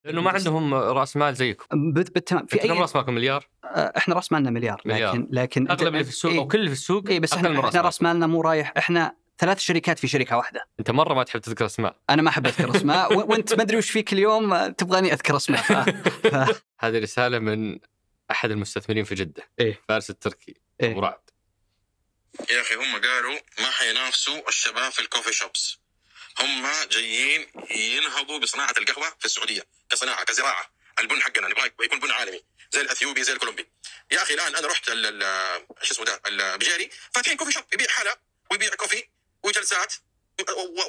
لأنه ما عندهم رأس مال زيكم. بالتمام. في كم رأس مالكم؟ مليار؟ احنا رأس مالنا مليار. لكن أغلب اللي في السوق أو كل اللي في السوق بس احنا رأس مالنا مو رايح. احنا 3 شركات في شركة واحدة. أنت مرة ما تحب تذكر اسماء. أنا ما أحب أذكر اسماء وأنت ما أدري وش فيك اليوم تبغاني أذكر اسماء. هذه رسالة من أحد المستثمرين في جدة. فارس التركي. أبو رعد. يا أخي هم قالوا ما حينافسوا الشباب في الكوفي شوبس. هم جايين ينهضوا بصناعة القهوة في السعودية كصناعة كزراعة. البن حقنا نبغى يكون بن عالمي زي الأثيوبي زي الكولومبي. يا أخي الآن أنا رحت شو اسمه ده البجيري فاتحين كوفي شوب يبيع حلا ويبيع كوفي وجلسات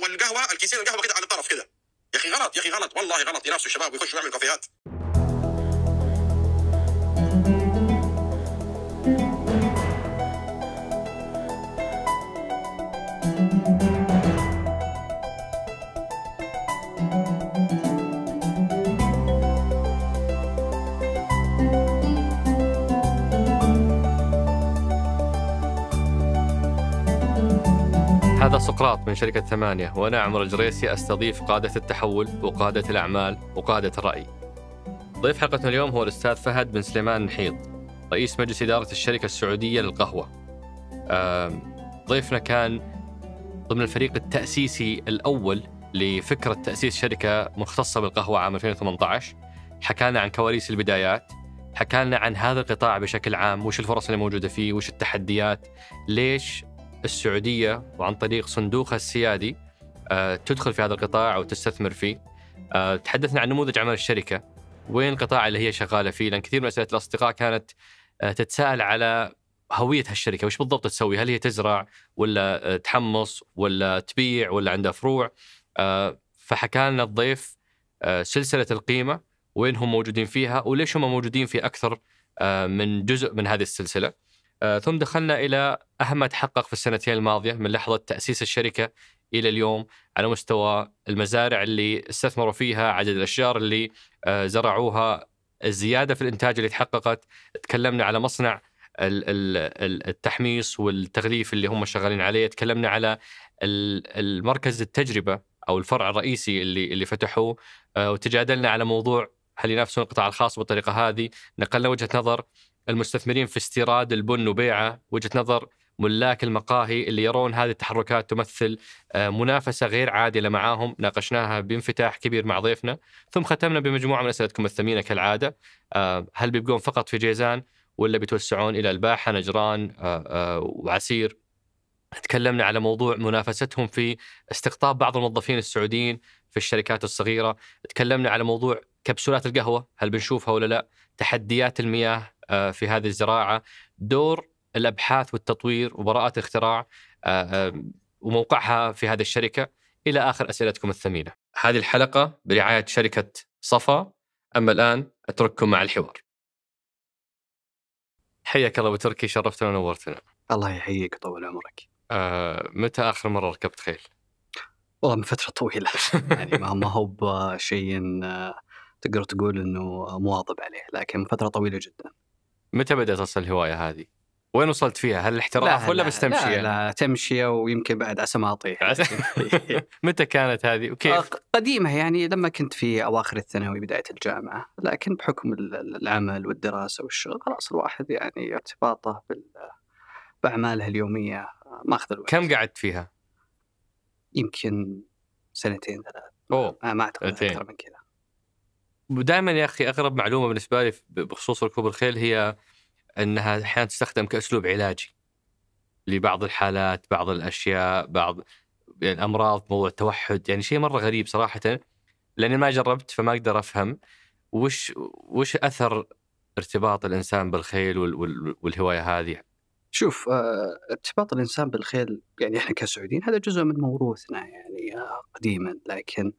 والقهوة الكيسين القهوة كده على الطرف كده. يا أخي غلط يا أخي غلط والله غلط. ينافسوا الشباب ويخشوا يعملوا كافيهات. هذا سقراط من شركة 8 وأنا عمر الجريسي أستضيف قادة التحول وقادة الأعمال وقادة الرأي. ضيف حلقتنا اليوم هو الأستاذ فهد بن سليمان نحيط رئيس مجلس إدارة الشركة السعودية للقهوة. ضيفنا كان ضمن الفريق التأسيسي الأول لفكرة تأسيس شركة مختصة بالقهوة عام 2018. حكانا عن كواليس البدايات، حكانا عن هذا القطاع بشكل عام، وش الفرص اللي موجودة فيه، وش التحديات، ليش السعودية وعن طريق صندوقها السيادي تدخل في هذا القطاع أو تستثمر فيه. تحدثنا عن نموذج عمل الشركة، وين القطاع اللي هي شغالة فيه، لأن كثير من أسئلة الأصدقاء كانت تتساءل على هوية هالشركة، وش بالضبط تسوي، هل هي تزرع ولا تحمص ولا تبيع ولا عندها فروع. فحكى لنا الضيف سلسلة القيمة، وين هم موجودين فيها وليش هم موجودين في أكثر من جزء من هذه السلسلة. ثم دخلنا إلى أهم ما تحقق في السنتين الماضية من لحظة تأسيس الشركة إلى اليوم على مستوى المزارع اللي استثمروا فيها، عدد الأشجار اللي زرعوها، الزيادة في الإنتاج اللي تحققت. تكلمنا على مصنع التحميص والتغليف اللي هم شغالين عليه. تكلمنا على المركز التجربة أو الفرع الرئيسي اللي فتحوه، وتجادلنا على موضوع هل ينافسون القطاع الخاص بالطريقة هذه. نقلنا وجهة نظر المستثمرين في استيراد البن وبيعه، وجهة نظر ملاك المقاهي اللي يرون هذه التحركات تمثل منافسة غير عادلة معاهم. ناقشناها بانفتاح كبير مع ضيفنا. ثم ختمنا بمجموعة من أسئلتكم الثمينة كالعادة. هل بيبقون فقط في جيزان ولا بيتوسعون إلى الباحة، نجران وعسير؟ تكلمنا على موضوع منافستهم في استقطاب بعض الموظفين السعوديين في الشركات الصغيرة. تكلمنا على موضوع كبسولات القهوة، هل بنشوفها ولا لا؟ تحديات المياه في هذه الزراعة، دور الأبحاث والتطوير وبراءات الاختراع وموقعها في هذه الشركة، إلى آخر أسئلتكم الثمينة. هذه الحلقة برعاية شركة صفا. أما الآن أترككم مع الحوار. حياك الله أبو تركي، شرفتنا ونورتنا. الله يحييك وطول عمرك. متى آخر مرة ركبت خيل؟ والله من فترة طويلة يعني ما هو بشيء تقدر تقول إنه مواظب عليه، لكن من فترة طويلة جدا. متى بدأت أصل الهواية هذه؟ وين وصلت فيها؟ هل الاحتراف ولا بس تمشية؟ لا تمشية، ويمكن بعد عسى ما أطيح. متى كانت هذه وكيف؟ قديمة يعني لما كنت في أواخر الثانوي بداية الجامعة، لكن بحكم العمل والدراسة والشغل خلاص الواحد يعني ارتباطه بأعماله اليومية ما أخذ الوقت. كم قعدت فيها؟ يمكن 2 3. ما أعتقد أكثر من كذا. ودائما يا أخي أغرب معلومة بالنسبة لي بخصوص ركوب الخيل هي أنها أحيانا تستخدم كأسلوب علاجي لبعض الحالات، بعض الأشياء، بعض الأمراض، موضوع التوحد. يعني شيء مرة غريب صراحة، لأني ما جربت فما أقدر أفهم وش أثر ارتباط الإنسان بالخيل والهواية هذه. شوف، ارتباط الإنسان بالخيل يعني إحنا كسعوديين هذا جزء من موروثنا يعني قديما، لكن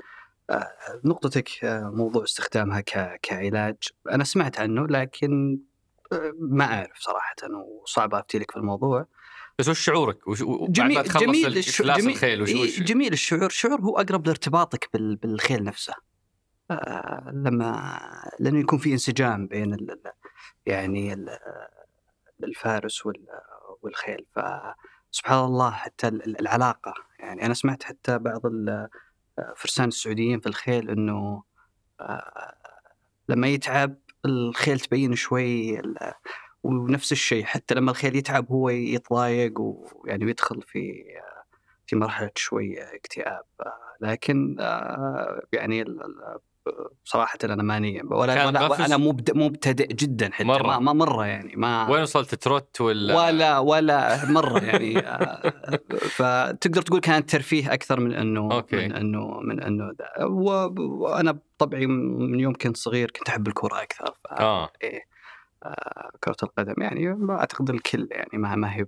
نقطتك موضوع استخدامها كعلاج أنا سمعت عنه، لكن ما أعرف صراحة وصعب أفتي لك في الموضوع. بس وش شعورك؟ جميل الشعور هو أقرب لارتباطك بالخيل نفسه، لأنه يكون في انسجام بين يعني الفارس والخيل. فسبحان الله حتى العلاقة، يعني أنا سمعت حتى بعض فرسان السعوديين في الخيل أنه لما يتعب الخيل تبين شوي ونفس الشيء حتى لما الخيل يتعب هو يتضايق ويعني بيدخل في مرحلة شوي اكتئاب. لكن يعني صراحة أنا ماني ولا أنا مبتدئ جدا حتى مرة. ما مرة يعني ما وين وصلت تروت ولا مرة يعني فتقدر تقول كانت ترفيه أكثر من إنه من إنه وأنا طبعي من يوم كنت صغير كنت أحب الكرة أكثر. كرة القدم يعني ما أعتقد الكل يعني ما هي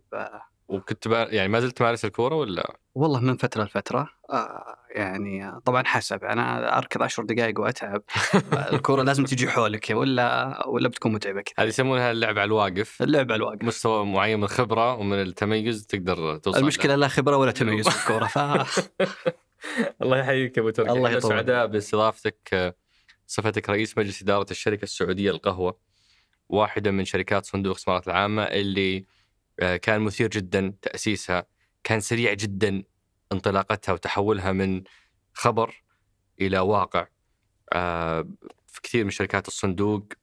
وكنت يعني ما زلت تمارس الكرة ولا؟ والله من فترة لفترة يعني طبعا حسب أنا أركض 10 دقائق وأتعب الكرة لازم تجي حولك ولا بتكون متعبة كثير. هذه يسمونها اللعب على الواقف. اللعب على الواقف مستوى معين من الخبرة ومن التميز تقدر توصل. المشكلة لا خبرة ولا تميز في الكرة الله يحييك أبو تركي. الله يطول. سعداء باستضافتك صفتك رئيس مجلس إدارة الشركة السعودية للقهوة، واحدة من شركات صندوق الاستثمارات العامة اللي كان مثير جدا تأسيسها، كان سريع جدا انطلاقتها وتحولها من خبر إلى واقع. في كثير من شركات الصندوق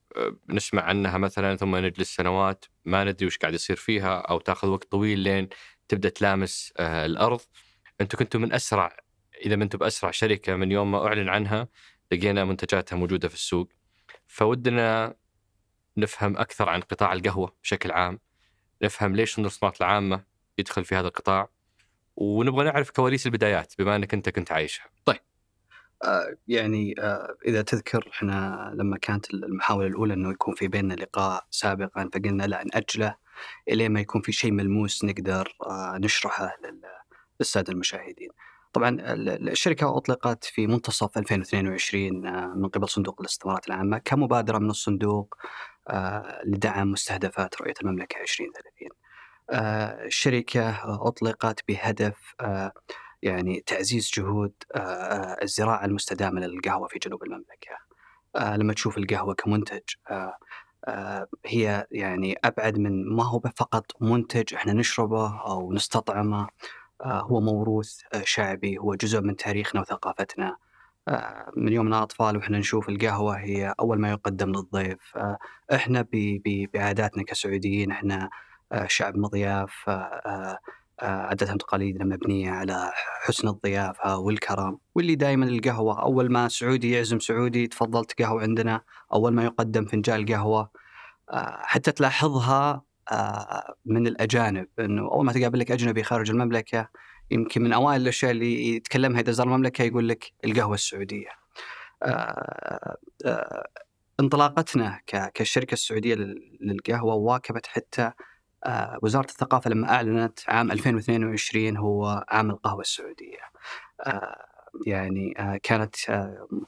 نسمع عنها مثلا ثم نجلس سنوات ما ندري وش قاعد يصير فيها أو تأخذ وقت طويل لين تبدأ تلامس الأرض. أنتوا كنتوا من أسرع، إذا ما أنتوا بأسرع شركة من يوم ما أعلن عنها لقينا منتجاتها موجودة في السوق. فودنا نفهم أكثر عن قطاع القهوة بشكل عام، نفهم ليش صندوق الاستثمارات العامة يدخل في هذا القطاع، ونبغى نعرف كواليس البدايات بما أنك أنت كنت عايشها. طيب يعني إذا تذكر إحنا لما كانت المحاولة الأولى إنه يكون في بيننا لقاء سابقا فقلنا لا نأجله إلى ما يكون في شيء ملموس نقدر نشرحه للسادة المشاهدين. طبعا الشركة أطلقت في منتصف 2022 من قبل صندوق الاستثمارات العامة كمبادرة من الصندوق لدعم مستهدفات رؤية المملكة 2030. الشركة أطلقت بهدف يعني تعزيز جهود الزراعة المستدامة للقهوة في جنوب المملكة. لما تشوف القهوة كمنتج هي يعني أبعد من ما هو فقط منتج إحنا نشربه أو نستطعمه، هو موروث شعبي، هو جزء من تاريخنا وثقافتنا. من يومنا أطفال وإحنا نشوف القهوة هي أول ما يقدم للضيف. إحنا بعاداتنا كسعوديين إحنا شعب مضياف، عاداتنا وتقاليدنا مبنية على حسن الضيافة والكرم، واللي دائما القهوة أول ما سعودي يعزم سعودي تفضلت قهوة عندنا، أول ما يقدم فنجان قهوة. حتى تلاحظها من الأجانب إنه أول ما تقابل لك أجنبي خارج المملكة يمكن من أوائل الأشياء اللي يتكلمها إذا زار المملكة يقول لك القهوة السعودية. انطلاقتنا كالشركة السعودية للقهوة واكبت حتى وزارة الثقافة لما أعلنت عام 2022 هو عام القهوة السعودية. يعني كانت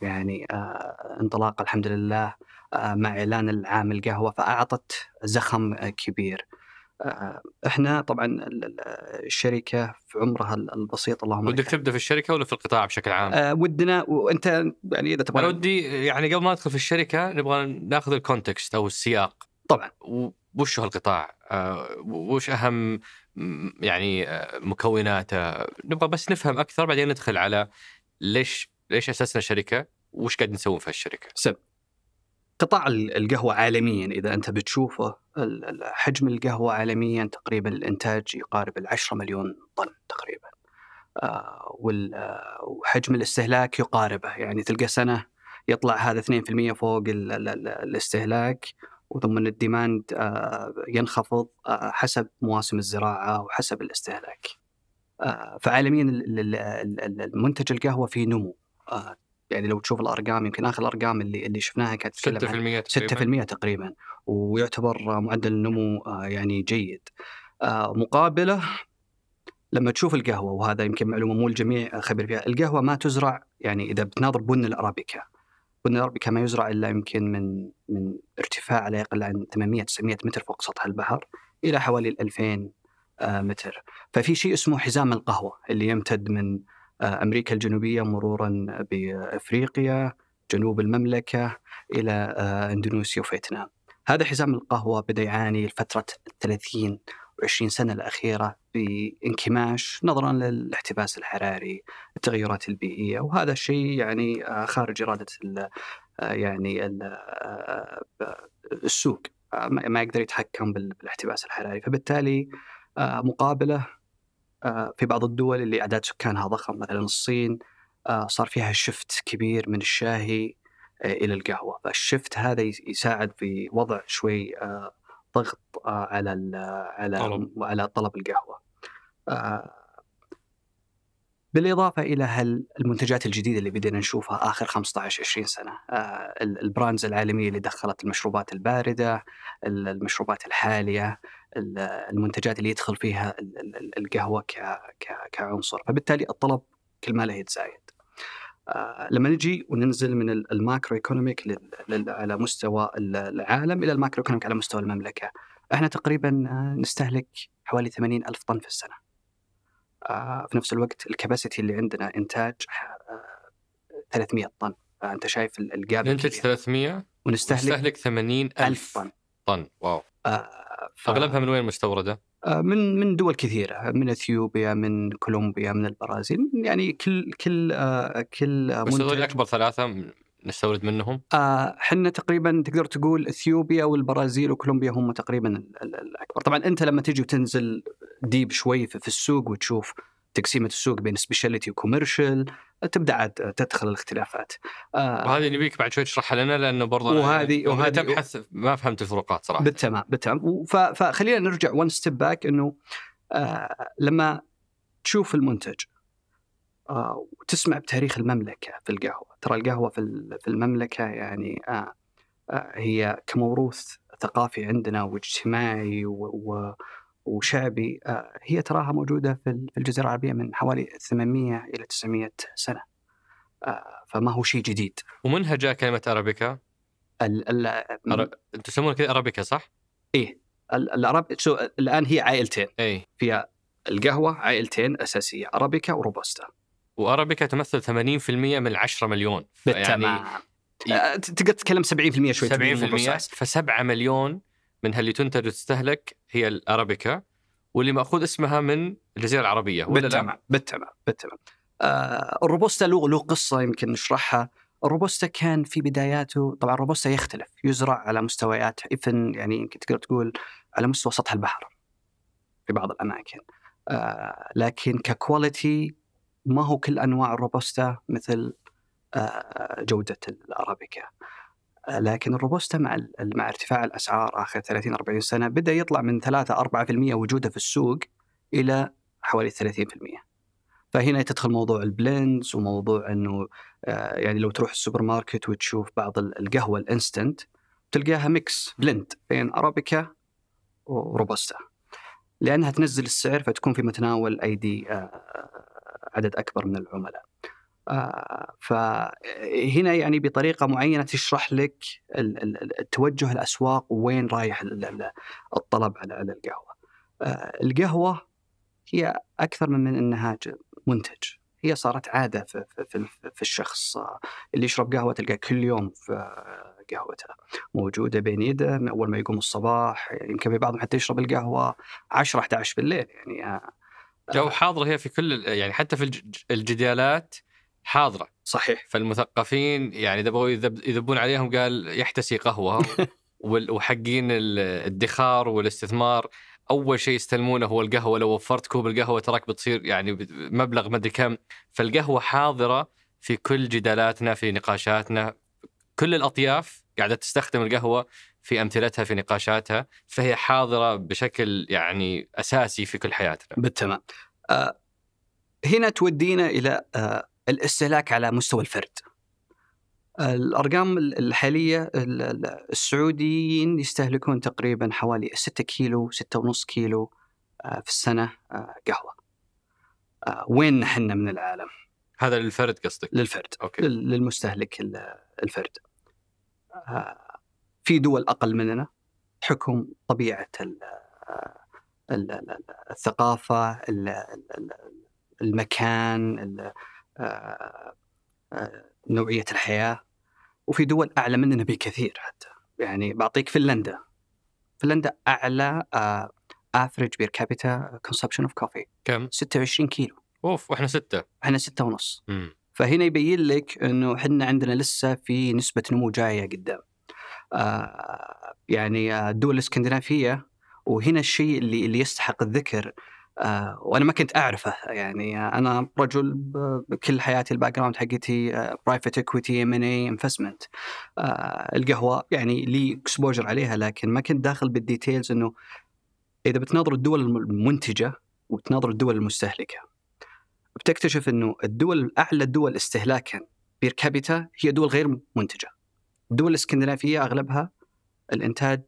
يعني انطلاقة الحمد لله مع إعلان العام القهوة فأعطت زخم كبير. احنا طبعا الشركة في عمرها البسيط اللهم ودك تبدأ في الشركة ولا في القطاع بشكل عام؟ ودنا وانت يعني اذا تبغى انا ودي يعني قبل ما ندخل في الشركة نبغى ناخذ الكونتكست او السياق. طبعا وش هالقطاع؟ وش اهم يعني مكوناته؟ نبغى بس نفهم اكثر بعدين ندخل على ليش اسسنا شركة وش قاعد نسوي في الشركة. قطاع القهوة عالميا إذا أنت بتشوفه حجم القهوة عالميا تقريبا الإنتاج يقارب 10 مليون طن تقريبا، وحجم الاستهلاك يقاربه، يعني تلقى سنة يطلع هذا 2% فوق الاستهلاك، وثم الديماند ينخفض حسب مواسم الزراعة وحسب الاستهلاك. فعالميا المنتج القهوة فيه نمو. يعني لو تشوف الأرقام يمكن آخر الأرقام اللي شفناها كانت 6% تقريبا، ويعتبر معدل النمو يعني جيد. مقابله لما تشوف القهوة، وهذا يمكن معلومة مو الجميع خبر فيها، القهوة ما تزرع يعني إذا بتناظر بن الأرابيكا ما يزرع إلا يمكن من ارتفاع لا يقل عن 800-900 متر فوق سطح البحر إلى حوالي 2000 متر. ففي شيء اسمه حزام القهوة اللي يمتد من أمريكا الجنوبية مرورا بأفريقيا، جنوب المملكة، إلى إندونيسيا وفيتنام. هذا حزام القهوة بدأ يعاني لفترة 30 و20 سنة الأخيرة بانكماش نظرا للاحتباس الحراري، التغيرات البيئية، وهذا الشيء يعني خارج إرادة يعني السوق ما يقدر يتحكم بالاحتباس الحراري، فبالتالي مقابله في بعض الدول اللي أعداد سكانها ضخم مثلا الصين صار فيها شفت كبير من الشاهي إلى القهوة، فالشفت هذا يساعد في وضع شوي ضغط على طلب القهوة. بالإضافة إلى المنتجات الجديدة اللي بدينا نشوفها آخر 15-20 سنة، البراندز العالمية اللي دخلت المشروبات الباردة، المشروبات الحالية، المنتجات اللي يدخل فيها القهوة كعنصر، فبالتالي الطلب كل ما له يتزايد. لما نجي وننزل من الماكرو ايكونوميك على مستوى العالم إلى الماكرو ايكونوميك على مستوى المملكة، احنا تقريبا نستهلك حوالي 80,000 طن في السنة. في نفس الوقت الكباسيتي اللي عندنا إنتاج 300 طن. أنت شايف الجاب، ننتج 300 ونستهلك 80,000 طن. واو. أغلبها من وين مستوردة؟ من دول كثيرة، من اثيوبيا، من كولومبيا، من البرازيل، يعني كل بس هذول أكبر 3 نستورد منهم. حنا تقريبا تقدر تقول اثيوبيا والبرازيل وكولومبيا هم تقريبا الأكبر. طبعا أنت لما تيجي وتنزل ديب شوي في السوق وتشوف تقسيمة السوق بين سبيشاليتي وكوميرشال، تبدأ تدخل الاختلافات. وهذه نبيك بعد شوي تشرحها لنا، لأنه برضه وهذه تبحث ما فهمت الفروقات صراحة. بالتمام. فخلينا نرجع one step back، إنه لما تشوف المنتج وتسمع بتاريخ المملكة في القهوة، ترى القهوة في المملكة يعني هي كموروث ثقافي عندنا واجتماعي وشعبي، هي تراها موجودة في الجزيرة العربية من حوالي 800 إلى 900 سنة، فما هو شيء جديد. ومنها جاء كلمة أرابيكا. أنتم تسمون كذا أرابيكا صح؟ إيه، الآن هي عائلتين. إيه. فيها القهوة عائلتين أساسية، أرابيكا وروبوستا. وأرابيكا تمثل 80% من 10 مليون. بالتمام. تقدر تتكلم 70% شوي. 70%. ف7 مليون من اللي تنتج وتستهلك هي الأرابيكا، واللي مأخوذ اسمها من الجزيرة العربية. بالتمام. الروبوستا له قصة يمكن نشرحها. الروبوستا كان في بداياته، طبعا الروبوستا يختلف، يزرع على مستويات يعني يمكن تقدر تقول على مستوى سطح البحر في بعض الأماكن، لكن ككواليتي ما هو كل أنواع الروبوستا مثل جودة الأرابيكا. لكن الروبوستا مع ارتفاع الأسعار آخر 30-40 سنة بدأ يطلع من 3-4% وجوده في السوق إلى حوالي 30%. فهنا تدخل موضوع البلندز، وموضوع أنه يعني لو تروح السوبر ماركت وتشوف بعض القهوة الانستنت تلقاها ميكس بلند بين أرابيكا وروبوستا، لأنها تنزل السعر فتكون في متناول أيدي عدد أكبر من العملاء. فهنا يعني بطريقة معينة تشرح لك التوجه الأسواق وين رايح الطلب على القهوة. القهوة هي أكثر من أنها منتج، هي صارت عادة في الشخص اللي يشرب قهوة تلقى كل يوم في قهوته موجودة بين يده من أول ما يقوم الصباح. يمكن في بعضهم حتى يشرب القهوة 10-11 بالليل، يعني جو حاضرة هي في كل، يعني حتى في الجدالات حاضرة. صحيح. فالمثقفين يعني يبغوا يذبون عليهم، قال يحتسي قهوة وحقين الادخار والاستثمار أول شيء يستلمونه هو القهوة. لو وفرت كوب القهوة تراك بتصير يعني مبلغ مدري كم. فالقهوة حاضرة في كل جدالاتنا، في نقاشاتنا، كل الأطياف قاعدة تستخدم القهوة في أمثلتها، في نقاشاتها، فهي حاضرة بشكل يعني أساسي في كل حياتنا. بالتمام. هنا تودينا إلى الاستهلاك على مستوى الفرد. الأرقام الحالية السعوديين يستهلكون تقريبا حوالي 6 كيلو 6.5 كيلو في السنة قهوة. وين نحن من العالم؟ هذا للفرد قصدك؟ للفرد. أوكي. للمستهلك الفرد. في دول أقل مننا حكم طبيعة الثقافة، المكان، نوعية الحياة، وفي دول أعلى مننا بكثير. حتى يعني بعطيك فنلندا أعلى average per capita consumption of coffee كم؟ 26 كيلو. أوف. وإحنا 6. إحنا 6.5. فهنا يبين لك انه احنا عندنا لسه في نسبه نمو جايه قدام. يعني الدول الاسكندنافيه، وهنا الشيء اللي يستحق الذكر، وانا ما كنت اعرفه. يعني انا رجل بكل حياتي الباك جراوند حقتي برايفت اكويتي ام ان اي انفستمنت. القهوه يعني لي اكسبوجر عليها، لكن ما كنت داخل بالديتيلز. انه اذا بتناظر الدول المنتجه وتناظر الدول المستهلكه، بتكتشف انه الدول اعلى الدول استهلاكا بير كابيتا هي دول غير منتجه. الدول الاسكندنافيه اغلبها الانتاج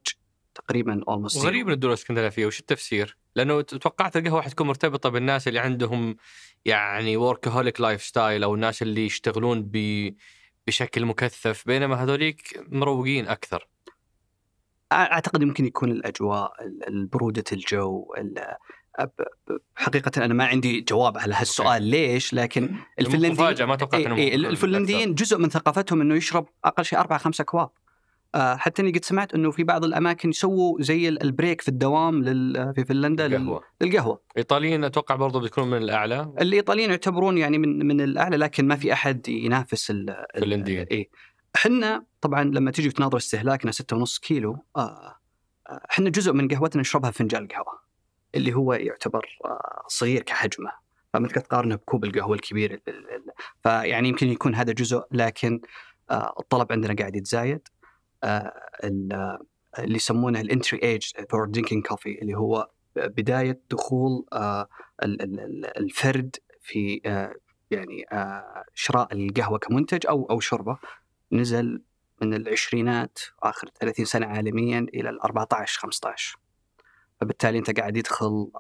تقريبا almost zero. وغريب من الدول الاسكندنافيه، وش التفسير؟ لانه توقعت القهوه حتكون مرتبطه بالناس اللي عندهم يعني workaholic لايف ستايل، او الناس اللي يشتغلون بشكل مكثف، بينما هذوليك مروقين اكثر. اعتقد يمكن يكون الاجواء، برودة الجو. حقيقة أنا ما عندي جواب على هالسؤال ليش، لكن مفاجأة ما توقعت الفنلنديين جزء من ثقافتهم إنه يشرب أقل شيء 4-5 أكواب. حتى أني قد سمعت إنه في بعض الأماكن يسووا زي البريك في الدوام في فنلندا للقهوة. الإيطاليين أتوقع برضو بيكونوا من الأعلى. الإيطاليين يعتبرون يعني من الأعلى، لكن ما في أحد ينافس الفنلنديين. إحنا طبعا لما تيجي تناظر استهلاكنا 6.5 كيلو، إحنا جزء من قهوتنا نشربها فنجان قهوة اللي هو يعتبر صغير كحجمه، فما تقدر تقارنه بكوب القهوة الكبير. فيعني يمكن يكون هذا جزء، لكن الطلب عندنا قاعد يتزايد. اللي يسمونه الانتري ايج فور درينكينج كوفي، اللي هو بداية دخول الفرد في يعني شراء القهوة كمنتج أو شربه، نزل من العشرينات آخر 30 سنة عالميا إلى 14-15. فبالتالي أنت قاعد يدخل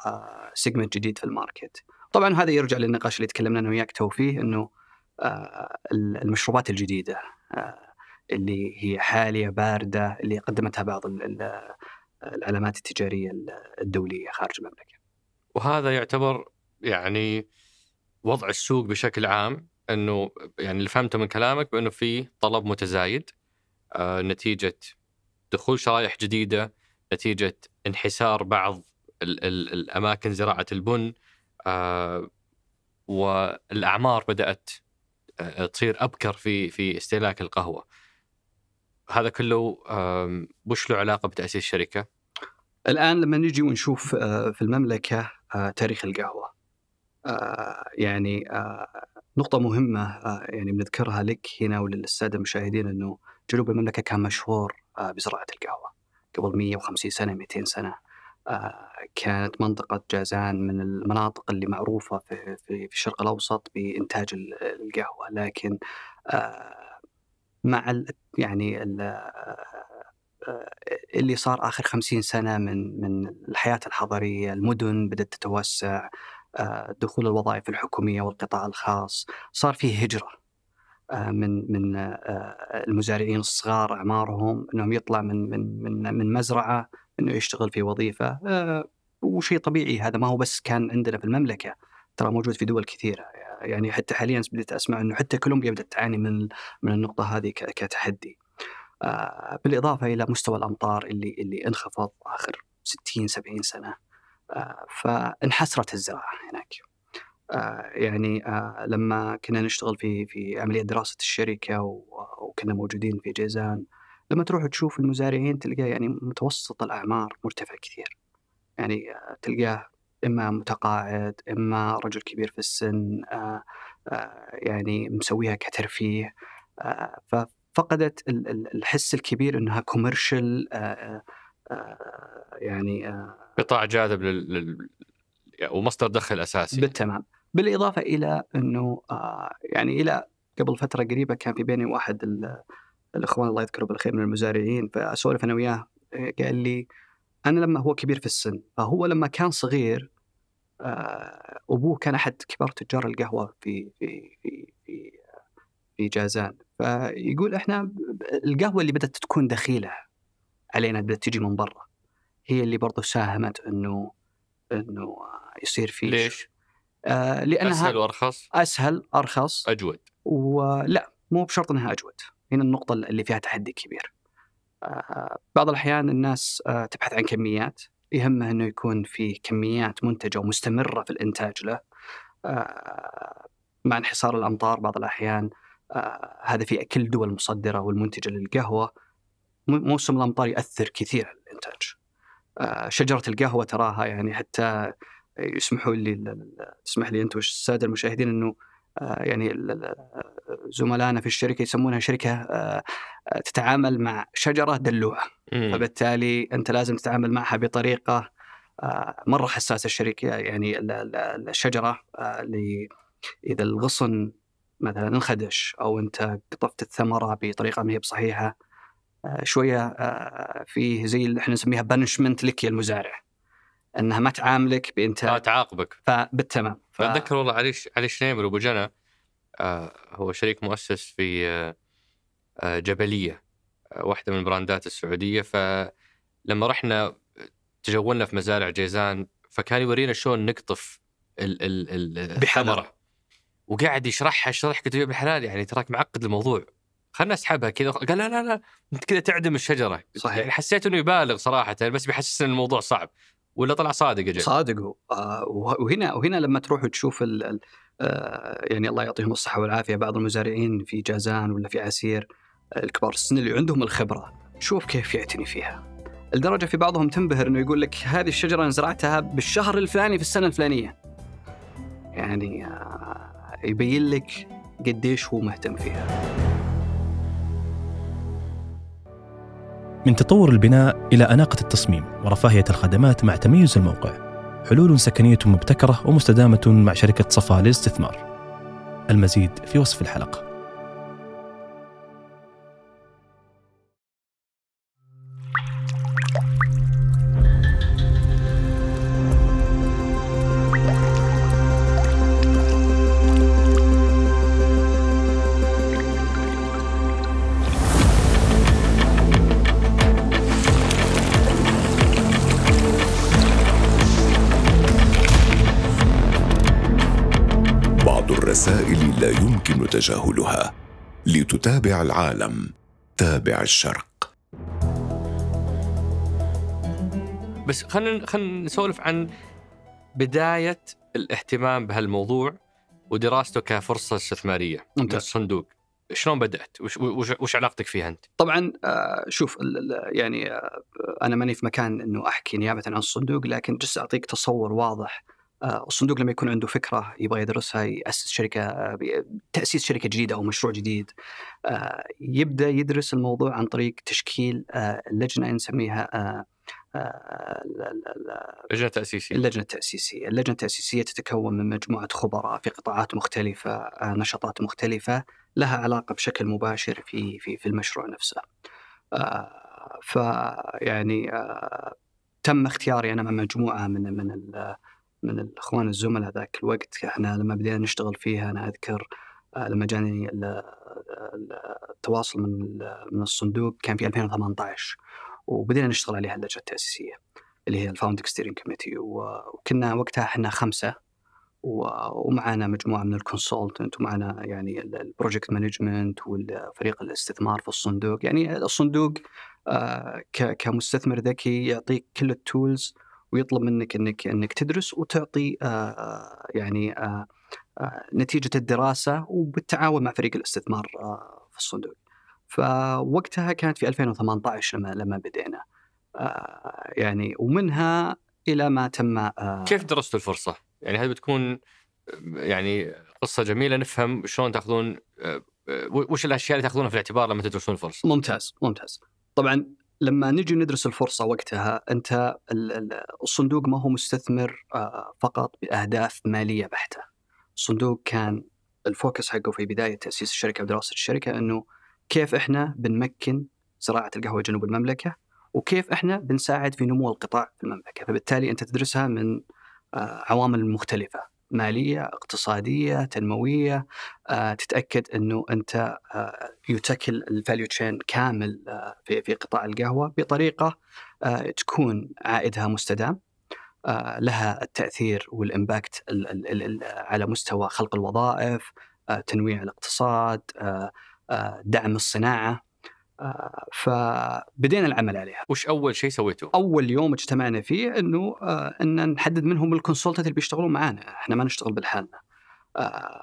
سيجمنت جديد في الماركت. طبعا هذا يرجع للنقاش اللي تكلمنا أنا وياك تو فيه، إنه المشروبات الجديدة اللي هي حالية باردة اللي قدمتها بعض العلامات التجارية الدولية خارج المملكة. وهذا يعتبر يعني وضع السوق بشكل عام، إنه يعني اللي فهمته من كلامك بأنه في طلب متزايد نتيجة دخول شرائح جديدة، نتيجة انحسار بعض الأماكن زراعة البن، والأعمار بدأت تصير أبكر في استهلاك القهوة. هذا كله وش له علاقة بتأسيس الشركة؟ الآن لما نيجي ونشوف في المملكة تاريخ القهوة، يعني نقطة مهمة يعني بنذكرها لك هنا وللسادة المشاهدين، أنه جنوب المملكة كان مشهور بزراعة القهوة قبل 150 سنة 200 سنة. كانت منطقة جازان من المناطق اللي معروفة في الشرق الأوسط بإنتاج القهوة، لكن مع يعني اللي صار آخر 50 سنة من الحياة الحضرية، المدن بدأت تتوسع، دخول الوظائف الحكومية والقطاع الخاص، صار فيه هجرة من المزارعين الصغار أعمارهم أنهم يطلع من مزرعة أنه يشتغل في وظيفة. وشيء طبيعي، هذا ما هو بس كان عندنا في المملكة، ترى موجود في دول كثيرة. يعني حتى حاليا بديت أسمع أنه حتى كولومبيا بدأت تعاني من النقطة هذه كتحدي، بالإضافة إلى مستوى الأمطار اللي انخفض آخر 60-70 سنة. فانحسرت الزراعة هناك. يعني لما كنا نشتغل في عملية دراسة الشركة وكنا موجودين في جازان، لما تروح تشوف المزارعين تلقى يعني متوسط الأعمار مرتفع كثير. يعني تلقاه إما متقاعد، إما رجل كبير في السن، يعني مسويها كترفيه. ففقدت الحس الكبير إنها كوميرشل، يعني قطاع جاذب ومصدر دخل أساسي. بالتمام. بالإضافة إلى أنه يعني إلى قبل فترة قريبة كان في بيني واحد الإخوان الله يذكره بالخير من المزارعين، فأسولف أنا وياه، قال لي أنا لما هو كبير في السن، فهو لما كان صغير أبوه كان أحد كبار تجار القهوة في جازان. فيقول إحنا القهوة اللي بدأت تكون دخيلة علينا، بدأت تجي من برا، هي اللي برضو ساهمت إنه يصير فيه. ليش؟ لأنها أسهل وأرخص. أسهل أرخص أجود. ولا مو بشرط أنها أجود. هنا النقطة اللي فيها تحدي كبير. بعض الأحيان الناس تبحث عن كميات، يهمه أنه يكون في كميات منتجة ومستمرة في الإنتاج له. مع انحسار الأمطار بعض الأحيان. هذا في كل دول مصدرة والمنتجة للقهوة، موسم الأمطار يأثر كثير على الإنتاج. شجرة القهوة تراها يعني حتى تسمح لي أنت والسادة المشاهدين أنه يعني زملائنا في الشركة يسمونها شركة تتعامل مع شجرة دلوعة. فبالتالي أنت لازم تتعامل معها بطريقة مرة حساسة. الشركة يعني الشجرة إذا الغصن مثلا انخدش أو أنت قطفت الثمرة بطريقة ما هي بصحيحة، شوية فيه زي اللي احنا نسميها بانشمنت لك يا المزارع، أنها ما تعاملك بإنتاج، تعاقبك. فبالتمام. أتذكر والله علي شنيمر أبو جنى، هو شريك مؤسس في جبلية، واحدة من البراندات السعودية. فلما رحنا تجولنا في مزارع جيزان، فكان يورينا شلون نقطف الثمرة، وقاعد يشرح كنت بالحلال يعني تراك معقد الموضوع، خلنا اسحبها كذا. قال لا انت كذا تعدم الشجرة. صحيح. يعني حسيت انه يبالغ صراحة، بس بيحسسني الموضوع صعب، ولا طلع صادق؟ صادق. وهنا لما تروح وتشوف يعني الله يعطيهم الصحة والعافية بعض المزارعين في جازان ولا في عسير الكبار السن اللي عندهم الخبرة، شوف كيف يعتني فيها، لدرجة في بعضهم تنبهر انه يقول لك هذه الشجرة أنا زرعتها بالشهر الفلاني في السنة الفلانية. يعني يبين لك قديش هو مهتم فيها. من تطور البناء إلى أناقة التصميم ورفاهية الخدمات مع تميز الموقع، حلول سكنية مبتكرة ومستدامة مع شركة صفا للاستثمار. المزيد في وصف الحلقة. الرسائل لا يمكن تجاهلها. لتتابع العالم، تابع الشرق. بس خلينا نسولف عن بداية الاهتمام بهالموضوع ودراسته كفرصة استثمارية. الصندوق شلون بدأت؟ وش علاقتك فيها أنت؟ طبعا شوف يعني أنا ماني في مكان أنه أحكي نيابة عن الصندوق، لكن جس أعطيك تصور واضح. الصندوق لما يكون عنده فكرة يبغى يدرسها، يأسس شركة، تأسيس شركة جديدة أو مشروع جديد، يبدأ يدرس الموضوع عن طريق تشكيل لجنة نسميها اللجنة التأسيسية. اللجنة التأسيسية تتكون من مجموعة خبراء في قطاعات مختلفة، نشاطات مختلفة لها علاقة بشكل مباشر في المشروع نفسه. فيعني تم اختياري أنا مع مجموعة من الأخوان الزملاء ذاك الوقت. احنا لما بدينا نشتغل فيها أنا أذكر لما جاني التواصل من الصندوق كان في 2018، وبدينا نشتغل عليها اللجنة التأسيسية اللي هي الفاوندنج ستيرينج كوميتي، وكنا وقتها احنا 5 ومعنا مجموعة من الكونسلتنت ومعنا يعني البروجكت مانجمنت والفريق الاستثمار في الصندوق. يعني الصندوق كمستثمر ذكي يعطيك كل التولز ويطلب منك انك تدرس وتعطي يعني نتيجة الدراسة وبالتعاون مع فريق الاستثمار في الصندوق. فوقتها كانت في 2018 لما بدينا يعني، ومنها إلى ما تم. كيف درستوا الفرصة؟ يعني هل بتكون يعني قصة جميلة نفهم شلون تأخذون وش الأشياء اللي تأخذونها في الاعتبار لما تدرسون الفرصة؟ ممتاز. طبعا لما نجي ندرس الفرصة وقتها، أنت الصندوق ما هو مستثمر فقط بأهداف مالية بحتة. الصندوق كان الفوكس حقه في بداية تأسيس الشركة ودراسة الشركة أنه كيف إحنا بنمكن زراعة القهوة جنوب المملكة، وكيف إحنا بنساعد في نمو القطاع في المملكة. فبالتالي أنت تدرسها من عوامل مختلفة، مالية، اقتصادية، تنموية، تتأكد أنه أنت يتكل الفاليو تشين كامل في قطاع القهوة بطريقة تكون عائدها مستدام، لها التأثير والإمباكت على مستوى خلق الوظائف، تنويع الاقتصاد، دعم الصناعة. فبدينا العمل عليها. وش أول شيء سويته؟ أول يوم اجتمعنا فيه أن نحدد منهم الكونسلتنت اللي بيشتغلون معنا. إحنا ما نشتغل بالحالنا،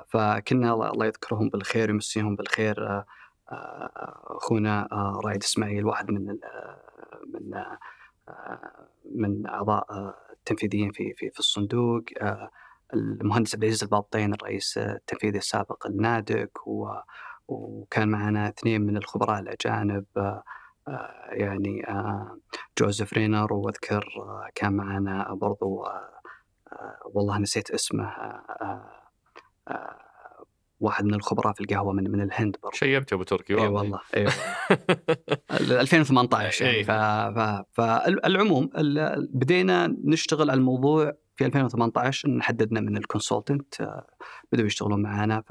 فكنا الله يذكرهم بالخير ويمسيهم بالخير، أخونا رائد إسماعيل، واحد من أعضاء التنفيذيين في الصندوق، المهندس عبد العزيز الباطين الرئيس التنفيذي السابق النادك، وكان معنا 2 من الخبراء الأجانب، يعني جوزيف رينر، واذكر كان معنا برضو والله نسيت اسمه، واحد من الخبراء في القهوة من الهند برضو. شيبت أبو تركي اي والله 2018 يعني. فالعموم بدينا نشتغل على الموضوع في 2018، نحددنا من الكونسلتنت بدأوا يشتغلون معنا. ف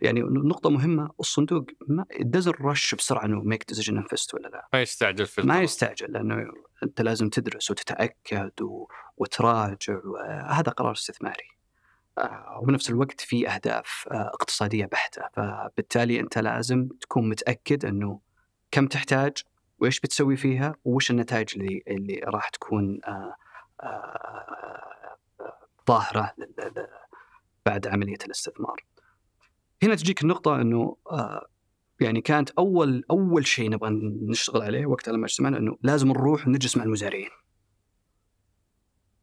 يعني نقطة مهمة، الصندوق ما doesn't rush بسرعة إنه make decision invest ولا لا، ما يستعجل في ما يستعجل، لأنه أنت لازم تدرس وتتأكد وتراجع، هذا قرار استثماري، وبنفس الوقت في أهداف اقتصادية بحتة، فبالتالي أنت لازم تكون متأكد أنه كم تحتاج وإيش بتسوي فيها وإيش النتائج اللي راح تكون ظاهرة بعد عملية الاستثمار. هنا تجيك النقطة أنه يعني كانت أول شيء نبغى نشتغل عليه وقت لما اجتمعنا، أنه لازم نروح ونجلس مع المزارعين.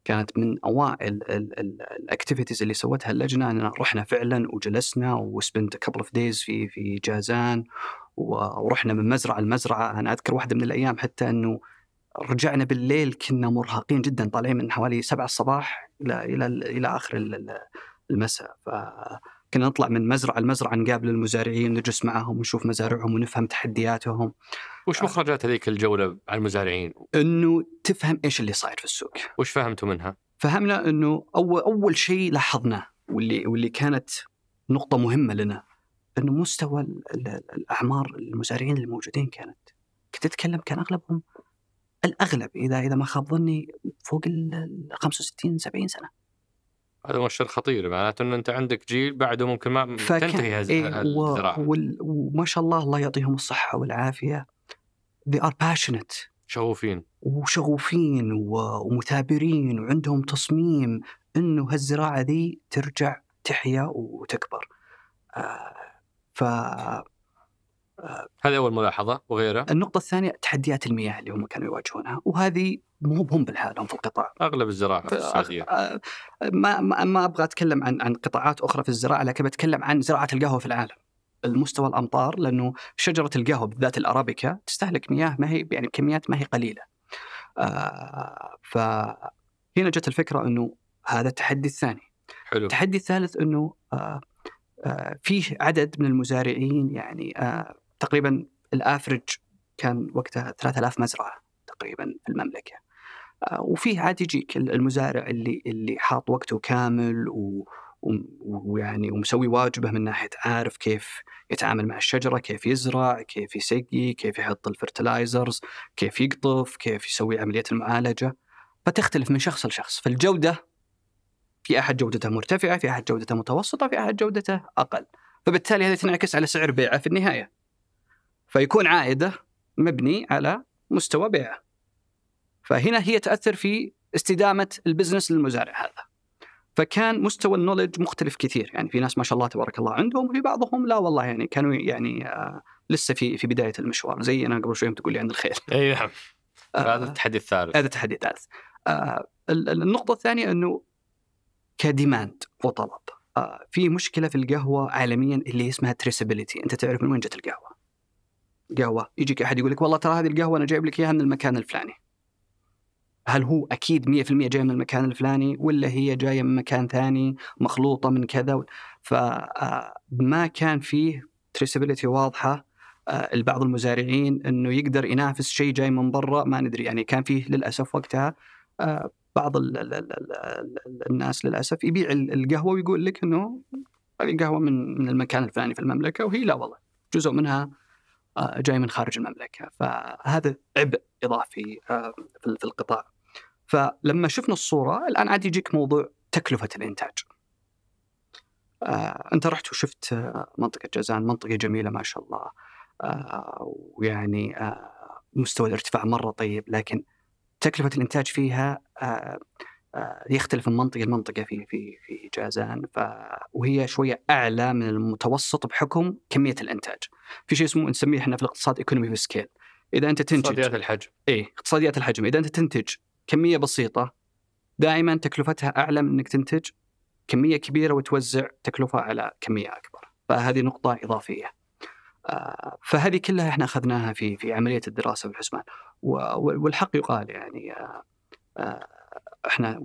كانت من أوائل الأكتيفيتيز اللي سوتها اللجنة أننا رحنا فعلا وجلسنا وسبنت couple of days في جازان، ورحنا من مزرعة لمزرعة. أنا أذكر واحدة من الأيام حتى أنه رجعنا بالليل كنا مرهقين جدا، طالعين من حوالي 7 الصباح إلى آخر المساء. فكنا نطلع من مزرعة لمزرعة، نقابل المزارعين، نجلس معهم ونشوف مزارعهم ونفهم تحدياتهم. وش مخرجات هذيك الجولة على المزارعين؟ إنه تفهم إيش اللي صاير في السوق. وش فهمتوا منها؟ فهمنا إنه أول شيء لاحظناه واللي كانت نقطة مهمة لنا، إنه مستوى الأعمار المزارعين الموجودين كنت أتكلم كان أغلبهم، الأغلب إذا ما خاب ظني فوق 65-70 سنة. هذا مؤشر خطير، معناته أن أنت عندك جيل بعده ممكن ما تنتهي الزراعة. وما شاء الله يعطيهم الصحة والعافية، they are passionate، شغوفين ومثابرين، وعندهم تصميم إنه هالزراعة ذي ترجع تحيا وتكبر. هذه أول ملاحظة. وغيرها النقطة الثانية تحديات المياه اللي هم كانوا يواجهونها، وهذه مو هم بالحالهم في القطاع، أغلب الزراعة في السعودية. ما أبغى أتكلم عن قطاعات أخرى في الزراعة، لكن بتكلم عن زراعة القهوة في العالم، المستوى الأمطار، لأنه شجرة القهوة بالذات الأرابيكا تستهلك مياه ما هي يعني كميات ما هي قليلة. فهنا جت الفكرة إنه هذا التحدي الثاني. حلو. التحدي الثالث إنه فيه عدد من المزارعين، يعني تقريبا الافرج كان وقتها 3000 مزرعة تقريبا في المملكة، وفيه عاد يجيك المزارع اللي حاط وقته كامل ويعني ومسوي واجبه من ناحية عارف كيف يتعامل مع الشجرة، كيف يزرع، كيف يسقي، كيف يحط الفرتلايزرز، كيف يقطف، كيف يسوي عملية المعالجة. فتختلف من شخص لشخص. فالجودة في أحد جودته مرتفعة، في أحد جودته متوسطة، في أحد جودته أقل. فبالتالي هذا تنعكس على سعر بيعه في النهاية، فيكون عائده مبني على مستوى بيعه. فهنا هي تأثر في استدامة البزنس للمزارع هذا. فكان مستوى النولج مختلف كثير، يعني في ناس ما شاء الله تبارك الله عندهم، وفي بعضهم لا والله يعني كانوا يعني لسه في بداية المشوار، زي أنا قبل شوي تقول لي عند الخير. أي نعم. هذا التحدي الثالث. هذا التحدي الثالث. النقطة الثانية أنه كديماند وطلب، في مشكلة في القهوة عالميا اللي اسمها تريسابيليتي. أنت تعرف من وين جت القهوة يجيك أحد يقول لك والله ترى هذه القهوة أنا جايب لك إياها من المكان الفلاني. هل هو أكيد 100% جاي من المكان الفلاني، ولا هي جاية من مكان ثاني مخلوطة من كذا؟ فما كان فيه تريسابيليتي واضحة. البعض المزارعين أنه يقدر ينافس شيء جاي من برا ما ندري، يعني كان فيه للأسف وقتها بعض الناس للأسف يبيع القهوة ويقول لك أنه هذه القهوة من المكان الفلاني في المملكة، وهي لا والله جزء منها جاي من خارج المملكة. فهذا عبء إضافي في القطاع. فلما شفنا الصورة الآن عاد يجيك موضوع تكلفة الإنتاج. أنت رحت وشفت منطقة جازان، منطقة جميلة ما شاء الله، ويعني مستوى الارتفاع مرة طيب، لكن تكلفة الإنتاج فيها يختلف من منطقة لمنطقة في جازان، وهي شوية أعلى من المتوسط بحكم كمية الإنتاج. في شيء اسمه نسميه إحنا في الاقتصاد economy of scale. إذا أنت تنتج اقتصاديات الحجم. اقتصاديات الحجم. إذا أنت تنتج كمية بسيطة دائما تكلفتها أعلى من إنك تنتج كمية كبيرة وتوزع تكلفة على كمية أكبر. فهذه نقطة إضافية. فهذه كلها إحنا أخذناها في عملية الدراسة بالحسبان. والحق يقال يعني إحنا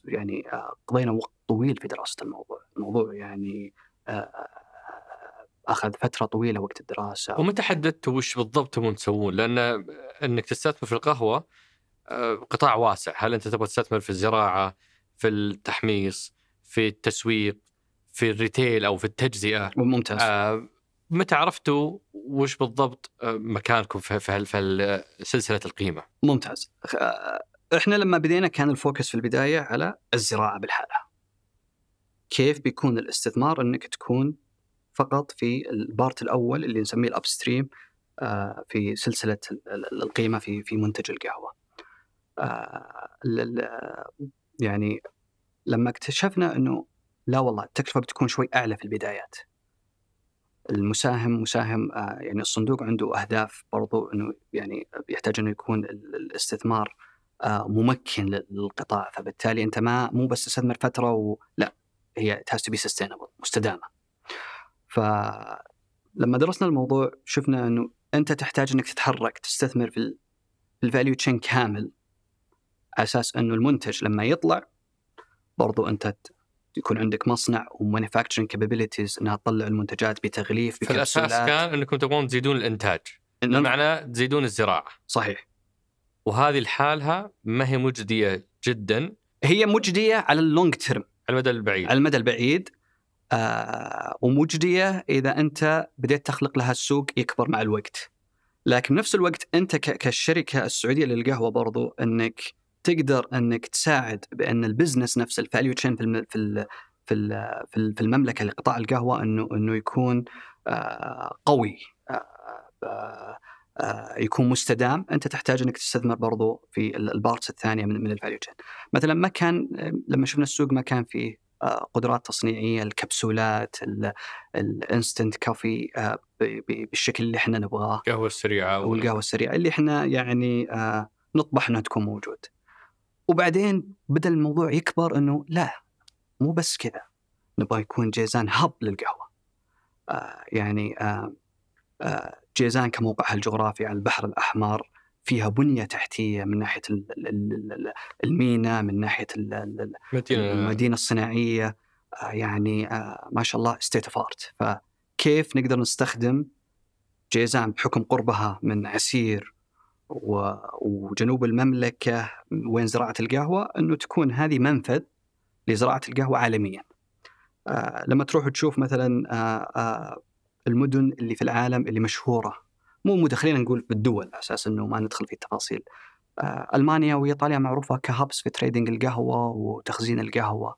يعني قضينا وقت طويل في دراسة الموضوع يعني أخذ فترة طويلة وقت الدراسة. ومتى حددتوا وش بالضبط تبون تسوون؟ لأن أنك تستثمر في القهوة قطاع واسع. هل أنت تبغى تستثمر في الزراعة، في التحميص، في التسويق، في الريتيل أو في التجزئة؟ ممتاز. متى عرفتوا وش بالضبط مكانكم في سلسلة القيمة؟ ممتاز. إحنا لما بدينا كان الفوكس في البداية على الزراعة بالحالة. كيف بيكون الاستثمار أنك تكون فقط في البارت الأول اللي نسميه الأبستريم في سلسلة القيمة في منتج القهوة. يعني لما اكتشفنا أنه لا والله التكلفة بتكون شوي أعلى في البدايات. المساهم يعني الصندوق عنده أهداف برضو أنه يعني يحتاج أنه يكون الاستثمار ممكن للقطاع. فبالتالي أنت مو بس تستثمر فترة لا، هي it has to be sustainable، مستدامة. فلما درسنا الموضوع شفنا أنه أنت تحتاج أنك تتحرك تستثمر في الفاليو تشين كامل، على أساس أنه المنتج لما يطلع برضو أنت يكون عندك مصنع ومانيفاكتشرينج كابابيلتيز انها تطلع المنتجات بتغليف بكبسولات. في الأساس كان أنكم تبغون تزيدون الإنتاج، بمعنى تزيدون الزراعة. صحيح. وهذه الحالة ما هي مجدية جدا. هي مجدية على اللونج تيرم، على المدى البعيد. على المدى البعيد. ومجدية إذا أنت بديت تخلق لها السوق يكبر مع الوقت. لكن نفس الوقت أنت كالشركة السعودية للقهوة برضو أنك تقدر أنك تساعد بأن البزنس نفس الفاليو تشين في المملكة لقطاع القهوة أنه يكون قوي، يكون مستدام. أنت تحتاج أنك تستثمر برضو في البارتس الثانية من الفاليو تشين. مثلا ما كان لما شفنا السوق ما كان فيه قدرات تصنيعية، الكبسولات، الانستنت كوفي بالشكل اللي احنا نبغاه، القهوة السريعة والقهوة السريعة اللي احنا يعني نطمح انها تكون موجود. وبعدين بدأ الموضوع يكبر انه لا، مو بس كذا، نبغى يكون جيزان هب للقهوة. يعني جيزان كموقعها الجغرافي على البحر الأحمر فيها بنية تحتية من ناحية الميناء، من ناحية المدينة الصناعية، يعني ما شاء الله state of art. فكيف نقدر نستخدم جيزان بحكم قربها من عسير وجنوب المملكة وين زراعة القهوة، أنه تكون هذه منفذ لزراعة القهوة عالميا. لما تروح تشوف مثلا المدن اللي في العالم اللي مشهورة، مو خلينا نقول بالدول على أساس أنه ما ندخل في التفاصيل. ألمانيا وإيطاليا معروفة كهابس في تريدينج القهوة وتخزين القهوة.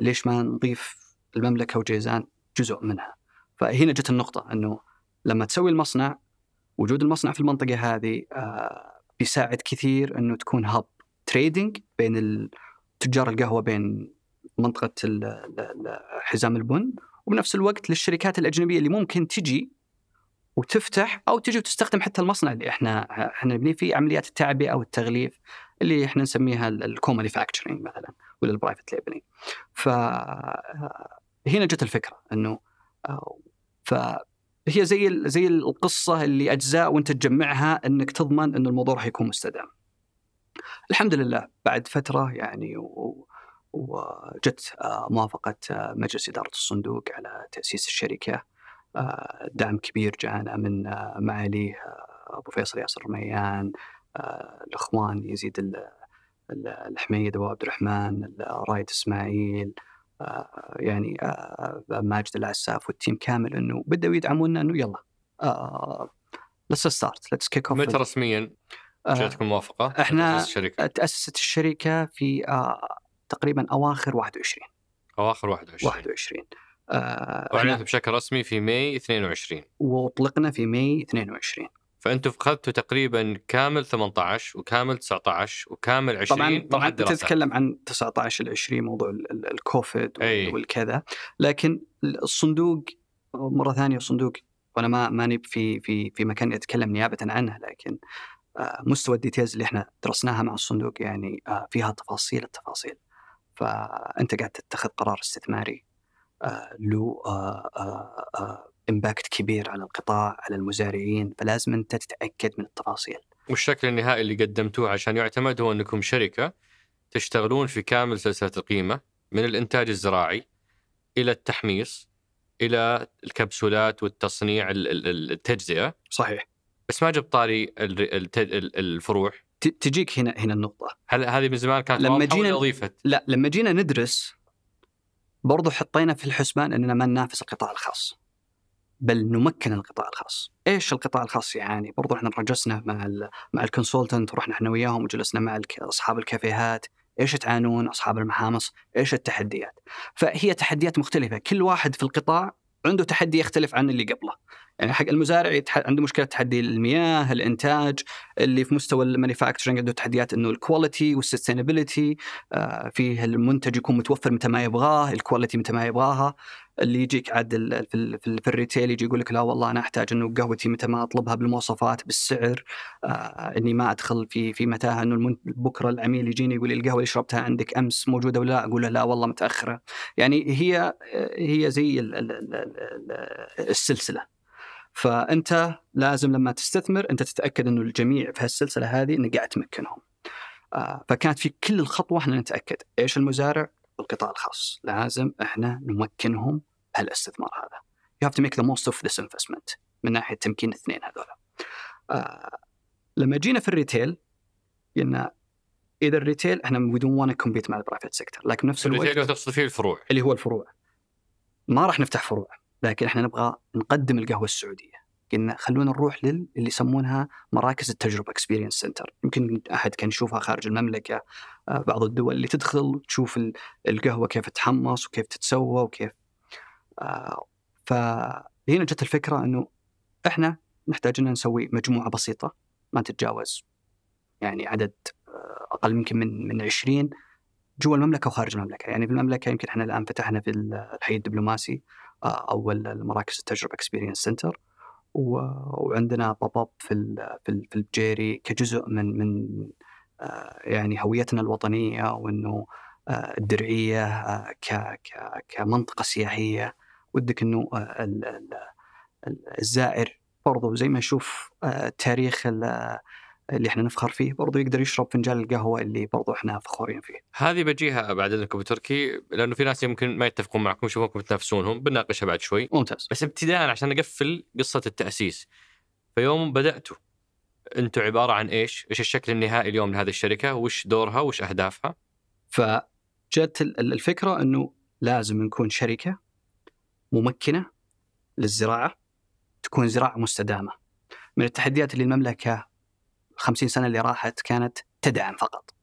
ليش ما نضيف المملكة وجيزان جزء منها؟ فهنا جت النقطة أنه لما تسوي المصنع، وجود المصنع في المنطقة هذه بيساعد كثير أنه تكون هاب تريدينج بين تجار القهوة، بين منطقة حزام البن، وبنفس الوقت للشركات الأجنبية اللي ممكن تجي وتفتح أو تجي وتستخدم حتى المصنع اللي إحنا نبني فيه عمليات التعبئة أو التغليف اللي إحنا نسميها الكومانيفاكتشرينج مثلا، ولا البرايفت ليبلينج. فهنا جت الفكرة إنه فهي زي القصة اللي أجزاء وأنت تجمعها إنك تضمن إنه الموضوع راح يكون مستدام. الحمد لله بعد فترة يعني وجت موافقة مجلس إدارة الصندوق على تأسيس الشركة. دعم كبير جاءنا من معاليه أبو فيصل ياسر رميان، الأخوان يزيد الحميد أبو عبد الرحمن، رايد إسماعيل، يعني ماجد العساف والتيم كامل، إنه بدأوا يدعمونا إنه يلا let's start let's kick off. متى رسميا جاتكم موافقة؟ إحنا تأسست الشركة في تقريبا أواخر 21. أواخر 21. وأعلنت بشكل رسمي في ماي 22. وطلقنا في ماي 22. فأنتوا أخذتوا تقريبا كامل 18 وكامل 19 وكامل 20. طبعا تتكلم عن 19 ل 20 موضوع الكوفيد والكذا، لكن الصندوق مرة ثانية صندوق، وأنا ماني في مكان أتكلم نيابة عنه، لكن مستوى الديتيلز اللي احنا درسناها مع الصندوق يعني فيها تفاصيل التفاصيل. فأنت قاعد تتخذ قرار استثماري له امباكت كبير على القطاع، على المزارعين، فلازم أنت تتأكد من التفاصيل. والشكل النهائي اللي قدمتوه عشان يعتمد هو أنكم شركة تشتغلون في كامل سلسلة القيمة، من الإنتاج الزراعي إلى التحميص إلى الكبسولات والتصنيع التجزئة. صحيح. بس ما جب طاري الفروع. تجيك هنا النقطة. هل هذه من زمان كانت لما جينا أضيفت؟ لا، لما جينا ندرس برضو حطينا في الحسبان أننا ما ننافس القطاع الخاص، بل نمكن القطاع الخاص. إيش القطاع الخاص يعني؟ برضو إحنا رجسنا مع الكونسولتنت، ورحنا إحنا وياهم وجلسنا مع أصحاب الكافيهات، إيش تعانون أصحاب المحامص، إيش التحديات. فهي تحديات مختلفة، كل واحد في القطاع عنده تحدي يختلف عن اللي قبله. يعني حق المزارع عنده مشكلة تحدي المياه، الإنتاج، اللي في مستوى المانيفاكتشرنج عنده تحديات إنه الكواليتي والسستينابيلتي، فيه المنتج يكون متوفر متى ما يبغاه، الكواليتي متى ما يبغاها. اللي يجيك عاد في الريتيل يجي يقول لك لا والله أنا أحتاج إنه قهوتي متى ما أطلبها بالمواصفات بالسعر، إني ما أدخل في متاهة إنه بكرة العميل يجيني يقول لي القهوة اللي شربتها عندك أمس موجودة ولا لا، أقول له لا والله متأخرة. يعني هي زي السلسلة. فأنت لازم لما تستثمر أنت تتأكد أنه الجميع في هالسلسلة هذه أنك قاعد تمكنهم. فكانت في كل الخطوة احنا نتأكد إيش المزارع والقطاع الخاص لازم احنا نمكنهم هالاستثمار هذا. You have to make the most of this investment من ناحية تمكين الاثنين هذولا. لما جينا في الريتيل قلنا إذا الريتيل احنا we don't want to compete مع البرايفت سيكتور، لكن نفس الوقت الريتيل تقصد فيه الفروع، اللي هو الفروع ما راح نفتح فروع، لكن احنا نبغى نقدم القهوة السعودية. قلنا خلونا نروح اللي يسمونها مراكز التجربة اكسبيرينس سنتر. يمكن أحد كان يشوفها خارج المملكة، بعض الدول اللي تدخل تشوف القهوة كيف تحمص وكيف تتسوى وكيف. فهنا جت الفكرة أنه إحنا نحتاج أن نسوي مجموعة بسيطة ما تتجاوز يعني عدد أقل يمكن من 20 جوا المملكة وخارج المملكة. يعني في المملكة يمكن إحنا الآن فتحنا في الحي الدبلوماسي أول المراكز التجربة اكسبيرينس سنتر، وعندنا باب في البجيري كجزء من يعني هويتنا الوطنية، وإنه الدرعية كمنطقة سياحية ودك إنه الزائر برضو زي ما نشوف تاريخ اللي احنا نفخر فيه برضو يقدر يشرب فنجان القهوة اللي برضو احنا فخورين فيه. هذه بجيها بعد ذلك أبو تركي، لأنه في ناس يمكن ما يتفقون معكم يشوفونكم تنافسونهم، بنناقشها بعد شوي. ممتاز. بس ابتداء عشان نقفل قصة التأسيس، فيوم بدأتوا أنتوا عبارة عن إيش الشكل النهائي اليوم لهذه الشركة، وش دورها وش أهدافها؟ فجت الفكرة أنه لازم نكون شركة ممكنة للزراعة، تكون زراعة مستدامة. من التحديات اللي المملكة 50 سنة اللي راحت كانت تدعم فقط.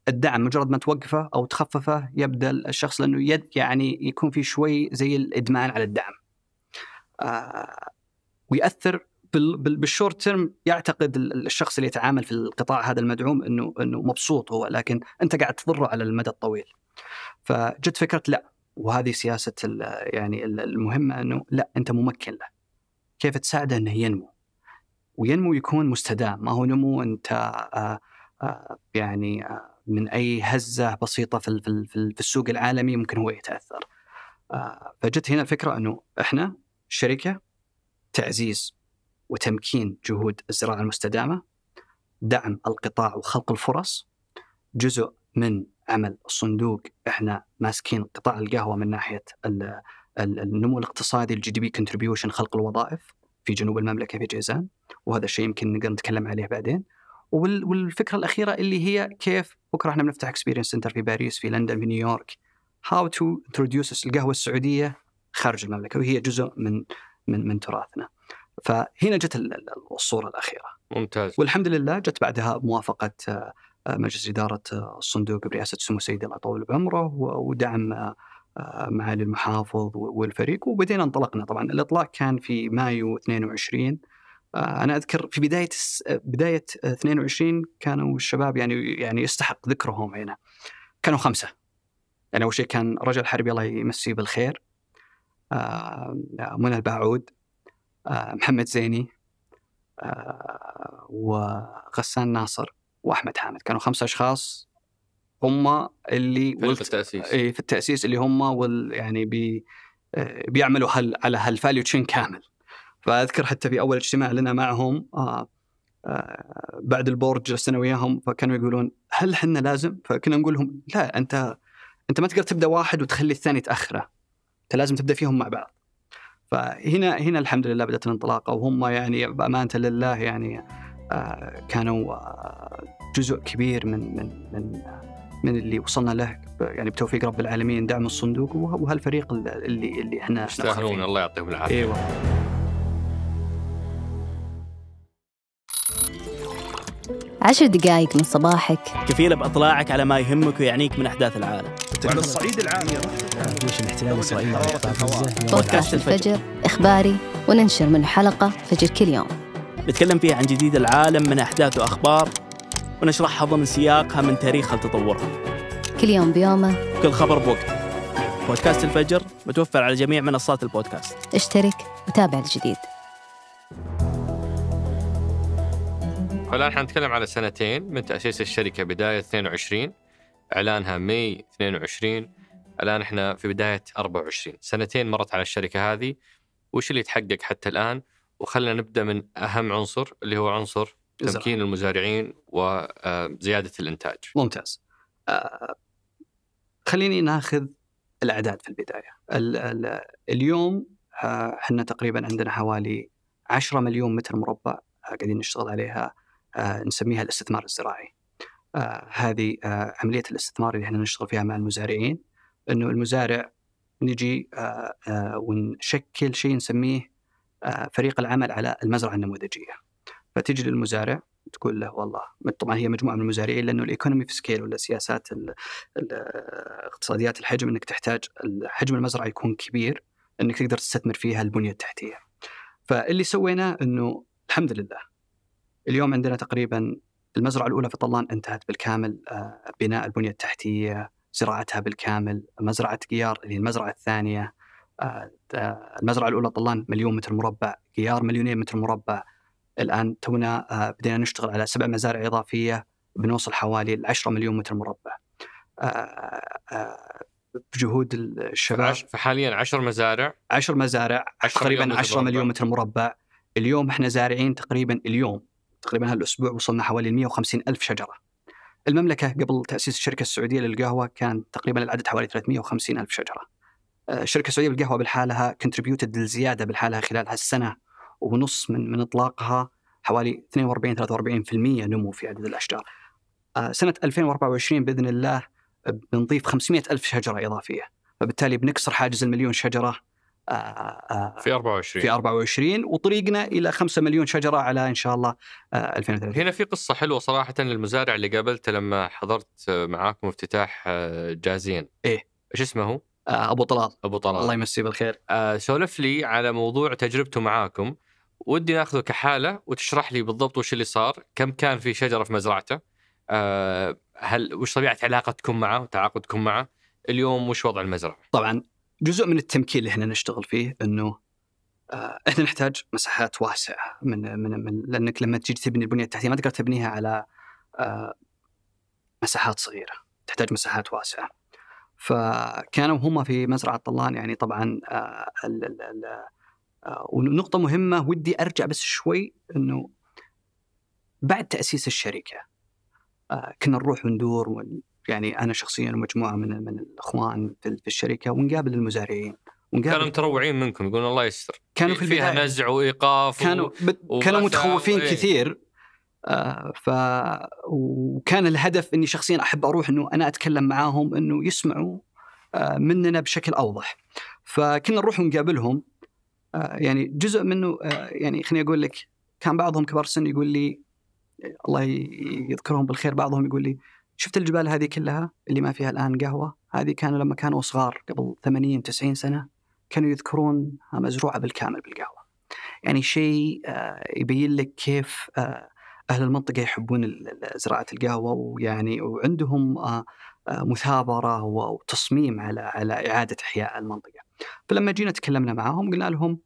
الدعم مجرد ما توقفه أو تخففه يبدأ الشخص لأنه يعني يكون في شوي زي الإدمان على الدعم، ويأثر بالشورت تيرم. يعتقد الشخص اللي يتعامل في القطاع هذا المدعوم إنه مبسوط هو، لكن أنت قاعد تضره على المدى الطويل. فجت فكرة لا، وهذه سياسة يعني المهمة، إنه لا أنت ممكن له، كيف تساعده إنه ينمو وينمو يكون مستدام، ما هو نمو أنت يعني من أي هزة بسيطة في السوق العالمي ممكن هو يتأثر. فجت هنا الفكرة أنه إحنا شركة تعزيز وتمكين جهود الزراعة المستدامة، دعم القطاع وخلق الفرص. جزء من عمل الصندوق إحنا ماسكين قطاع القهوة من ناحية النمو الاقتصادي، الجي دي بي كونتريبيوشن، خلق الوظائف في جنوب المملكة في جيزان، وهذا الشيء يمكن نقدر نتكلم عليه بعدين. والفكرة الأخيرة اللي هي كيف بكرة احنا بنفتح اكسبيرينس سنتر في باريس، في لندن، في نيويورك، how to introduce القهوة السعودية خارج المملكة، وهي جزء من تراثنا. فهنا جت الصورة الأخيرة. ممتاز. والحمد لله جت بعدها موافقة مجلس إدارة الصندوق برئاسة سمو السيد الله يطول بعمره، ودعم معالي المحافظ والفريق، وبدينا انطلقنا. طبعا الإطلاق كان في مايو 22 أنا أذكر في بداية 22 كانوا الشباب يعني يستحق ذكرهم هنا. كانوا 5. يعني أول شيء كان رجل حربي الله يمسيه بالخير، منى الباعود، محمد زيني، وغسان ناصر، وأحمد حامد. كانوا 5 أشخاص هم اللي في التأسيس اللي هم يعني بيعملوا على هالفاليو تشين كامل. فأذكر حتى في أول اجتماع لنا معهم بعد البورد جلسنا وياهم، فكانوا يقولون هل حنا لازم؟ فكنا نقول لهم لا، أنت ما تقدر تبدأ واحد وتخلي الثاني تأخره، أنت لازم تبدأ فيهم مع بعض. فهنا الحمد لله بدأت الانطلاقة، وهم يعني بأمانة لله يعني كانوا جزء كبير من اللي وصلنا له يعني بتوفيق رب العالمين، دعم الصندوق وهالفريق اللي احنا يستاهلون، الله يعطيهم العافية. ايوه. 10 دقائق من صباحك كفيلة بإطلاعك على ما يهمك ويعنيك من أحداث العالم. وعلى الصعيد العامي جيش الاحتلال الإسرائيلي بودكاست الفجر إخباري، وننشر من حلقة فجر كل يوم. نتكلم فيها عن جديد العالم من أحداث وأخبار، ونشرحها ضمن سياقها من تاريخها لتطورها، كل يوم بيومه، كل خبر بوقته. بودكاست الفجر متوفر على جميع منصات البودكاست. اشترك وتابع الجديد. فالآن حنتكلم على 2 من تأسيس الشركة، بداية 22، إعلانها ماي 22، الآن إحنا في بداية 24. 2 مرت على الشركة هذه، وش اللي يتحقق حتى الآن؟ وخلنا نبدأ من أهم عنصر اللي هو عنصر تمكين المزارعين وزيادة الإنتاج. ممتاز. خليني ناخذ الأعداد في البداية. اليوم إحنا تقريبا عندنا حوالي 10 مليون متر مربع قاعدين نشتغل عليها، نسميها الاستثمار الزراعي. هذه عملية الاستثمار اللي احنا نشتغل فيها مع المزارعين، انه المزارع نجي ونشكل شيء نسميه فريق العمل على المزرعة النموذجية. فتجي للمزارع تقول له والله، طبعا هي مجموعة من المزارعين، لأنه الإيكونومي في سكيل ولا سياسات اقتصاديات الحجم انك تحتاج حجم المزرعة يكون كبير انك تقدر تستثمر فيها البنية التحتية. فاللي سويناه انه الحمد لله اليوم عندنا تقريبا المزرعة الأولى في طلان انتهت بالكامل، بناء البنية التحتية، زراعتها بالكامل. مزرعة قيار اللي المزرعة الثانية، المزرعة الأولى طلان 1,000,000 متر مربع، قيار 2,000,000 متر مربع. الآن تونا بدينا نشتغل على 7 مزارع إضافية، بنوصل حوالي 10 مليون متر مربع بجهود الشباب. فحاليا 10 مزارع تقريبا 10 مليون متر مربع. اليوم احنا زارعين تقريبا هالأسبوع وصلنا حوالي 150,000 شجرة. المملكة قبل تأسيس الشركة السعودية للقهوة كان تقريبا العدد حوالي 350,000 شجرة. الشركة السعودية للقهوة بالحالها كنتريبيوتد للزيادة بالحالها خلال هالسنة ونص من إطلاقها حوالي 42-43% نمو في عدد الأشجار. سنة 2024 بإذن الله بنضيف 500,000 شجرة إضافية، فبالتالي بنكسر حاجز 1,000,000 شجرة في 24 وطريقنا إلى 5 مليون شجرة على إن شاء الله 2030. هنا في قصة حلوة صراحة للمزارع اللي قابلته لما حضرت معاكم افتتاح جازين. إيش اسمه هو؟ أبو طلال. الله يمسيه بالخير. سولف لي على موضوع تجربته معاكم، ودي ناخذه كحالة وتشرح لي بالضبط وش اللي صار، كم كان في شجرة في مزرعته، وش طبيعة علاقتكم معه وتعاقدكم معه اليوم، وش وضع المزرعة؟ طبعا جزء من التمكين اللي احنا نشتغل فيه انه احنا نحتاج مساحات واسعه من لانك لما تجي تبني البنيه التحتيه ما تقدر تبنيها على مساحات صغيره، تحتاج مساحات واسعه. فكانوا هم في مزرعه طلان يعني طبعا ونقطه مهمه ودي ارجع بس شوي، انه بعد تاسيس الشركه كنا نروح وندور، يعني أنا شخصياً ومجموعة من الأخوان في الشركة، ونقابل المزارعين كانوا متروعين منكم، يقولون الله يستر، كانوا في فيها نزع وإيقاف، كانوا متخوفين كثير. وكان الهدف إني شخصياً أحب أروح إنه أنا أتكلم معاهم إنه يسمعوا مننا بشكل أوضح. فكنا نروح ونقابلهم، يعني جزء منه يعني خليني أقول لك، كان بعضهم كبار سن يقول لي الله يذكرهم بالخير، بعضهم يقول لي شفت الجبال هذه كلها اللي ما فيها الآن قهوة، هذه كانوا لما كانوا صغار قبل 80-90 سنة كانوا يذكرون مزروعة بالكامل بالقهوة. يعني شيء يبين لك كيف أهل المنطقة يحبون زراعة القهوة، ويعني وعندهم مثابرة وتصميم على إعادة إحياء المنطقة. فلما جينا تكلمنا معهم قلنا لهم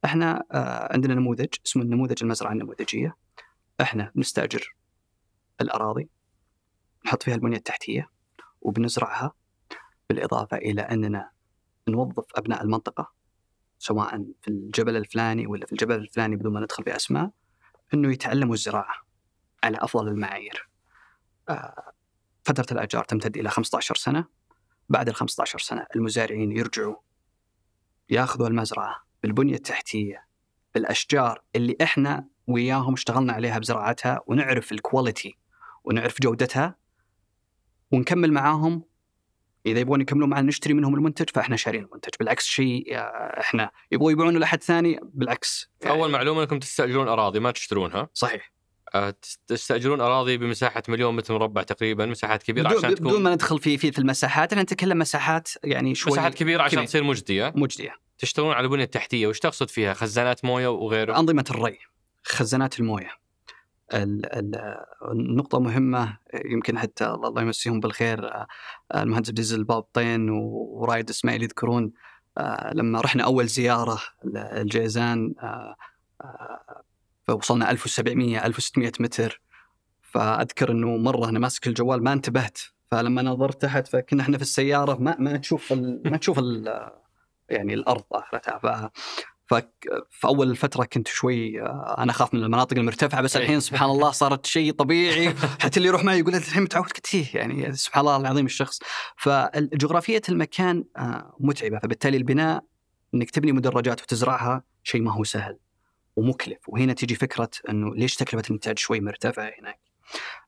إحنا عندنا نموذج اسمه النموذج المزرعة النموذجية. إحنا بنستأجر الأراضي، نحط فيها البنية التحتية وبنزرعها، بالإضافة إلى أننا نوظف أبناء المنطقة سواء في الجبل الفلاني ولا في الجبل الفلاني بدون ما ندخل في أسماء، أنه يتعلموا الزراعة على أفضل المعايير. فترة الأجار تمتد إلى 15 سنة. بعد 15 سنة المزارعين يرجعوا ياخذوا المزرعة بالبنية التحتية، بالأشجار اللي إحنا وياهم اشتغلنا عليها بزراعتها، ونعرف الكواليتي ونعرف جودتها، ونكمل معاهم. إذا يبغون يكملوا معنا نشتري منهم المنتج، فإحنا شارين المنتج. بالعكس شيء إحنا يبغوا يبيعونه لأحد ثاني، بالعكس. أول معلومة أنكم تستأجرون أراضي ما تشترونها. صحيح. تستأجرون أراضي بمساحة 1,000,000 متر مربع تقريبا، مساحات كبيرة عشان تكون بدون ما ندخل في المساحات. أنا نتكلم مساحات يعني شوي مساحات كبيرة عشان تصير مجدية. تشتغلون على البنية التحتية. وش تقصد فيها؟ خزانات موية وغيره؟ أنظمة الري، خزانات الموية. النقطة مهمة يمكن حتى الله يمسيهم بالخير المهندس عبد العزيز البابطين ورايد إسماعيل يذكرون لما رحنا أول زيارة الجيزان، فوصلنا 1700-1600 متر. فأذكر أنه مرة أنا ماسك الجوال ما انتبهت، فلما نظرت تحت فكنا إحنا في السيارة ما تشوف يعني الأرض آخرتها. فأول فترة كنت شوي أنا أخاف من المناطق المرتفعة، بس الحين سبحان الله صارت شيء طبيعي. حتى اللي يروح معي يقول الحين متعود كتير، يعني سبحان الله العظيم الشخص. فالجغرافية المكان متعبة، فبالتالي البناء إنك تبني مدرجات وتزرعها شيء ما هو سهل ومكلف. وهنا تيجي فكرة أنه ليش تكلفة الإنتاج شوي مرتفعة هناك.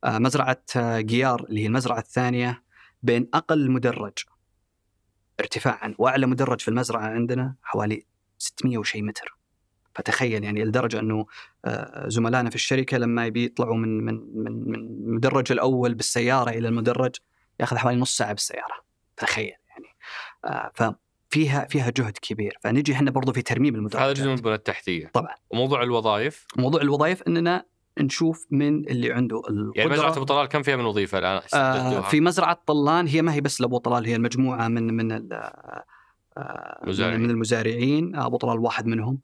مزرعة قيار اللي هي المزرعة الثانية بين أقل مدرج ارتفاعا وأعلى مدرج في المزرعة عندنا حوالي 600 وشي متر. فتخيل يعني لدرجة أنه زملائنا في الشركة لما يطلعوا من المدرج الأول بالسيارة إلى المدرج يأخذ حوالي نص ساعة بالسيارة. تخيل يعني. فيها جهد كبير. فنجي احنا برضو في ترميم المدرجات. هذا جزء من البنية التحتية طبعا. وموضوع الوظائف أننا نشوف من اللي عنده القدرة. يعني مزرعة أبو طلال كم فيها من وظيفة الآن؟ في مزرعة طلان هي ما هي بس لأبو طلال، هي المجموعة من المزارعين. أبو طلال واحد منهم.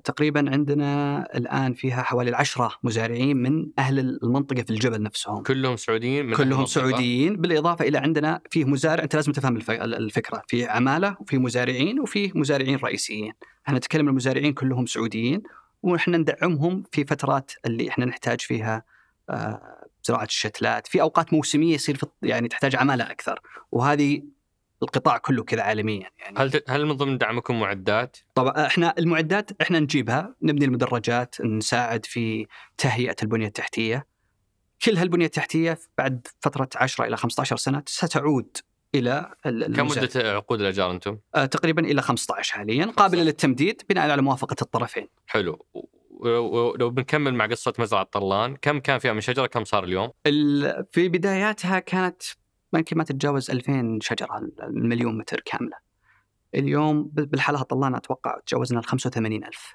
تقريبا عندنا الآن فيها حوالي 10 مزارعين من أهل المنطقة في الجبل نفسهم. كلهم سعوديين؟ كلهم سعوديين. بالإضافة إلى عندنا فيه مزارع، أنت لازم تفهم الفكرة، في عمالة وفي مزارعين وفي مزارعين رئيسيين. احنا نتكلم المزارعين كلهم سعوديين، ونحن ندعمهم في فترات اللي احنا نحتاج فيها زراعة الشتلات. في أوقات موسمية يصير يعني تحتاج عمالة أكثر، وهذه القطاع كله كذا عالميا. يعني هل من ضمن دعمكم معدات؟ طبعا احنا المعدات احنا نجيبها، نبني المدرجات، نساعد في تهيئة البنية التحتية. كل هالبنية التحتية بعد فترة 10 إلى 15 سنة ستعود إلى كم مدة عقود الأجار أنتم؟ تقريبا إلى 15 حاليا، قابلة للتمديد بناء على موافقة الطرفين. حلو. ولو بنكمل مع قصة مزرعة طلان، كم كان فيها من شجرة؟ كم صار اليوم؟ في بداياتها كانت ممكن ما تتجاوز 2000 شجرة، 1,000,000 متر كاملة. اليوم بالحالة طلان أتوقع تجاوزنا 85,000.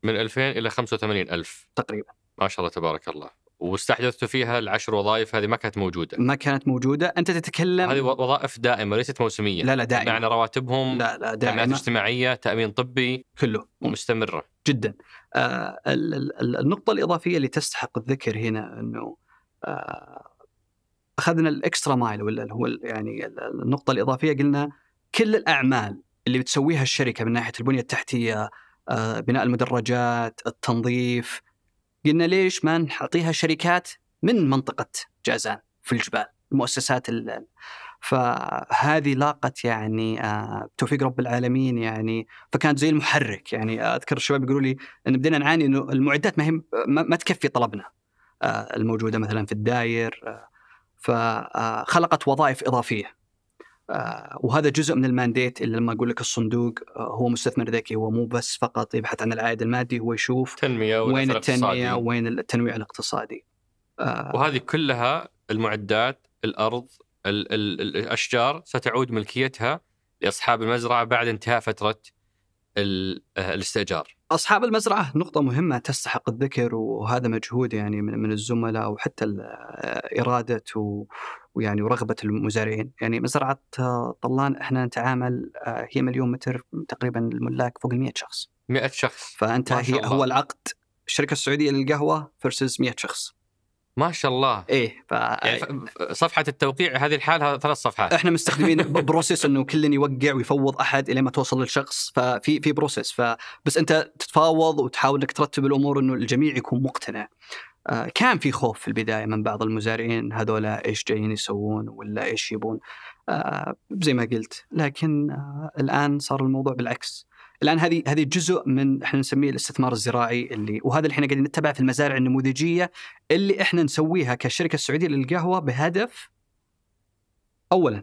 من 2000 إلى 85,000 تقريبا. ما شاء الله تبارك الله. واستحدثتوا فيها ال10 وظائف هذه ما كانت موجودة. أنت تتكلم هذه وظائف دائمة ليست موسمية. لا دائمة. يعني رواتبهم لا دائمة. تأمينات اجتماعية، تأمين طبي، كله ومستمرة جدا. النقطة الإضافية اللي تستحق الذكر هنا أنه أخذنا الإكسترا مايل، ولا هو يعني النقطة الإضافية، قلنا كل الأعمال اللي بتسويها الشركة من ناحية البنية التحتية، بناء المدرجات، التنظيف، قلنا ليش ما نعطيها شركات من منطقة جازان في الجبال، المؤسسات فهذه لاقت يعني بتوفيق رب العالمين يعني. فكانت زي المحرك يعني. أذكر الشباب يقولوا لي أن بدينا نعاني إنه المعدات ما تكفي طلبنا الموجودة مثلا في الداير، فخلقت وظائف إضافية. وهذا جزء من المانديت اللي لما أقول لك الصندوق هو مستثمر ذكي، هو مو بس فقط يبحث عن العائد المادي، هو يشوف تنمية وين التنمية وين التنويع الاقتصادي. وهذه كلها المعدات، الأرض، الأشجار ستعود ملكيتها لأصحاب المزرعة بعد انتهاء فترة الاستئجار. أصحاب المزرعة نقطة مهمة تستحق الذكر، وهذا مجهود يعني من الزملاء وحتى إرادة ويعني ورغبة المزارعين. يعني مزرعة طلان إحنا نتعامل هي 1,000,000 متر تقريبا، الملاك فوق 100 شخص. 100 شخص. فأنت هو العقد الشركة السعودية للقهوة versus 100 شخص. ما شاء الله. إيه يعني صفحة التوقيع هذه الحالة 3 صفحات. إحنا مستخدمين بروسيس إنه كل يوقع ويفوض أحد إلى ما توصل للشخص، ففي بروسيس. فبس أنت تتفاوض وتحاول إنك ترتب الأمور إنه الجميع يكون مقتنع. كان في خوف في البداية من بعض المزارعين، هذولا إيش جايين يسوون ولا إيش يبون، زي ما قلت. لكن الآن صار الموضوع بالعكس. الآن هذه جزء من إحنا نسميه الاستثمار الزراعي، وهذا اللي إحنا قاعدين نتبع في المزارع النموذجية اللي إحنا نسويها كشركة السعودية للقهوة، بهدف أولاً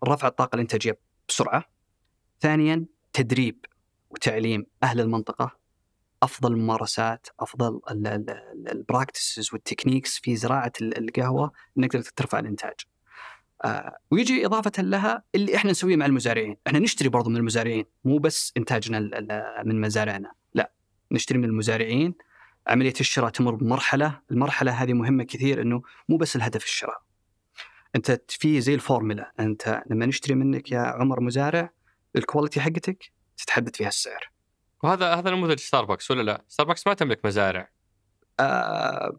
رفع الطاقة الإنتاجية بسرعة، ثانياً تدريب وتعليم أهل المنطقة أفضل الممارسات، أفضل البراكتسز والتكنيكس في زراعة القهوة، نقدر ترفع الإنتاج. ويجي إضافة لها اللي إحنا نسويه مع المزارعين. إحنا نشتري برضو من المزارعين، مو بس إنتاجنا من مزارعنا، لا، نشتري من المزارعين. عملية الشراء تمر بمرحلة، المرحلة هذه مهمة كثير، إنه مو بس الهدف الشراء. أنت في زي الفورمولا، أنت لما نشتري منك يا عمر مزارع، الكواليتي حقتك تتحدد فيها السعر. وهذا نموذج ستاربكس ولا لا؟ ستاربكس ما تملك مزارع.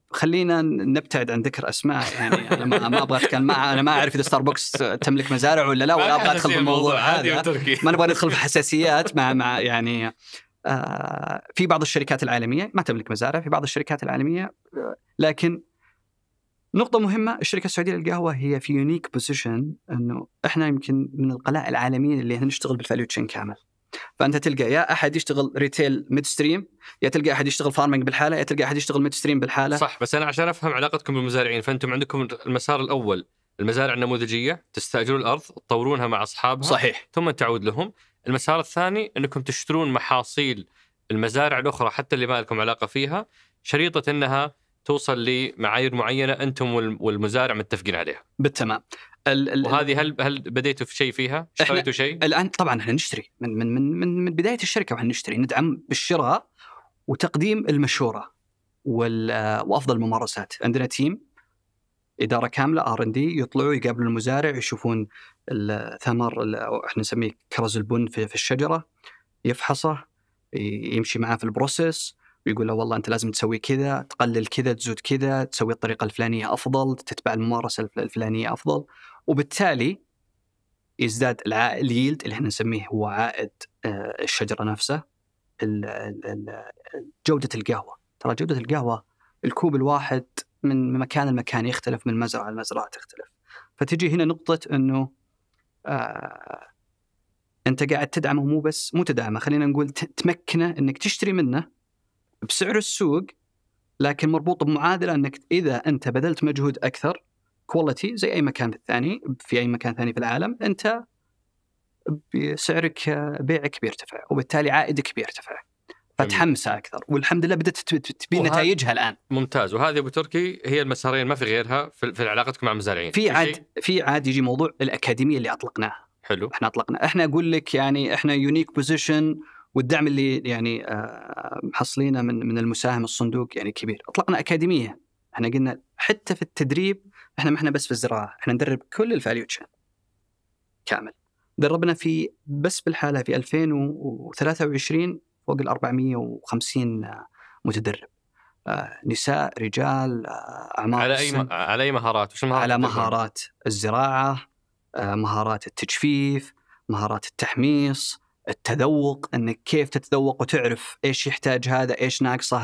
خلينا نبتعد عن ذكر أسماء. يعني أنا ما أبغى أتكلم، أنا ما أعرف إذا ستاربكس تملك مزارع ولا لا، ولا أبغى أدخل في الموضوع هذا. ما نبغى ندخل في حساسيات مع يعني في بعض الشركات العالمية ما تملك مزارع، في بعض الشركات العالمية. لكن نقطة مهمة، الشركة السعودية للقهوة هي في يونيك بوزيشن، إنه إحنا يمكن من القلائل العالميين اللي نشتغل بالفاليو تشين كامل. فأنت تلقى يا أحد يشتغل ريتيل ميد ستريم، يا تلقى أحد يشتغل فارمينج بالحالة، يا تلقى أحد يشتغل ميد ستريم بالحالة. صح، بس أنا عشان أفهم علاقتكم بالمزارعين، فأنتم عندكم المسار الأول المزارع النموذجية، تستأجرون الأرض تطورونها مع أصحابها، صحيح، ثم تعود لهم. المسار الثاني أنكم تشترون محاصيل المزارع الأخرى حتى اللي ما لكم علاقة فيها، شريطة أنها توصل لمعايير معينة أنتم والمزارع متفقين عليها. بالتمام. وهذه هل بديتوا في شيء فيها؟ اشتريتوا شيء؟ الآن طبعا احنا نشتري من بداية الشركة، وإحنا نشتري، ندعم بالشراء وتقديم المشورة وأفضل الممارسات. عندنا تيم إدارة كاملة R&D يطلعوا يقابلوا المزارع، يشوفون الثمر، احنا نسميه كرز البن في الشجرة، يفحصه، يمشي معاه في البروسيس، ويقول له والله أنت لازم تسوي كذا، تقلل كذا، تزود كذا، تسوي الطريقة الفلانية أفضل، تتبع الممارسة الفلانية أفضل. وبالتالي يزداد اليلد اللي احنا نسميه هو عائد الشجرة نفسها، جودة القهوة. ترى جودة القهوة الكوب الواحد من مكان لمكان يختلف، من مزرعة لمزرعة تختلف. فتجي هنا نقطة أنه أنت قاعد تدعمه، مو تدعمه، خلينا نقول تمكنه أنك تشتري منه بسعر السوق، لكن مربوط بمعادلة أنك إذا أنت بذلت مجهود أكثر كواليتي زي أي مكان ثاني في أي مكان ثاني في العالم، أنت بسعرك بيعك بيرتفع، وبالتالي عائدك بيرتفع، فتحمسه أكثر. والحمد لله بدأت تبين نتائجها الآن. ممتاز. وهذه أبو تركي هي المسارين، ما في غيرها في علاقتكم مع المزارعين. في عاد يجي موضوع الأكاديمية اللي أطلقناها. حلو. احنا أقول لك يعني احنا يونيك بوزيشن، والدعم اللي يعني محصلينه من المساهم الصندوق يعني كبير. أطلقنا أكاديمية، احنا قلنا حتى في التدريب احنا ما احنا بس في الزراعة، احنا ندرب كل الفاليو تشين كامل. دربنا في بس بالحالة في 2023 فوق 450 متدرب، نساء رجال أعمار على أي مهارات؟ وش المهارات؟ على مهارات الزراعة، مهارات التجفيف، مهارات التحميص، التذوق، أنك كيف تتذوق وتعرف إيش يحتاج هذا، إيش ناقصه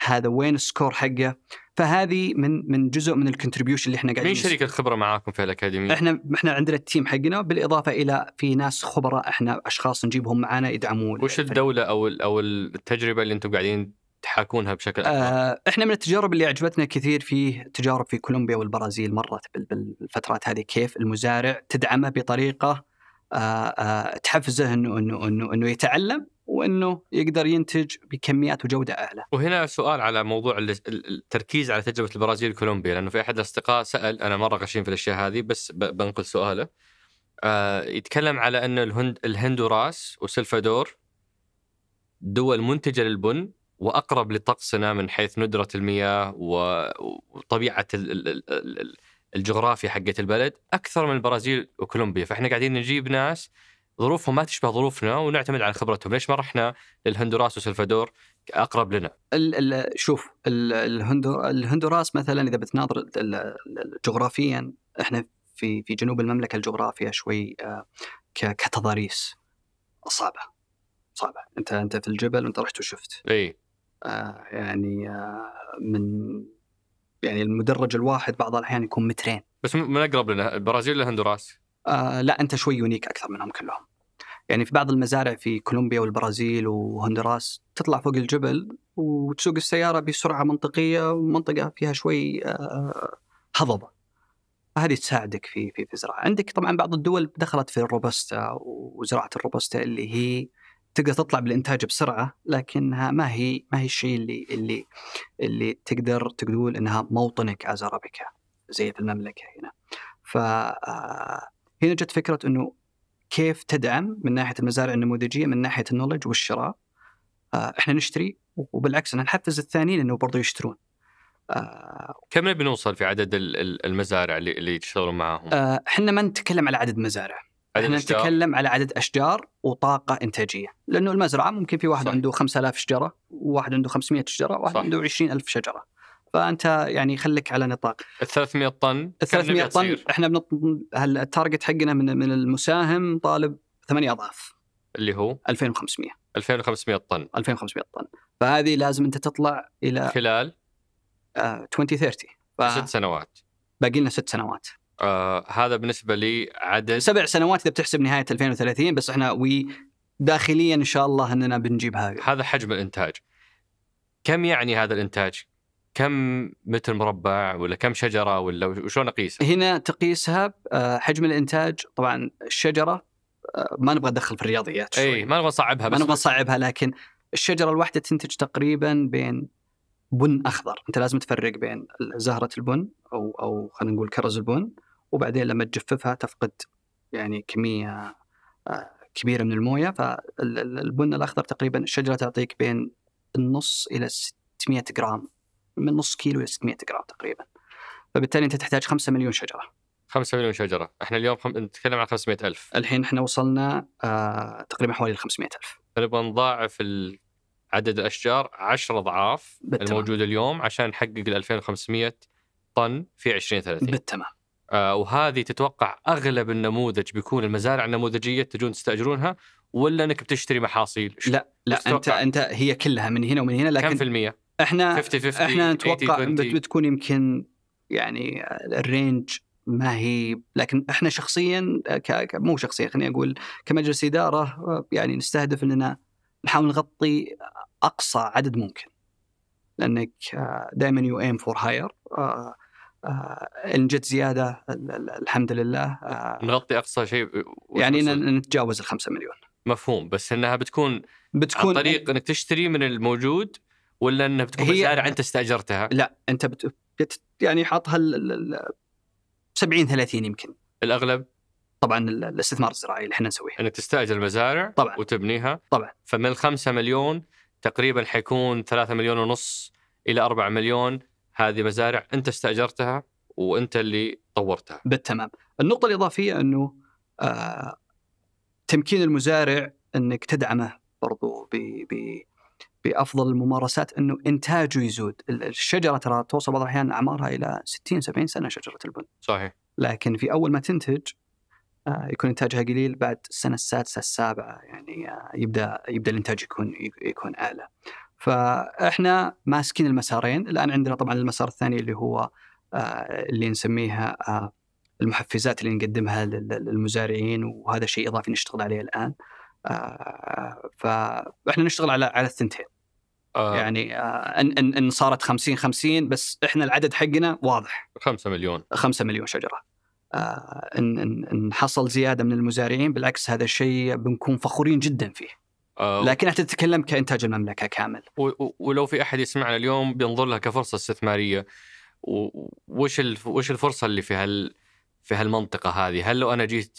هذا وين السكور حقه. فهذه من جزء من الكونتريبيوشن اللي احنا قاعدين. مين شركة خبرة معاكم في الأكاديمية؟ احنا عندنا التيم حقنا، بالإضافة إلى في ناس خبراء، احنا أشخاص نجيبهم معنا يدعمون. وش الدولة أو التجربة اللي أنتم قاعدين تحاكونها بشكل أكبر؟ احنا من التجارب اللي عجبتنا كثير فيه تجارب في كولومبيا والبرازيل مرت بالفترات هذه، كيف المزارع تدعمه بطريقة تحفزه انه يتعلم وانه يقدر ينتج بكميات وجودة اعلى. وهنا سؤال على موضوع التركيز على تجربة البرازيل وكولومبيا، لانه في احد الاصدقاء سأل، انا مرة غشيم في الاشياء هذه بس بنقل سؤاله، يتكلم على ان الهندوراس وسلفادور دول منتجة للبن وأقرب لطقسنا من حيث ندرة المياه وطبيعة الجغرافيا حقة البلد أكثر من البرازيل وكولومبيا. فإحنا قاعدين نجيب ناس ظروفهم ما تشبه ظروفنا ونعتمد على خبرتهم. ليش ما رحنا للهندوراس وسلفادور أقرب لنا؟ شوف الهندوراس مثلا إذا بتناظر جغرافيا إحنا في جنوب المملكة الجغرافيا شوي كتضاريس صعبة. أنت في الجبل وأنت رحت وشفت. إيه. يعني يعني المدرج الواحد بعض الأحيان يكون 2 متر. بس من أقرب لنا البرازيل للهندوراس؟ لا أنت شوي يونيك أكثر منهم كلهم. يعني في بعض المزارع في كولومبيا والبرازيل وهندوراس تطلع فوق الجبل وتسوق السيارة بسرعة منطقية ومنطقة فيها شوي هضبة. هذه تساعدك في الزراعة. عندك طبعا بعض الدول دخلت في الروبستا وزراعة الروبستا اللي هي تقدر تطلع بالإنتاج بسرعة، لكنها ما هي الشيء اللي تقدر تقول إنها موطنك أزارابيكا زي في المملكة هنا. فهنا جت فكرة إنه كيف تدعم من ناحية المزارع النموذجية، من ناحية النولج والشراء. إحنا نشتري وبالعكس نحفز الثانيين إنه برضو يشترون. كم بنوصل في عدد المزارع اللي تشتغلون معهم؟ إحنا ما نتكلم على عدد مزارع، إحنا نتكلم على عدد أشجار وطاقة إنتاجية. لأنه المزرعة ممكن في واحد عنده 5000 شجرة، وواحد عنده 500 شجرة، وواحد عنده 20,000 شجرة. فأنت يعني خليك على نطاق 300 طن. 300 طن إحنا التارجت حقنا من المساهم طالب 8 أضعاف اللي هو 2500 طن. 2500 طن. فهذه لازم أنت تطلع إلى خلال 2030 6 سنوات. باقي لنا 6 سنوات. هذا بالنسبة لي عدد 7 سنوات إذا بتحسب نهاية 2030. بس إحنا داخليا إن شاء الله أننا بنجيب هذا حجم الإنتاج. كم يعني هذا الإنتاج؟ كم متر مربع ولا كم شجرة ولا وشلون نقيسها؟ هنا تقيسها حجم الإنتاج. طبعا الشجرة ما نبغى ندخل في الرياضيات شوي. أي ما نبغى نصعبها. ما نبغى نصعبها، لكن الشجرة الواحدة تنتج تقريبا بين بن أخضر. أنت لازم تفرق بين زهرة البن أو خلينا نقول كرز البن، وبعدين لما تجففها تفقد يعني كمية كبيرة من الموية. فالبن الأخضر تقريبا الشجرة تعطيك بين النص إلى 600 جرام، من نص كيلو إلى 600 جرام تقريبا. فبالتالي أنت تحتاج 5 مليون شجرة. 5 مليون شجرة. إحنا اليوم نتكلم عن 500,000. الحين إحنا وصلنا تقريبا حوالي 500,000. فنبغى نضاعف عدد الأشجار 10 أضعاف الموجود اليوم عشان نحقق 2500 طن في 2030. بالتمام. وهذه تتوقع أغلب النموذج بيكون المزارع النموذجية تجون تستأجرونها ولا أنك بتشتري محاصيل؟ لا أنت هي كلها من هنا ومن هنا. لكن كم في المية؟ إحنا 50-50 إحنا نتوقع بتكون يمكن يعني الرينج ما هي. لكن إحنا شخصيا مو شخصيا خليني أقول كمجلس إدارة يعني نستهدف أننا نحاول نغطي أقصى عدد ممكن، لأنك دائما you aim for higher. إن جت زيادة الحمد لله نغطي أقصى شيء يعني نتجاوز 5 مليون. مفهوم. بس إنها بتكون عن طريق إنك تشتري من الموجود ولا إنها بتكون مزارع أنت استأجرتها؟ لا أنت يعني حاطها 70-30 يمكن. الأغلب طبعا الاستثمار الزراعي اللي احنا نسويه انك تستاجر المزارع طبعا وتبنيها طبعا. فمن 5 مليون تقريبا حيكون 3 مليون ونص الى 4 مليون هذه مزارع انت استاجرتها وانت اللي طورتها. بالتمام. النقطة الإضافية انه تمكين المزارع انك تدعمه برضو بأفضل الممارسات انه انتاجه يزود. الشجرة ترى توصل بعض الأحيان أعمارها إلى 60-70 سنة شجرة البن. صحيح. لكن في أول ما تنتج يكون إنتاجها قليل، بعد السنة السادسة السابعة يعني يبدأ الإنتاج يكون أعلى. فإحنا ماسكين المسارين. الآن عندنا طبعا المسار الثاني اللي هو اللي نسميها المحفزات اللي نقدمها للمزارعين، وهذا شيء إضافي نشتغل عليه الآن. فإحنا نشتغل على الثنتين. يعني إن صارت 50-50 بس إحنا العدد حقنا واضح 5 مليون شجرة. إن حصل زيادة من المزارعين بالعكس هذا الشيء بنكون فخورين جدا فيه. لكن تتكلم كإنتاج المملكة كامل. ولو في أحد يسمعنا اليوم بينظر لها كفرصة استثمارية، وش الفرصة اللي في هالمنطقة هذه؟ هل لو أنا جيت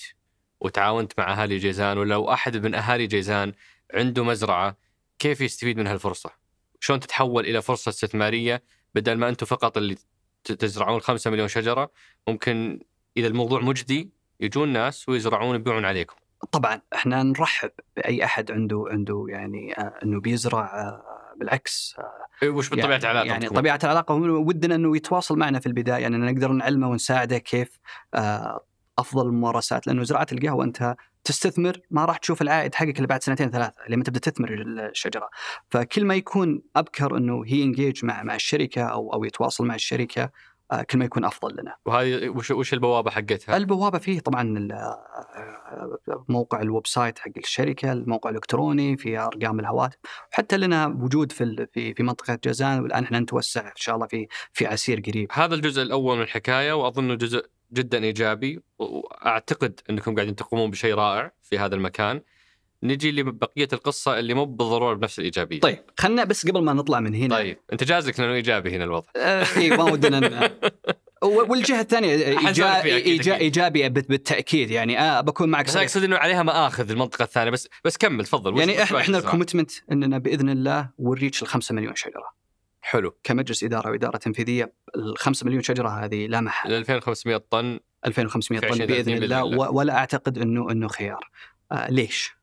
وتعاونت مع أهالي جيزان، ولو أحد من أهالي جيزان عنده مزرعة كيف يستفيد من هالفرصة؟ شلون تتحول إلى فرصة استثمارية بدل ما أنتم فقط اللي تزرعون 5 مليون شجرة، ممكن إذا الموضوع مجدي يجون ناس ويزرعون ويبيعون عليكم. طبعا احنا نرحب بأي أحد عنده يعني أنه بيزرع، بالعكس. وش بطبيعة العلاقة؟ يعني طبيعة العلاقة ودنا أنه يتواصل معنا في البداية، يعني نقدر نعلمه ونساعده كيف أفضل الممارسات، لأنه زراعة القهوة أنت تستثمر ما راح تشوف العائد حقك إلا بعد 2-3 لما تبدأ تثمر الشجرة. فكل ما يكون أبكر أنه هي انجيج مع الشركة أو يتواصل مع الشركة، كل ما يكون أفضل لنا. وهذه وش البوابة حقتها؟ البوابة فيه طبعا موقع الويب سايت حق الشركة، الموقع الإلكتروني، في أرقام الهواتف، وحتى لنا وجود في منطقة جازان، والآن احنا نتوسع إن شاء الله في عسير قريب. هذا الجزء الأول من الحكاية، وأظنه جزء جدا إيجابي، وأعتقد أنكم قاعدين تقومون بشيء رائع في هذا المكان. نجي لبقية القصة اللي مو بالضرورة بنفس الإيجابية. طيب خلنا بس قبل ما نطلع من هنا. طيب أنت جازك لأنه إيجابي هنا الوضع. إيه ما ودنا والجهة الثانية إيجابي بالتأكيد، يعني بكون معك. بس أقصد إنه عليها مآخذ المنطقة الثانية. بس كمل تفضل. يعني إحنا الكوميتمنت إننا بإذن الله ونريتش 5 مليون شجرة. حلو. كمجلس إدارة وإدارة تنفيذية 5 مليون شجرة هذه لا محل. 2500 طن 2500 طن بإذن الله. ولا أعتقد إنه خيار. ليش؟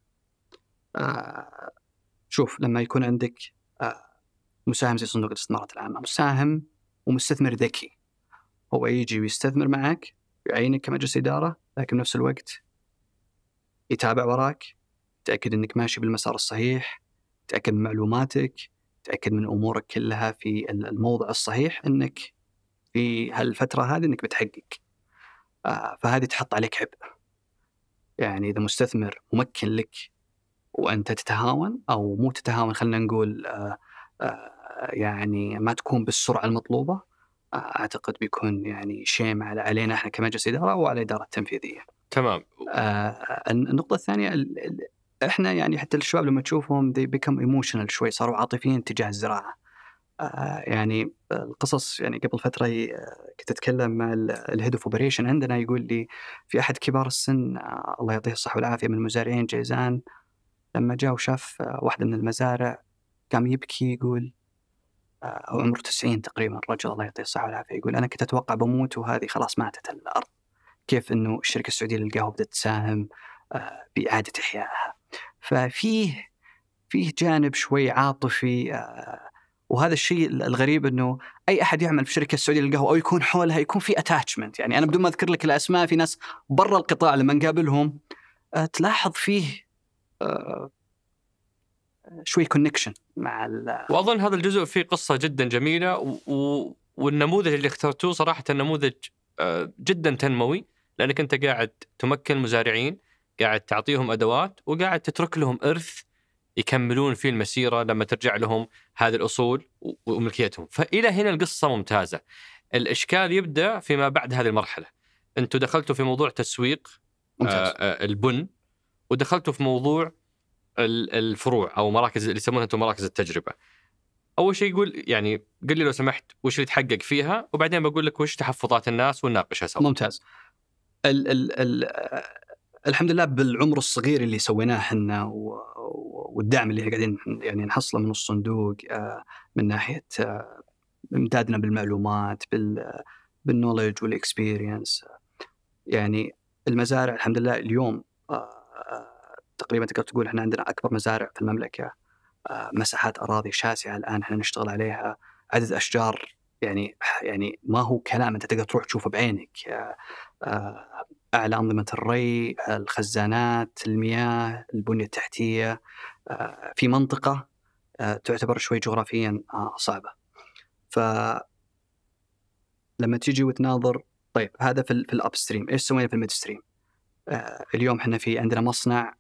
شوف، لما يكون عندك مساهم زي صندوق الاستثمارات العامة، مساهم ومستثمر ذكي، هو يجي ويستثمر معك، يعينك كمجلس إدارة، لكن بنفس الوقت يتابع وراك، يتأكد أنك ماشي بالمسار الصحيح، يتأكد من معلوماتك، يتأكد من أمورك كلها في الموضع الصحيح، أنك في هالفترة هذه أنك بتحقق. فهذه تحط عليك عبء. يعني إذا مستثمر ممكن لك وأنت تتهاون، أو مو تتهاون، خلنا نقول يعني ما تكون بالسرعة المطلوبة، أعتقد بيكون يعني شيم علينا إحنا كمجلس إدارة وعلى الإدارة التنفيذية. تمام. النقطة الثانية، إحنا يعني حتى الشباب لما تشوفهم they become emotional شوي، صاروا عاطفيين تجاه الزراعة. يعني القصص، يعني قبل فترة كنت أتكلم مع الهيد اوف اوبريشن عندنا، يقول لي في أحد كبار السن الله يعطيه الصحة والعافية من مزارعين جيزان، لما جاء وشاف واحدة من المزارع قام يبكي، يقول هو عمره 90 تقريبا الرجل الله يعطيه الصحة والعافية، يقول أنا كنت أتوقع بموت وهذه خلاص ماتت الأرض. كيف إنه الشركة السعودية للقهوة بدأت تساهم بإعادة إحيائها. ففيه جانب شوي عاطفي، وهذا الشيء الغريب إنه أي أحد يعمل في الشركة السعودية للقهوة أو يكون حولها يكون في attachment. يعني أنا بدون ما أذكر لك الأسماء، في ناس برا القطاع لما نقابلهم تلاحظ فيه شوي كونكشن مع وأظن هذا الجزء فيه قصة جدا جميلة، والنموذج اللي اخترتوه صراحة نموذج جدا تنموي، لأنك أنت قاعد تمكن مزارعين، قاعد تعطيهم أدوات، وقاعد تترك لهم إرث يكملون فيه المسيرة لما ترجع لهم هذه الأصول وملكيتهم. فإلى هنا القصة ممتازة. الإشكال يبدأ فيما بعد هذه المرحلة. أنتوا دخلتوا في موضوع تسويق البن، ودخلتوا في موضوع الفروع أو مراكز اللي يسمونها أنتم مراكز التجربة. أول شيء قل لي لو سمحت وش اللي تحقق فيها، وبعدين بقول لك وش تحفظات الناس ونناقشها سوا. ممتاز. الحمد لله بالعمر الصغير اللي سويناه احنا والدعم اللي قاعدين يعني نحصله من الصندوق، من ناحية امدادنا بالمعلومات بالنولج والاكسبيرينس. يعني المزارع الحمد لله اليوم تقريبا تقدر تقول احنا عندنا أكبر مزارع في المملكة، مساحات أراضي شاسعة الآن احنا نشتغل عليها، عدد أشجار يعني ما هو كلام، أنت تقدر تروح تشوفه بعينك. أعلى أنظمة الري، الخزانات، المياه، البنية التحتية، في منطقة تعتبر شوي جغرافيا صعبة. فلما تيجي وتناظر، طيب هذا في الأبستريم، إيش سوينا في الميدستريم؟ اليوم احنا عندنا مصنع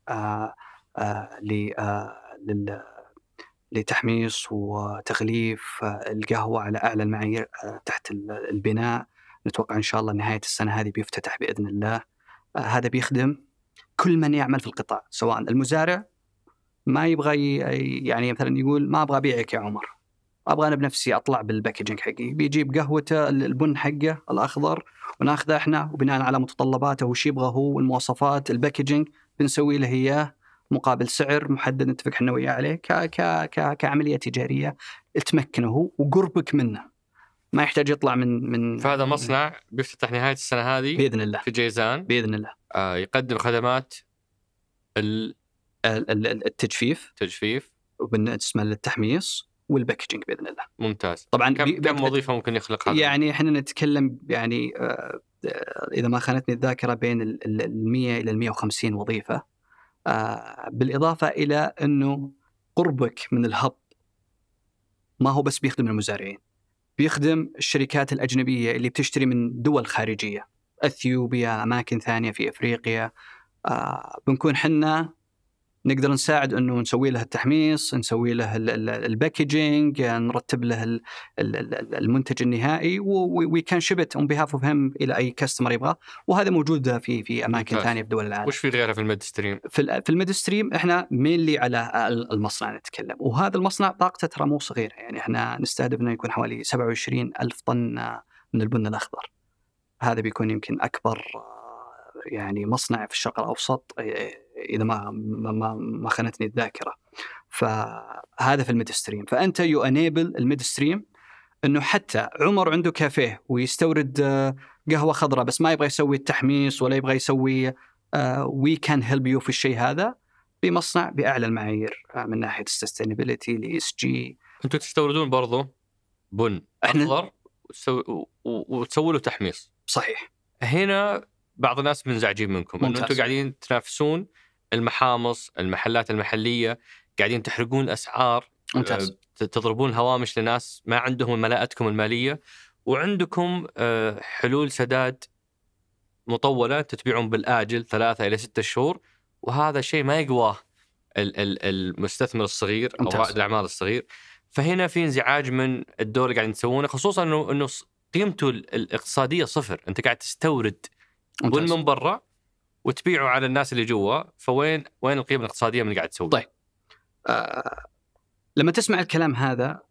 لتحميص وتغليف القهوة على أعلى المعايير تحت البناء. نتوقع إن شاء الله نهاية السنة هذه بيفتتح بإذن الله. هذا بيخدم كل من يعمل في القطاع، سواء المزارع ما يبغى يعني مثلا يقول ما أبغى أبيعك يا عمر، أبغى أنا بنفسي أطلع بالباكجينج حقي، بيجيب قهوته البن حقه الأخضر وناخذه إحنا، وبناء على متطلباته وش يبغى هو والمواصفات الباكجينج بنسوي له إياه مقابل سعر محدد نتفق احنا وياه عليه كعملية تجارية تمكنه هو وقربك منه، ما يحتاج يطلع من فهذا مصنع بيفتتح نهاية السنة هذه بإذن الله في جيزان بإذن الله. يقدم خدمات التجفيف وبالنسبة للتحميص والباكجينج بإذن الله. ممتاز. طبعا كم وظيفة ممكن يخلق هذا؟ يعني احنا نتكلم يعني إذا ما خانتني الذاكرة بين 100 إلى 150 وظيفة، بالإضافة إلى أنه قربك من الهب ما هو بس بيخدم المزارعين، بيخدم الشركات الأجنبية اللي بتشتري من دول خارجية، أثيوبيا، أماكن ثانية في أفريقيا. بنكون حنا نقدر نساعد أنه نسوي له التحميص، نسوي له الباكجينج، نرتب له المنتج النهائي، وكان شبت on behalf of him إلى أي كاستمر يبغاه. وهذا موجود في أماكن ثانية في دول العالم. وش في غيره في الميد ستريم؟ في الميد ستريم إحنا مينلي على المصنع نتكلم، وهذا المصنع طاقته ترى مو صغيرة، يعني إحنا نستهدف أنه يكون حوالي 27,000 طن من البن الأخضر. هذا بيكون يمكن أكبر يعني مصنع في الشرق الأوسط إذا ما خانتني الذاكرة. فهذا في الميد ستريم. فأنت يو انيبل الميد ستريم إنه حتى عمر عنده كافيه ويستورد قهوة خضراء بس ما يبغى يسوي التحميص ولا يبغى يسوي وي كان هيلب يو في الشيء هذا بمصنع بأعلى المعايير من ناحية السستينابيليتي ESG. أنتوا تستوردون برضو بن أخضر وتسووا له تحميص؟ صحيح. هنا بعض الناس منزعجين منكم انه انتم قاعدين تنافسون المحامص، المحلات المحليه، قاعدين تحرقون اسعار. ممتاز. تضربون هوامش لناس ما عندهم ملاءتكم الماليه، وعندكم حلول سداد مطوله تتبيعون بالاجل 3 إلى 6 شهور، وهذا شيء ما يقواه المستثمر الصغير او رائد الاعمال الصغير. فهنا في انزعاج من الدور اللي قاعدين تسوونه، خصوصا انه قيمته الاقتصادية صفر. أنت قاعد تستورد بن من برا وتبيعه على الناس اللي جوا، فوين القيمة الاقتصادية من اللي قاعد تسويه؟ طيب لما تسمع الكلام هذا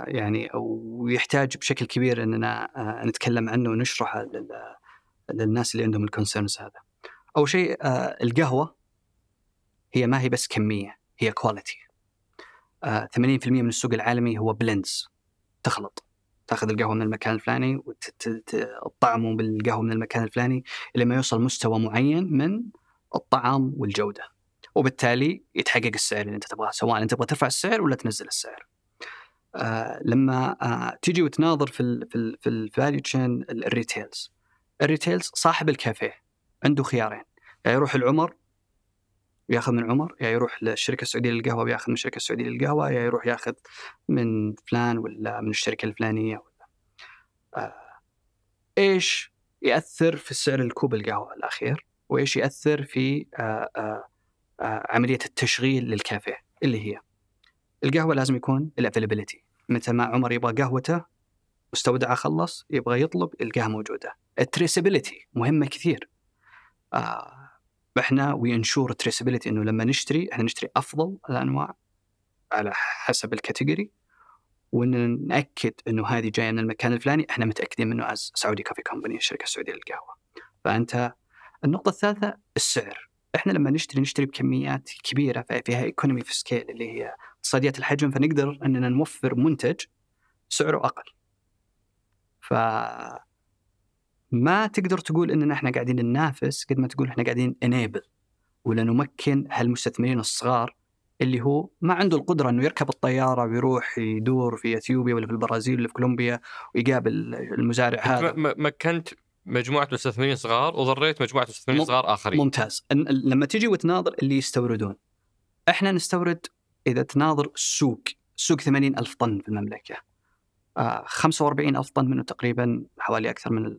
يعني ويحتاج بشكل كبير أننا نتكلم عنه ونشرح للناس اللي عندهم الكونسيرنز هذا. أول شيء القهوة هي ما هي بس كمية، هي كواليتي. 80% من السوق العالمي هو بلندز، تخلط، تأخذ القهوة من المكان الفلاني وتطعمه بالقهوة من المكان الفلاني إلى ما يوصل مستوى معين من الطعام والجودة، وبالتالي يتحقق السعر اللي أنت تبغاه، سواء أنت تبغى ترفع السعر ولا تنزل السعر. لما تيجي وتناظر في الفاليو تشين الريتيلز، صاحب الكافيه عنده خيارين: يا يروح العمر وياخذ من عمر، يا يروح للشركة السعودية للقهوة وياخذ من الشركة السعودية للقهوة، يا يروح ياخذ من فلان ولا من الشركة الفلانية ولا إيش يأثر في سعر الكوب القهوة الأخير، وإيش يأثر في عملية التشغيل للكافيه اللي هي القهوة. لازم يكون الافيلابيليتي، متى ما عمر يبغى قهوته مستودعة خلص يبغى يطلب القهوة موجودة. التريسابيليتي مهمة كثير. احنا وينشور تريسابيليتي انه لما نشتري احنا نشتري افضل الانواع على حسب الكاتيجوري، وان ناكد انه هذه جايه من المكان الفلاني، احنا متاكدين منه از سعودي كافي كومباني، الشركه السعوديه للقهوه. فانت النقطه الثالثه السعر. احنا لما نشتري بكميات كبيره فيها ايكونومي في سكيل اللي هي اقتصاديات الحجم، فنقدر اننا نوفر منتج سعره اقل. ما تقدر تقول اننا احنا قاعدين ننافس قد ما تقول احنا قاعدين انيبل ولا نمكن هالمستثمرين الصغار اللي هو ما عنده القدره انه يركب الطياره ويروح يدور في اثيوبيا ولا في البرازيل ولا في كولومبيا ويقابل المزارع هذا. مكنت مجموعه مستثمرين صغار وضريت مجموعه مستثمرين صغار اخرين. ممتاز. لما تيجي وتناظر اللي يستوردون، احنا نستورد اذا تناظر السوق 80,000 طن في المملكه، 45,000 طن منه تقريبا حوالي أكثر من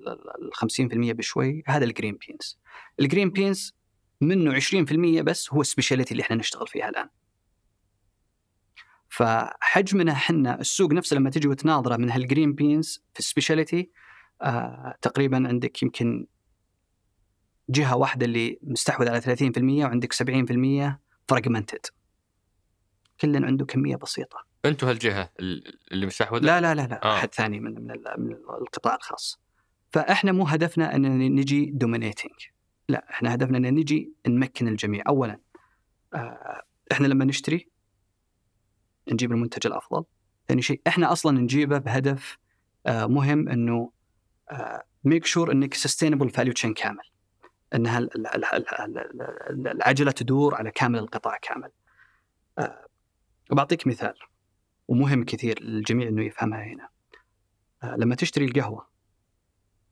50% بشوي هذا الجرين بينز. الجرين بينز منه 20% بس هو السبيشاليتي اللي احنا نشتغل فيها الآن. فحجمنا حنا السوق نفسه لما تجي وتناظره من هالجرين بينز في السبيشاليتي تقريبا عندك يمكن جهة واحدة اللي مستحوذ على 30% وعندك 70% فرجمنتد، كل عنده كمية بسيطة. أنتوا هالجهة اللي مستحوذة؟ لا أحد ثاني من القطاع الخاص. فإحنا مو هدفنا أن نجي دومينيتنج، لا، إحنا هدفنا أن نجي نمكن الجميع. أولا احنا لما نشتري نجيب المنتج الافضل. ثاني شيء احنا اصلا نجيبه بهدف مهم، انه ميك شور انك سستينبل فاليو تشين كامل، انها العجله تدور على كامل القطاع كامل. وبعطيك مثال ومهم كثير للجميع انه يفهمها هنا. لما تشتري القهوه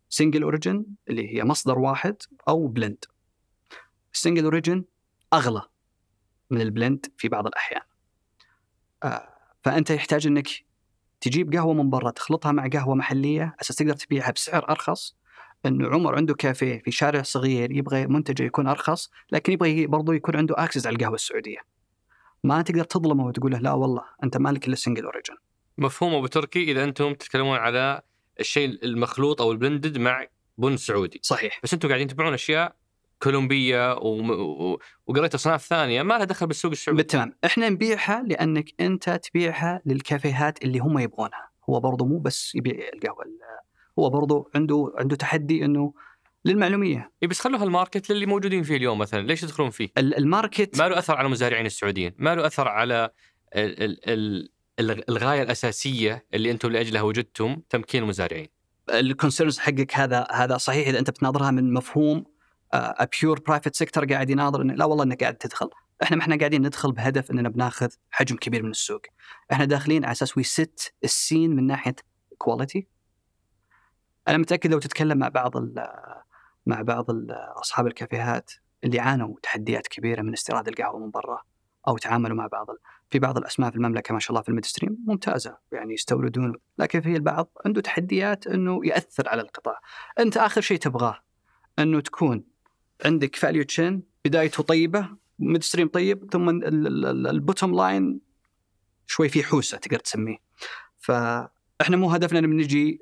سنجل اوريجن اللي هي مصدر واحد او بلند، السنجل اوريجن اغلى من البلند في بعض الاحيان. فانت يحتاج انك تجيب قهوه من برا تخلطها مع قهوه محليه اساس تقدر تبيعها بسعر ارخص. انه عمر عنده كافيه في شارع صغير يبغى منتجه يكون ارخص، لكن يبغى برضو يكون عنده اكسس على القهوه السعوديه. ما تقدر تظلمه وتقول له لا والله انت مالك الا سنجل اوريجن. مفهوم ابو تركي اذا انتم تتكلمون على الشيء المخلوط او البلندد مع بن سعودي. صحيح. بس انتم قاعدين تبيعون اشياء كولومبيه وقريت اصناف ثانيه ما لها دخل بالسوق السعودي. بالتمام. احنا نبيعها لانك انت تبيعها للكافيهات اللي هم يبغونها. هو برضو مو بس يبيع القهوه، هو برضو عنده تحدي انه للمعلوميه. بس خلوها الماركت للي موجودين فيه اليوم مثلا، ليش تدخلون فيه؟ الماركت ما له اثر على المزارعين السعوديين، ما له اثر على الغايه الاساسيه اللي انتم لاجلها وجدتم تمكين المزارعين. الكونسيرنز حقك هذا صحيح اذا انت بتناظرها من مفهوم بيور برايفت سيكتور قاعد يناظر إن لا والله انك قاعد تدخل. احنا ما احنا قاعدين ندخل بهدف اننا بناخذ حجم كبير من السوق. احنا داخلين على اساس ويست السين من ناحيه كواليتي. انا متاكد لو تتكلم مع بعض اصحاب الكافيهات اللي عانوا تحديات كبيره من استيراد القهوه من برا، او تعاملوا مع في بعض الاسماء في المملكه ما شاء الله في الميدستريم ممتازه يعني يستوردون، لكن في البعض عنده تحديات انه ياثر على القطاع. انت اخر شيء تبغاه انه تكون عندك فاليو تشين بدايته طيبه، ميدستريم طيب، ثم البوتوم لاين شوي فيه حوسه تقدر تسميه. فاحنا مو هدفنا ان نجي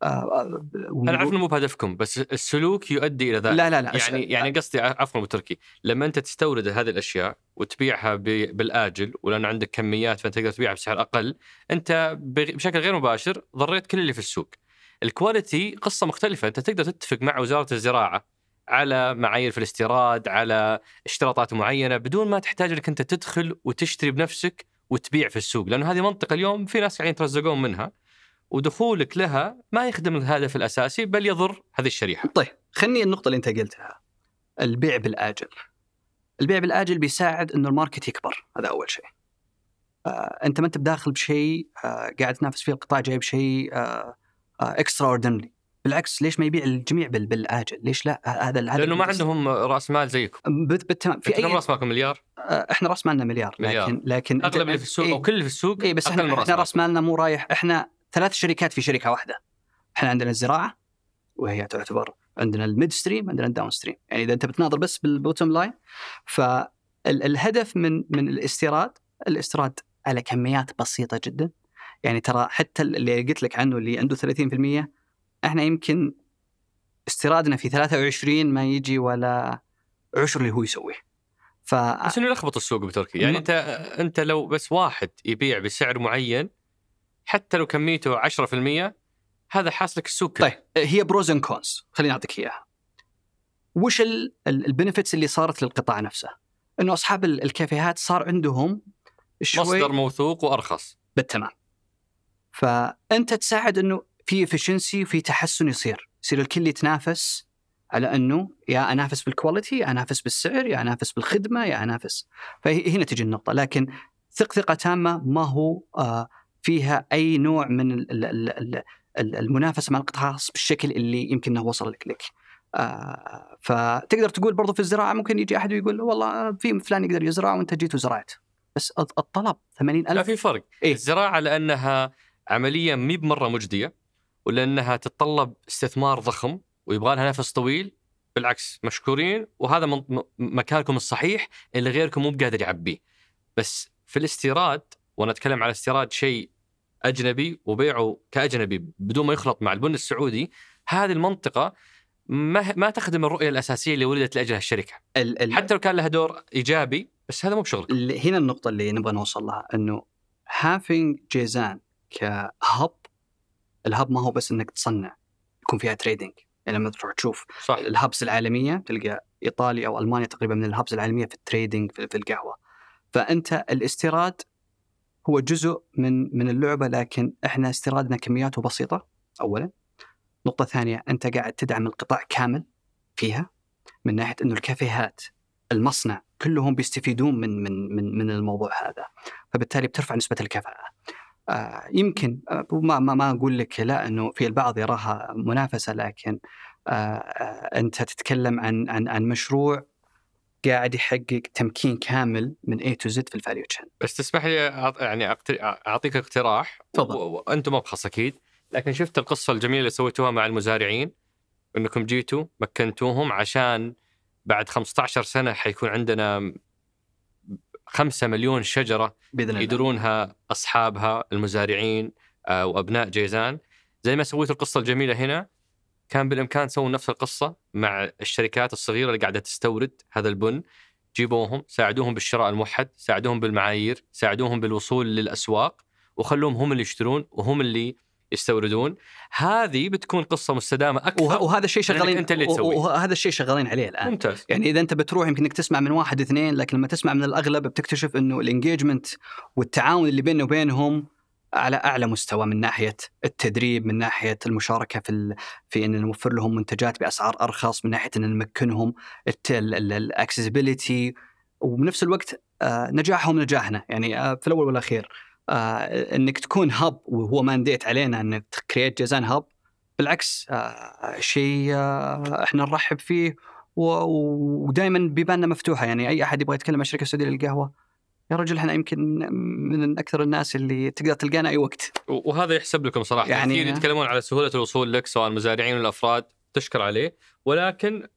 انا عارف انه مو بهدفكم، بس السلوك يؤدي الى ذلك. لا يعني قصدي عفوا ابو تركي، لما انت تستورد هذه الاشياء وتبيعها بالاجل ولان عندك كميات فانت تقدر تبيعها بسعر اقل، انت بشكل غير مباشر ضريت كل اللي في السوق. الكواليتي قصه مختلفه، انت تقدر تتفق مع وزاره الزراعه على معايير في الاستيراد، على اشتراطات معينه، بدون ما تحتاج انك انت تدخل وتشتري بنفسك وتبيع في السوق، لانه هذه منطقه اليوم في ناس قاعدين يترزقون منها، ودخولك لها ما يخدم الهدف الأساسي بل يضر هذه الشريحة. طيب خلني النقطة اللي أنت قلتها، البيع بالآجل. البيع بالآجل بيساعد إنه الماركت يكبر، هذا أول شيء. أنت ما أنت بداخل بشيء قاعد تنافس فيه القطاع جايب شيء extraordinary. بالعكس ليش ما يبيع الجميع بالآجل؟ ليش لا؟ هذا لأنه ما عندهم رأس مال زيكم. بالتمام. في أي رأس مالكم مليار؟ إحنا رأس مالنا مليار. لكن أغلب اللي في السوق أو كل اللي في السوق. بس إحنا رأس مالنا مو رايح. إحنا 3 شركات في شركة واحدة. احنا عندنا الزراعه وهي تعتبر، عندنا الميد ستريم، عندنا الداون ستريم. يعني اذا انت بتناظر بس بالبوتوم لاين، فالهدف من الاستيراد على كميات بسيطه جدا. يعني ترى حتى اللي قلت لك عنه اللي عنده 30%، احنا يمكن استيرادنا في 23 ما يجي ولا عشر اللي هو يسويه. بس انه يلخبط السوق بتركي. يعني انت لو بس واحد يبيع بسعر معين حتى لو كميته 10%، هذا حاصلك السوق. طيب هي بروز اند كونز، خليني اعطيك اياها. وش البنفيتس اللي صارت للقطاع نفسه؟ انه اصحاب الكافيهات صار عندهم شوي مصدر موثوق وارخص. بالتمام. فانت تساعد انه في افشنسي وفي تحسن يصير الكل يتنافس على انه يا انافس بالكواليتي، يا انافس بالسعر، يا انافس بالخدمه، يا انافس. فهنا تجي النقطه. لكن ثقه تامه ما هو فيها اي نوع من المنافسه مع القطاع الخاص بالشكل اللي يمكن انه وصل لك. فتقدر تقول برضو في الزراعه ممكن يجي احد ويقول والله في فلان يقدر يزرع وانت جيت وزرعت، بس الطلب 80,000. لا في فرق. الزراعه لانها عمليه مي بمره مجديه، ولانها تتطلب استثمار ضخم ويبغى لها نفس طويل، بالعكس مشكورين، وهذا مكانكم الصحيح اللي غيركم مو بقادر يعبيه. بس في الاستيراد، وانا اتكلم على استيراد شيء اجنبي وبيعه كاجنبي بدون ما يخلط مع البن السعودي، هذه المنطقه ما تخدم الرؤيه الاساسيه اللي ولدت لاجلها الشركه. حتى لو كان لها دور ايجابي، بس هذا مو بشغلك. هنا النقطه اللي نبغى نوصل لها، انه having جيزان كهب. الهب ما هو بس انك تصنع، يكون فيها تريدينج. يعني لما تروح تشوف صح. الهبس العالميه تلقى ايطاليا او المانيا تقريبا من الهبز العالميه في التريدينج في القهوه. فانت الاستيراد هو جزء من اللعبه، لكن احنا استيرادنا كمياته بسيطه اولا. نقطه ثانيه، انت قاعد تدعم القطاع كامل فيها، من ناحيه انه الكافيهات المصنع كلهم بيستفيدون من الموضوع هذا، فبالتالي بترفع نسبه الكفاءه. يمكن ما اقول لك لا انه في البعض يراها منافسه، لكن انت تتكلم عن مشروع قاعد يحقق تمكين كامل من A to Z في الفاليو تشين. بس تسمح لي يعني اعطيك اقتراح. تفضل. وانتم مبخص اكيد، لكن شفت القصه الجميله اللي سويتوها مع المزارعين، انكم جيتوا مكنتوهم عشان بعد 15 سنه حيكون عندنا 5 مليون شجره يدرونها اصحابها المزارعين وابناء جيزان. زي ما سويتوا القصه الجميله هنا، كان بالامكان تسووا نفس القصه مع الشركات الصغيره اللي قاعده تستورد هذا البن. جيبوهم، ساعدوهم بالشراء الموحد، ساعدوهم بالمعايير، ساعدوهم بالوصول للاسواق، وخلوهم هم اللي يشترون وهم اللي يستوردون. هذه بتكون قصه مستدامه اكثر، وهذا الشيء شغالين انت اللي تسويه، وهذا الشيء شغالين عليه الان. ممتاز. يعني اذا انت بتروح يمكن انك تسمع من 1 2، لكن لما تسمع من الاغلب بتكتشف انه الانجيجمنت والتعاون اللي بيننا وبينهم على اعلى مستوى، من ناحيه التدريب، من ناحيه المشاركه في ان نوفر لهم منتجات باسعار ارخص، من ناحيه ان نمكنهم الاكسسبيليتي، وبنفس الوقت نجاحهم نجاحنا. يعني في الاول والاخير انك تكون هاب، وهو مانديت علينا انك تكريت جيزان هاب، بالعكس شيء احنا نرحب فيه، ودائما بيباننا مفتوحه. يعني اي احد يبغى يتكلم عن الشركه السعوديه للقهوه، يا رجل احنا يمكن من اكثر الناس اللي تقدر تلقانا اي وقت. وهذا يحسب لكم صراحه. يعني كثير يتكلمون على سهوله الوصول لك، سواء المزارعين والافراد، تشكر عليه، ولكن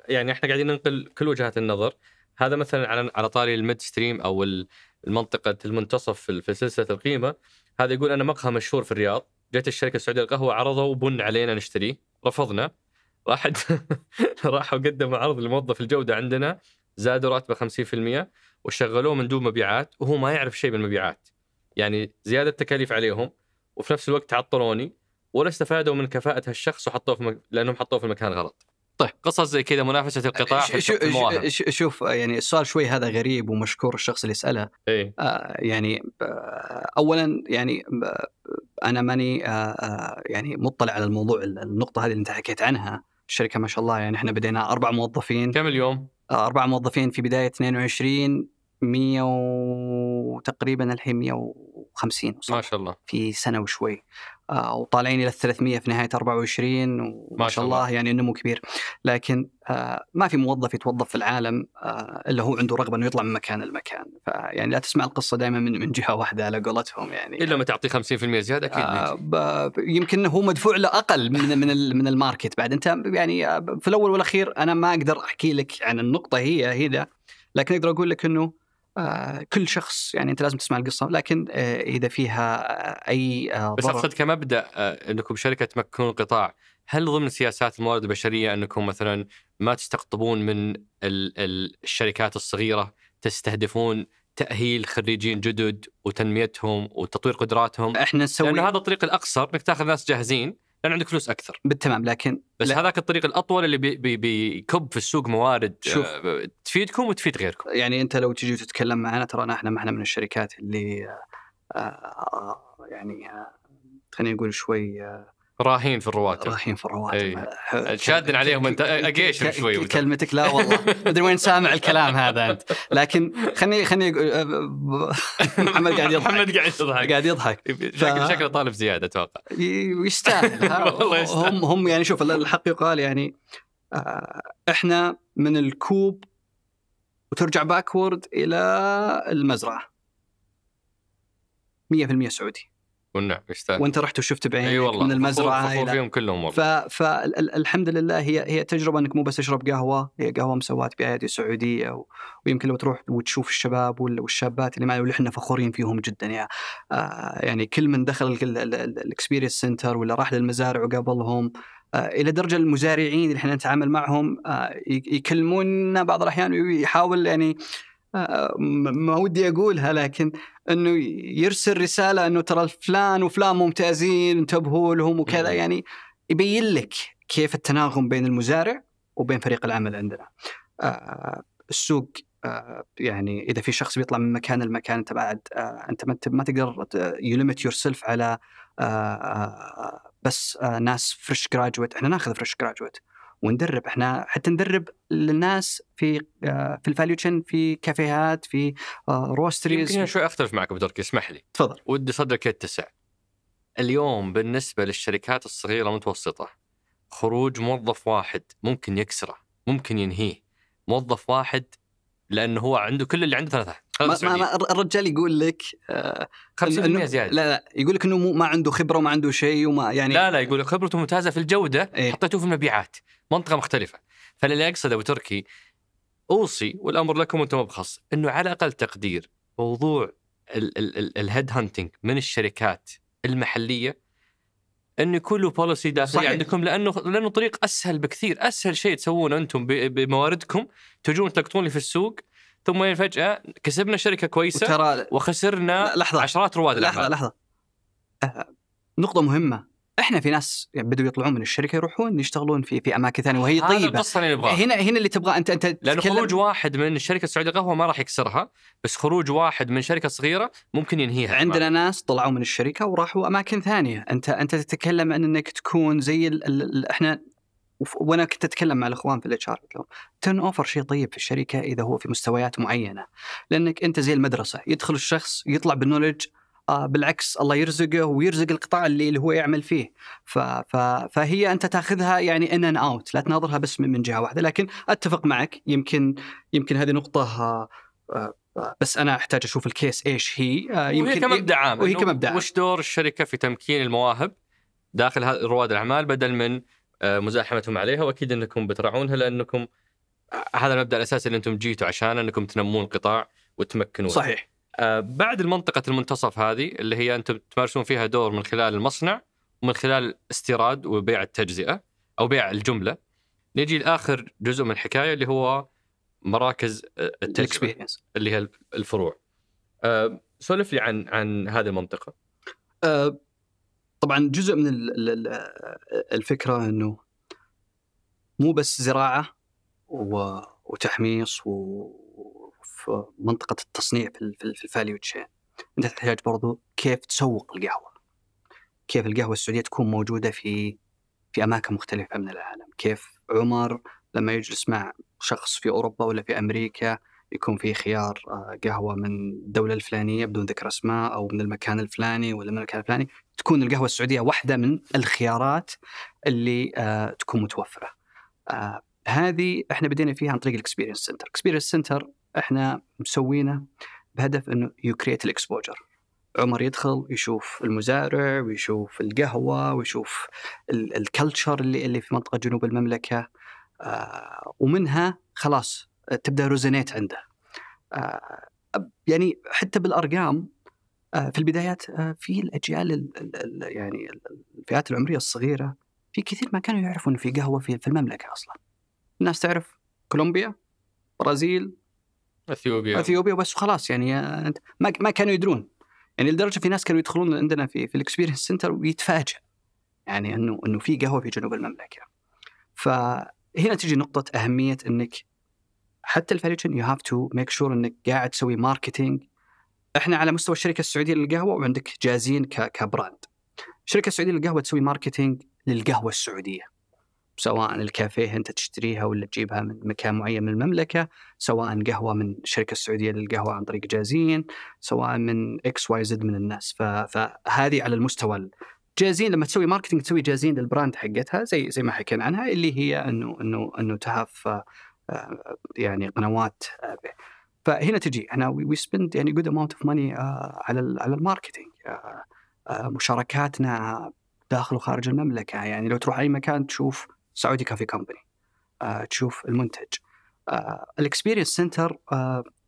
يعني احنا قاعدين ننقل كل وجهات النظر. هذا مثلا على طاري الميد ستريم او المنطقه المنتصف في سلسله القيمه. هذا يقول انا مقهى مشهور في الرياض، جت الشركه السعوديه للقهوه عرضوا بن علينا نشتريه، رفضنا. راحوا قدموا عرض لموظف الجوده عندنا، زادوا راتبه 50% وشغلوه مندوب مبيعات، وهو ما يعرف شيء بالمبيعات. يعني زياده تكاليف عليهم، وفي نفس الوقت تعطلوني، ولا استفادوا من كفاءه هالشخص وحطوه لانهم حطوه في المكان غلط. طيب قصص زي كذا، منافسه القطاع في المواهب. شوف يعني السؤال شوي هذا غريب، ومشكور الشخص اللي يساله. إيه؟ يعني اولا يعني انا ماني يعني مطلع على الموضوع. النقطه هذه اللي انت حكيت عنها، الشركه ما شاء الله يعني احنا بدينا 4 موظفين. كم اليوم؟ 4 موظفين في بدايه 22، 100 تقريبا الحين 150 ما شاء الله في سنه وشوي، وطالعين الى 300 في نهايه 24، وما شاء الله يعني النمو كبير. لكن ما في موظف يتوظف في العالم الا هو عنده رغبه انه يطلع من مكان لمكان. فيعني لا تسمع القصه دائما من جهه واحده على قولتهم، يعني الا ما تعطي 50% زياده اكيد يمكن هو مدفوع له اقل من الماركت. بعد انت يعني في الاول والاخير انا ما اقدر احكي لك عن النقطه هي ده، لكن اقدر اقول لك انه كل شخص يعني أنت لازم تسمع القصة، لكن إذا فيها أي بس أقصد كمبدأ أنكم شركة تمكنون القطاع، هل ضمن سياسات الموارد البشرية أنكم مثلا ما تستقطبون من الشركات الصغيرة، تستهدفون تأهيل خريجين جدد وتنميتهم وتطوير قدراتهم؟ إحنا نسوي، لأنه هذا الطريق الأقصر إنك تأخذ ناس جاهزين لأن عندك فلوس أكثر. بالتمام، لكن بس هذاك الطريق الأطول اللي بيكب في السوق موارد تفيدكم وتفيد غيركم. يعني أنت لو تجي تتكلم معنا، ترى إحنا ما إحنا من الشركات اللي يعني خلينا نقول شوي راهين في الرواتب. شادن عليهم أنت أقيشر شوي. كلمتك لا والله مدري وين سامع الكلام هذا أنت. لكن خلني محمد قاعد يضحك شكله طالب زيادة أتوقع. يستاهل. هم يعني شوف الحق يقال، يعني إحنا من الكوب وترجع باكورد إلى المزرعة 100% سعودي. والنعم يستاهل. وانت رحت وشفت بعينك. أي والله. من المزرعه فخور فيهم كلهم والله. فالحمد لله هي تجربه انك مو بس تشرب قهوه، هي قهوه مسوات بايادي سعوديه، ويمكن لو تروح وتشوف الشباب والشابات اللي معنا واللي احنا فخورين فيهم جدا، يعني كل من دخل الاكسبيرينس سنتر ولا راح للمزارع وقابلهم، الى درجه المزارعين اللي احنا نتعامل معهم يكلموننا بعض الاحيان ويحاول يعني ما ودي أقولها، لكن أنه يرسل رسالة أنه ترى فلان وفلان ممتازين انتبهوا لهم وكذا. يعني يبين لك كيف التناغم بين المزارع وبين فريق العمل عندنا. السوق يعني إذا في شخص بيطلع من مكان لمكان أنت بعد أنت ما تقدر يليمت يور سيلف على بس ناس فريش جراجويت. إحنا ناخذ فريش جراجويت وندرب، إحنا حتى ندرب للناس في الفاليو تشين، في كافيهات، في روستريز. يمكن شوي أختلف معك أبو تركي، اسمح لي. تفضل. ودي صدرك يتسع. اليوم بالنسبة للشركات الصغيرة المتوسطة، خروج موظف واحد ممكن يكسره، ممكن ينهيه. موظف واحد لأنه هو عنده كل اللي عنده ثلاثة. الرجال يقول لك 50% زيادة. لا يقول لك إنه ما عنده خبرة وما عنده شيء وما يعني. لا يقول لك خبرته ممتازة في الجودة، حطيته في المبيعات، منطقة مختلفة. فاللي أقصد أبو تركي، أوصي والأمر لكم وأنتم بخص إنه على أقل تقدير موضوع الهيد هانتينج من الشركات المحلية إنه يكون له بوليسي داخلي عندكم، لأنه طريق أسهل بكثير. أسهل شيء تسوونه أنتم بمواردكم، تجون تلقطون لي في السوق، ثم فجأة كسبنا شركة كويسة وخسرنا عشرات رواد الأعمال. لحظة نقطة مهمة. إحنا في ناس بدوا يطلعون من الشركة يروحون يشتغلون في أماكن ثانية وهي طيبة. هذا القصة اللي نبغاها. هنا اللي تبغى أنت لأنه خروج واحد من الشركة السعودية قهوة ما راح يكسرها، بس خروج واحد من شركة صغيرة ممكن ينهيها. عندنا ناس طلعوا من الشركة وراحوا أماكن ثانية. أنت تتكلم عن أنك تكون زي إحنا، وأنا كنت أتكلم مع الأخوان في الاتش ار، ترن اوفر شيء طيب في الشركة إذا هو في مستويات معينة، لأنك أنت زي المدرسة، يدخل الشخص يطلع بالنولج، بالعكس الله يرزقه ويرزق القطاع اللي هو يعمل فيه. فهي أنت تأخذها يعني in and out، لا تناظرها بس من جهة واحدة. لكن أتفق معك، يمكن هذه نقطة، بس أنا أحتاج أشوف الكيس إيش هي. يمكن كمبدأ عام، وهي كمبدأ عام. وش دور الشركة في تمكين المواهب داخل رواد الأعمال بدل من مزاحمتهم عليها؟ وأكيد أنكم بترعونها، لأنكم هذا المبدأ الأساسي اللي أنتم جيتوا عشان أنكم تنمون القطاع وتمكنون. صحيح. بعد المنطقة المنتصف هذه اللي هي أنتم تمارسون فيها دور من خلال المصنع ومن خلال استيراد وبيع التجزئة أو بيع الجملة، نجي لآخر جزء من الحكاية اللي هو مراكز التجزئة اللي هي الفروع. سولف لي عن هذه المنطقة. طبعا جزء من الفكرة أنه مو بس زراعة وتحميص في منطقة التصنيع في الفاليو تشين. أنت تحتاج برضو كيف تسوق القهوة، كيف القهوة السعودية تكون موجودة في أماكن مختلفة من العالم. كيف عمر لما يجلس مع شخص في أوروبا ولا في أمريكا يكون في خيار قهوة من الدولة الفلانية بدون ذكر اسماء، أو من المكان الفلاني ولا من المكان الفلاني، تكون القهوة السعودية واحدة من الخيارات اللي تكون متوفرة. هذه احنا بدينا فيها عن طريق الاكسبيرينس سنتر. الاكسبيرينس سنتر احنا مسوينه بهدف انه يكريت الاكسبوجر. عمر يدخل يشوف المزارع ويشوف القهوة ويشوف الكلتشر اللي في منطقة جنوب المملكة، ومنها خلاص تبدأ روزينيت عنده. يعني حتى بالأرقام في البدايات في الأجيال يعني الفئات العمرية الصغيرة في كثير ما كانوا يعرفون إنه في قهوة في المملكة أصلا. الناس تعرف كولومبيا، برازيل، أثيوبيا بس خلاص. يعني ما كانوا يدرون، يعني لدرجة في ناس كانوا يدخلون عندنا في الإكسبيرينس سنتر ويتفاجأ يعني إنه في قهوة في جنوب المملكة. فهنا تيجي نقطة أهمية إنك حتى الفاليوشن you have to make sure إنك قاعد تسوي ماركتينج. إحنا على مستوى الشركة السعودية للقهوة وعندك جاهزين كبراند. الشركة السعودية للقهوة تسوي ماركتينج للقهوة السعودية، سواء الكافيه أنت تشتريها ولا تجيبها من مكان معين من المملكة، سواء قهوة من الشركة السعودية للقهوة عن طريق جاهزين، سواء من XYZ من الناس. فهذه على المستوى جاهزين. لما تسوي ماركتينج تسوي جاهزين للبراند حقتها زي ما حكينا عنها، اللي هي إنه تهاف يعني قنوات. فهنا تجي احنا we spend يعني good amount of money على الماركتينج. مشاركاتنا داخل وخارج المملكة، يعني لو تروح أي مكان تشوف سعودي كافي كومباني، تشوف المنتج. الاكسبيرينس سنتر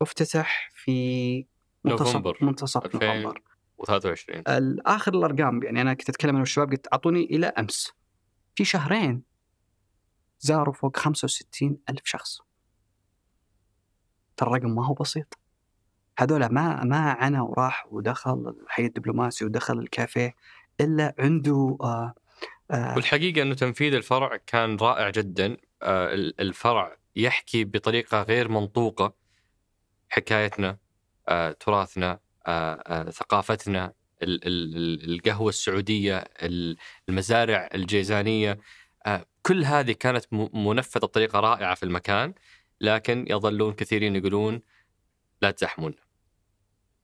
افتتح في منتصف نوفمبر 23. آخر الأرقام يعني أنا كنت أتكلم أنا والشباب، قلت أعطوني إلى أمس في شهرين زاروا فوق 65,000 شخص. ترى الرقم ما هو بسيط. هذولا ما عنا وراح ودخل الحي الدبلوماسي ودخل الكافيه إلا عنده والحقيقة أنه تنفيذ الفرع كان رائع جدا. الفرع يحكي بطريقة غير منطوقة حكايتنا، تراثنا، ثقافتنا، القهوة السعودية، المزارع الجيزانية، كل هذه كانت منفذة بطريقة رائعة في المكان، لكن يظلون كثيرين يقولون لا تزحمون.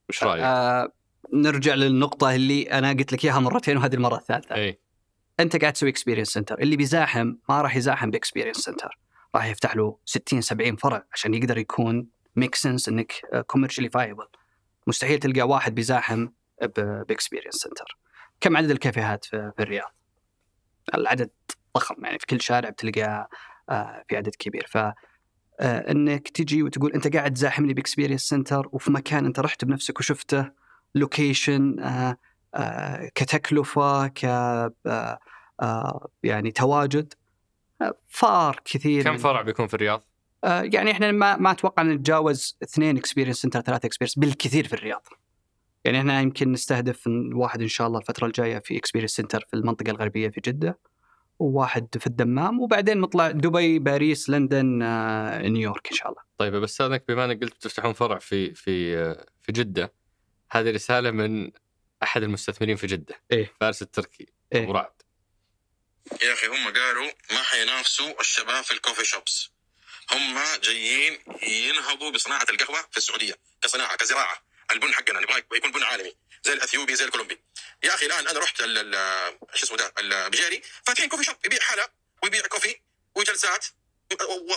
وش رأيك؟ نرجع للنقطة اللي أنا قلت لك إياها مرتين وهذه المرة الثالثة. أي. أنت قاعد تسوي إكسبيرينس سنتر، اللي بيزاحم ما راح يزاحم بإكسبيرينس سنتر، راح يفتح له 60-70 فرع عشان يقدر يكون ميك سنس إنك كوميرشلي فايبل. مستحيل تلقى واحد بيزاحم بإكسبيرينس سنتر. كم عدد الكافيهات في الرياض؟ العدد ضخم، يعني في كل شارع بتلقى في عدد كبير. فإنك تجي وتقول أنت قاعد تزاحمني بإكسبيرينس سنتر وفي مكان أنت رحت بنفسك وشفته، لوكيشن، كتكلفة، يعني تواجد، فار كثير. كم فرع بيكون في الرياض؟ يعني إحنا ما أتوقع أن نتجاوز 2 إكسبيرينس سنتر 3 إكسبيرينس بالكثير في الرياض. يعني إحنا يمكن نستهدف واحد إن شاء الله الفترة الجاية في إكسبيرينس سنتر في المنطقة الغربية في جدة، وواحد في الدمام، وبعدين نطلع دبي، باريس، لندن، نيويورك إن شاء الله. طيب بس أنك بما أنك قلت تفتحون فرع في جدة، هذه رسالة من أحد المستثمرين في جدة، فارس التركي، أبو رعد. يا أخي هم قالوا ما حينافسوا الشباب في الكوفي شوبس، هم جايين ينهضوا بصناعة القهوة في السعودية كصناعة كزراعة. البن حقنا نبغى يكون بن عالمي زي الأثيوبي زي الكولومبي. يا أخي الآن أنا رحت شو اسمه ده البجيري، فاتحين كوفي شوب يبيع حلا ويبيع كوفي وجلسات،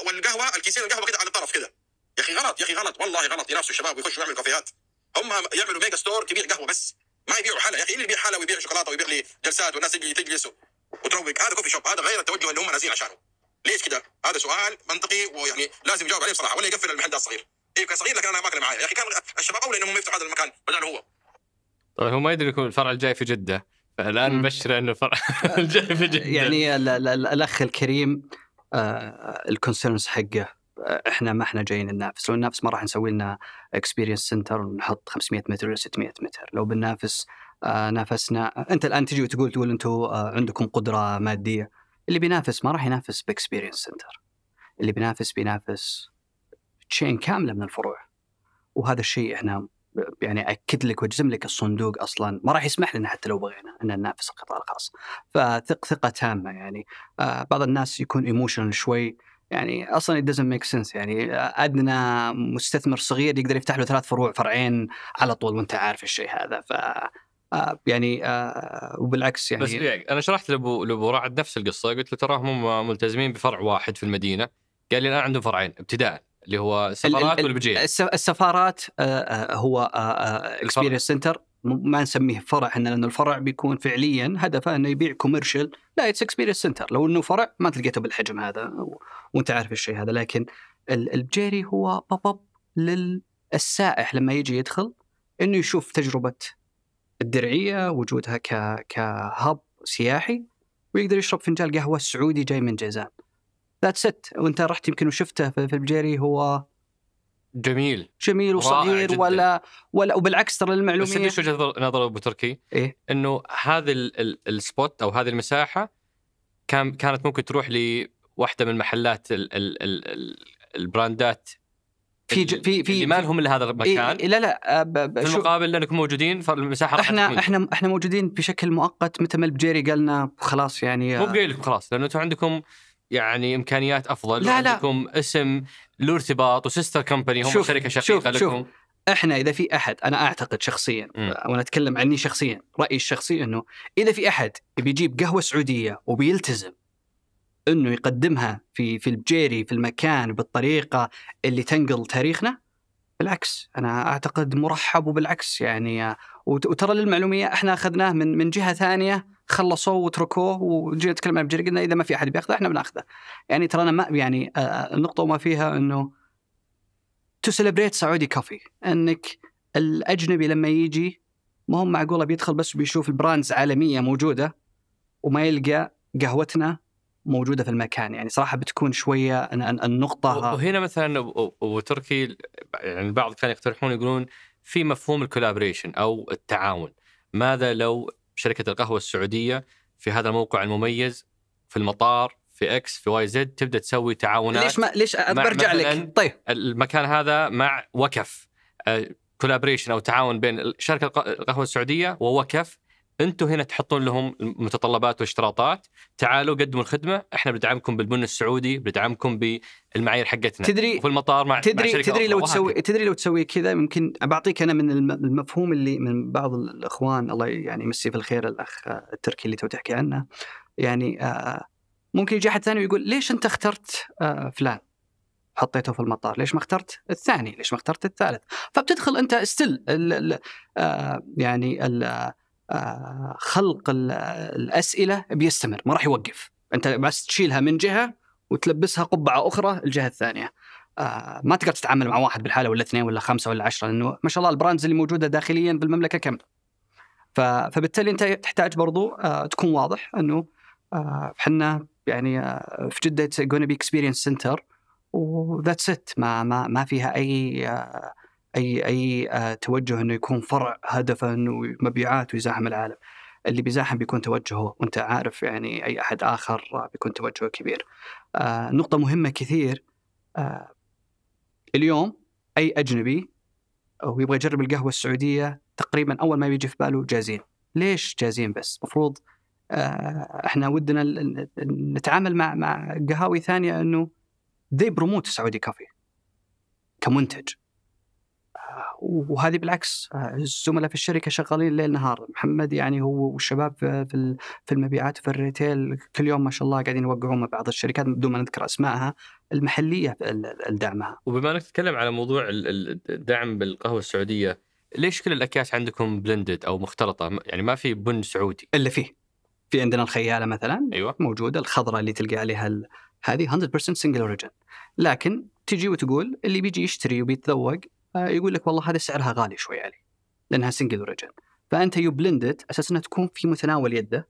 والقهوة الكيسين القهوة كده على الطرف كده. يا أخي غلط، يا أخي غلط، والله غلط ينافسوا الشباب ويخشوا يعملوا كافيهات. هم يعملوا ميجا ستور تبيع قهوة بس، ما يبيعوا حلا. يا أخي اللي يبيع حلا ويبيع شوكولاتة ويبيع لي جلسات والناس يجي تجلسوا وتروق، هذا كوفي شوب، هذا غير التوجه اللي هم نازلين عشانه. ليش كده؟ هذا سؤال منطقي ويعني لازم يجاوب عليه بصراحة، ولا يقفل المحل ده الصغير. إيه كان صغير لكن أنا ما كان معايا. يا أخي كان الشباب أولى إنهم يفتحوا هذا المكان بدل هو. طيب هو ما يدري يكون الفرع الجاي في جدة، فالآن نبشر إنه الفرع الجاي في جدة. يعني الأخ الكريم الكونسيرنز حقه، إحنا ما إحنا جايين ننافس. لو ننافس ما راح نسوي لنا إكسبيرينس سنتر ونحط 500 متر ولا 600 متر. لو بننافس نافسنا. أنت الآن تجي وتقول أنتوا عندكم قدرة مادية. اللي بينافس ما راح ينافس بإكسبيرينس سنتر، اللي بينافس تشين كاملة من الفروع. وهذا الشيء إحنا يعني أكد لك وأجزم لك الصندوق أصلاً ما راح يسمح لنا حتى لو بغينا أن ننافس القطاع الخاص. ثقة تامة. يعني بعض الناس يكون ايموشنال شوي، يعني أصلاً it doesn't make sense. يعني أدنى مستثمر صغير يقدر يفتح له 3 فروع، فرعين على طول، وأنت عارف الشيء هذا. يعني وبالعكس يعني بس أنا شرحت لأبو رعد نفس القصة، قلت له تراهم ملتزمين بفرع واحد في المدينة، قال لي الآن عندهم فرعين ابتداء، اللي هو السفارات والبجير. السفارات هو اكسبيرينس سنتر، ما نسميه فرع احنا، لأن الفرع بيكون فعليا هدفه انه يبيع كوميرشال. لا، اتس اكسبيرينس سنتر. لو انه فرع ما تلقيته بالحجم هذا وانت عارف الشيء هذا. لكن البجيري هو باب للسائح لما يجي يدخل انه يشوف تجربة الدرعية، وجودها كهب سياحي، ويقدر يشرب فنجان قهوة سعودي جاي من جيزان. That's it. وانت رحت يمكن وشفته في البجيري، هو جميل وصغير ولا وبالعكس ترى المعلومية. بس ليش وجهة نظر أبو تركي؟ إيه؟ إنه هذا السبوت أو هذه المساحة كانت ممكن تروح لواحدة من محلات البراندات في ما لهم إلا هذا المكان. إيه؟ لا في المقابل لأنكم موجودين، فالمساحة احنا موجودين بشكل مؤقت. متى ما البجيري قالنا خلاص، يعني مو قايل لكم خلاص، لأنه أنتم عندكم يعني إمكانيات أفضل. لا عندكم اسم له ارتباط وسيستر كمباني، هم شركة شقيقة لكم. إحنا إذا في أحد، أنا أعتقد شخصيا وأنا أتكلم عني شخصيا، رأيي الشخصي إنه إذا في أحد بيجيب قهوة سعودية وبيلتزم إنه يقدمها في البجيري في المكان بالطريقة اللي تنقل تاريخنا، بالعكس أنا أعتقد مرحب. وبالعكس يعني وترى للمعلومية إحنا أخذناه من جهة ثانية، خلصوه وتركوه، وجينا نتكلم عن البجيري قلنا إذا ما في أحد بيأخذه إحنا بنأخذه. يعني ترى أنا ما يعني النقطة ما فيها إنه to celebrate سعودي كوفي، إنك الأجنبي لما يجي ما هم معقولة بيدخل بس بيشوف البراندز عالمية موجودة وما يلقى قهوتنا موجودة في المكان. يعني صراحة بتكون شوية النقطة. وهنا مثلا أبو تركي يعني البعض كانوا يقترحون يقولون في مفهوم الكولابريشن أو التعاون. ماذا لو شركة القهوة السعودية في هذا الموقع المميز في المطار في اكس في واي زد تبدا تسوي تعاونات. ليش برجع لك؟ طيب المكان هذا مع وكف كولابريشن او تعاون بين شركه القهوه السعوديه ووكف، انتم هنا تحطون لهم المتطلبات والاشتراطات، تعالوا قدموا الخدمه، احنا بندعمكم بالبن السعودي، بندعمكم بالمعايير حقتنا. تدري في المطار مع تدري لو تسوي كذا، ممكن بعطيك انا من المفهوم اللي من بعض الاخوان، الله يعني يمسيه في الخير، الاخ التركي اللي تو تحكي عنه، يعني ممكن يجي احد ثاني ويقول ليش انت اخترت فلان حطيته في المطار، ليش ما اخترت الثاني، ليش ما اخترت الثالث؟ فبتدخل انت استل يعني خلق الأسئلة بيستمر، ما راح يوقف. أنت بس تشيلها من جهة وتلبسها قبعة أخرى الجهة الثانية. ما تقدر تتعامل مع واحد بالحالة ولا 2 ولا 5 ولا 10، لأنه ما شاء الله البراندز اللي موجودة داخليا بالمملكة كم. فبالتالي أنت تحتاج برضو تكون واضح أنه حنا يعني في جدة going to be experience center وذاتس ات، ما فيها أي توجه إنه يكون فرع هدفه إنه مبيعات ويزاحم العالم. اللي بيزاحم بيكون توجهه، وأنت عارف يعني أي أحد آخر بيكون توجهه كبير. نقطة مهمة كثير، اليوم أي أجنبي أو يبغى يجرب القهوة السعودية تقريبا أول ما بيجي في باله جاهزين. ليش جاهزين؟ بس مفروض إحنا ودنا نتعامل مع قهاوي ثانية إنه they promote سعودي كافي كمنتج، وهذه بالعكس الزملاء في الشركة شغالين ليل نهار. محمد يعني هو والشباب في المبيعات في الريتيل كل يوم ما شاء الله قاعدين يوقعون مع بعض الشركات بدون ما نذكر أسمائها المحلية الدعمها. وبما أنك تتكلم على موضوع الدعم بالقهوة السعودية، ليش كل الأكياس عندكم بلندد أو مختلطة؟ يعني ما في بن سعودي؟ إلا في عندنا الخيالة مثلا، أيوة. موجودة الخضراء اللي تلقى عليها هذه 100% single origin، لكن تجي وتقول اللي بيجي يشتري وبيتذوق يقول لك والله هذا سعرها غالي شوي علي لأنها single origin. فأنت يبلندد أساس أنها تكون في متناول يده،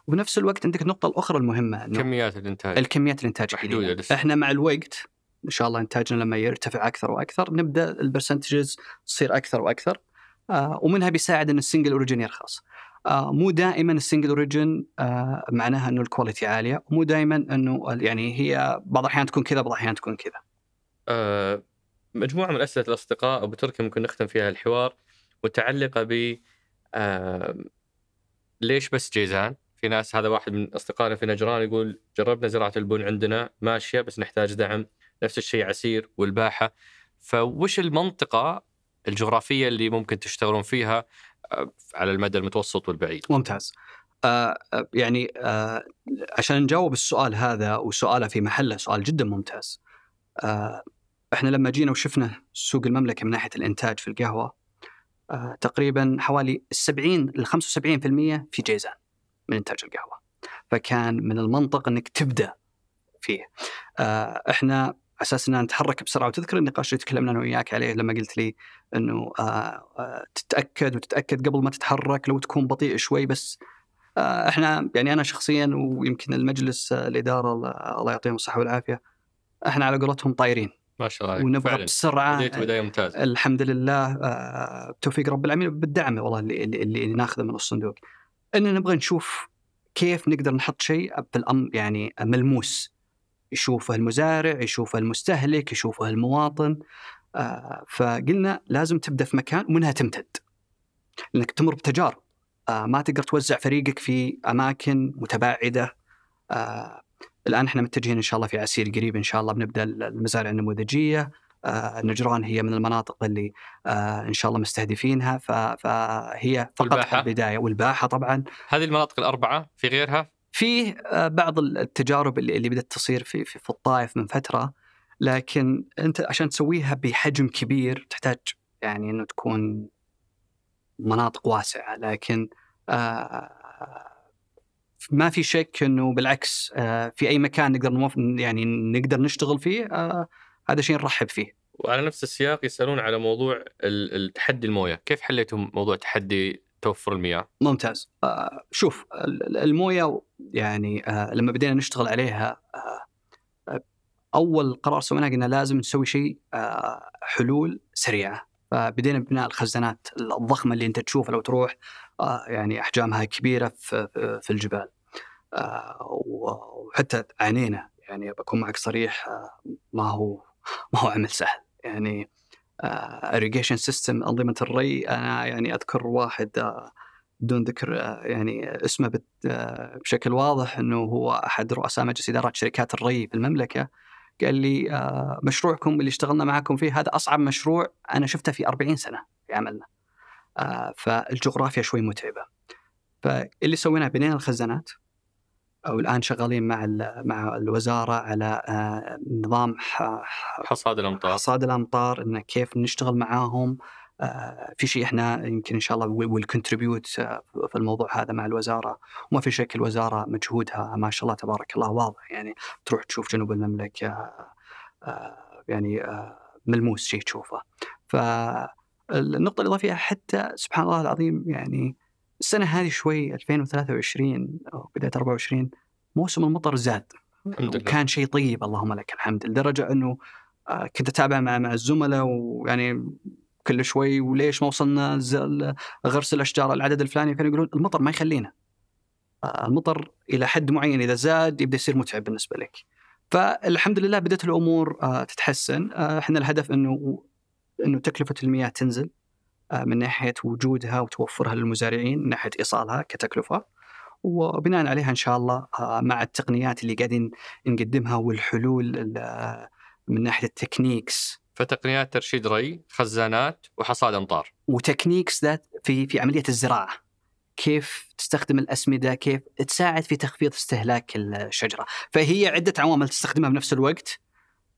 وبنفس الوقت عندك النقطة الأخرى المهمة إنه الكميات الإنتاج محدودة. إحنا مع الوقت إن شاء الله إنتاجنا لما يرتفع أكثر وأكثر نبدأ البرسنتجز تصير أكثر وأكثر، ومنها بيساعد إن السنجل أوريجين يرخص. مو دائما السنجل أوريجين معناها إنه الكواليتي عالية، ومو دائما إنه يعني هي بعض الأحيان تكون كذا بعض الأحيان تكون كذا. مجموعة من أسئلة الأصدقاء أبو تركي ممكن نختم فيها الحوار، متعلقة ب ليش بس جيزان؟ في ناس، هذا واحد من أصدقائنا في نجران يقول جربنا زراعة البن عندنا ماشية بس نحتاج دعم. نفس الشيء عسير والباحة. فوش المنطقة الجغرافية اللي ممكن تشتغلون فيها على المدى المتوسط والبعيد؟ ممتاز. يعني عشان نجاوب السؤال هذا، وسؤاله في محله، سؤال جدا ممتاز. احنا لما جينا وشفنا سوق المملكة من ناحية الإنتاج في القهوة، تقريبا حوالي 70 ل 75% في جيزان من إنتاج القهوة، فكان من المنطق أنك تبدأ فيه. احنا أساسنا نتحرك بسرعة، وتذكر النقاش اللي تكلمنا أنا وياك عليه لما قلت لي أنه تتأكد قبل ما تتحرك، لو تكون بطيء شوي. بس احنا يعني أنا شخصيا ويمكن المجلس الإدارة الله يعطيهم الصحة والعافية، احنا على قولتهم طايرين ما شاء الله، ونبغى بسرعة. بداية ممتازة الحمد لله، بتوفيق رب العالمين، بالدعم والله اللي ناخذه من الصندوق، إننا نبغى نشوف كيف نقدر نحط شيء يعني ملموس، يشوفه المزارع، يشوفه المستهلك، يشوفه المواطن. فقلنا لازم تبدأ في مكان ومنها تمتد، لأنك تمر بتجارب. ما تقدر توزع فريقك في أماكن متباعدة. الآن احنا متجهين إن شاء الله في عسير قريب إن شاء الله بنبدأ المزارع النموذجية. نجران هي من المناطق اللي إن شاء الله مستهدفينها، فهي فقط البداية. والباحة طبعا. هذه المناطق الأربعة، في غيرها؟ في بعض التجارب اللي بدأت تصير في الطائف من فترة، لكن أنت عشان تسويها بحجم كبير تحتاج يعني إنه تكون مناطق واسعة. لكن ما في شك إنه بالعكس في أي مكان نقدر نشتغل فيه، هذا شيء نرحب فيه. وعلى نفس السياق يسألون على موضوع التحدي الموية، كيف حليتم موضوع تحدي توفر المياه؟ ممتاز. شوف الموية يعني لما بدينا نشتغل عليها، أول قرار سويناه قلنا لازم نسوي شيء حلول سريعة. فبدينا ببناء الخزانات الضخمة اللي أنت تشوفها لو تروح، يعني أحجامها كبيرة في الجبال. وحتى عانينا، يعني بكون معك صريح، ما هو عمل سهل. يعني irrigation system، أنظمة الري، أنا يعني أذكر واحد بدون ذكر يعني اسمه بشكل واضح، أنه هو أحد رؤساء مجلس إدارات شركات الري في المملكة، قال لي مشروعكم اللي اشتغلنا معكم فيه هذا أصعب مشروع أنا شفته في 40 سنة في عملنا. فالجغرافيا شوي متعبة. فاللي سويناه بنينا الخزانات، أو الآن شغالين مع الوزارة على نظام حصاد الأمطار، إن كيف نشتغل معاهم. في شيء إحنا يمكن إن شاء الله والكونتريبيوت في الموضوع هذا مع الوزارة، وما في شك الوزارة مجهودها ما شاء الله تبارك الله واضح. يعني تروح تشوف جنوب المملكة يعني ملموس شيء تشوفه. فالنقطة الإضافية حتى سبحان الله العظيم، يعني السنة هذه شوي 2023 أو بداية 24 موسم المطر زاد، وكان شيء طيب اللهم لك الحمد، لدرجة أنه كنت أتابع مع الزملاء، ويعني كل شوي وليش ما وصلنا غرس الأشجار العدد الفلاني، كانوا يقولون المطر ما يخلينا. المطر إلى حد معين إذا زاد يبدأ يصير متعب بالنسبة لك. فالحمد لله بدأت الأمور تتحسن. إحنا الهدف أنه تكلفة المياه تنزل من ناحية وجودها وتوفرها للمزارعين، من ناحية إيصالها كتكلفة، وبناء عليها إن شاء الله مع التقنيات اللي قاعدين نقدمها والحلول من ناحية التكنيكس. فتقنيات ترشيد ري، خزانات، وحصاد أمطار، وتكنيكس ذات في عملية الزراعة، كيف تستخدم الأسمدة، كيف تساعد في تخفيض استهلاك الشجرة. فهي عدة عوامل تستخدمها بنفس الوقت.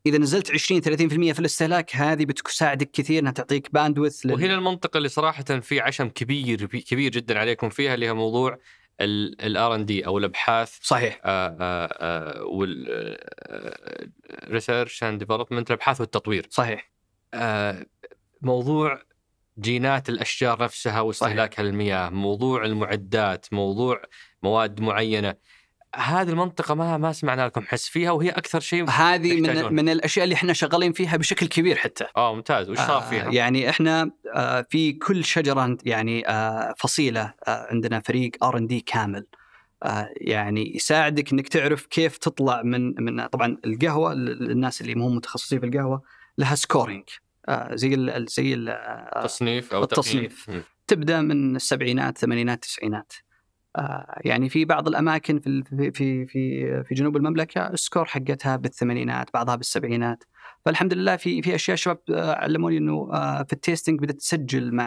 إذا نزلت 20-30% في الاستهلاك، هذه بتساعدك كثير أنها تعطيك باندويث. وهنا المنطقة اللي صراحة في عشم كبير جدا عليكم فيها، اللي هي موضوع R&D أو الأبحاث. صحيح. Research and Development، الأبحاث والتطوير. صحيح. موضوع جينات الأشجار نفسها واستهلاكها للمياه، موضوع المعدات، موضوع مواد معينة. هذه المنطقة ما سمعنا لكم حس فيها، وهي أكثر شيء هذه من الأشياء اللي إحنا شغالين فيها بشكل كبير حتى. ممتاز. وش صار فيها؟ يعني إحنا في كل شجرة يعني فصيلة عندنا فريق R&D كامل، يعني يساعدك إنك تعرف كيف تطلع من طبعا القهوة. الناس اللي هم متخصصين في القهوة لها سكورينج، زي التصنيف أو التصنيف. تبدأ من السبعينات، ثمانينات، تسعينات. يعني في بعض الأماكن في جنوب المملكة السكور حقتها بالثمانينات، بعضها بالسبعينات. فالحمد لله في أشياء شباب علموني إنه في التيستينج بدأت تسجل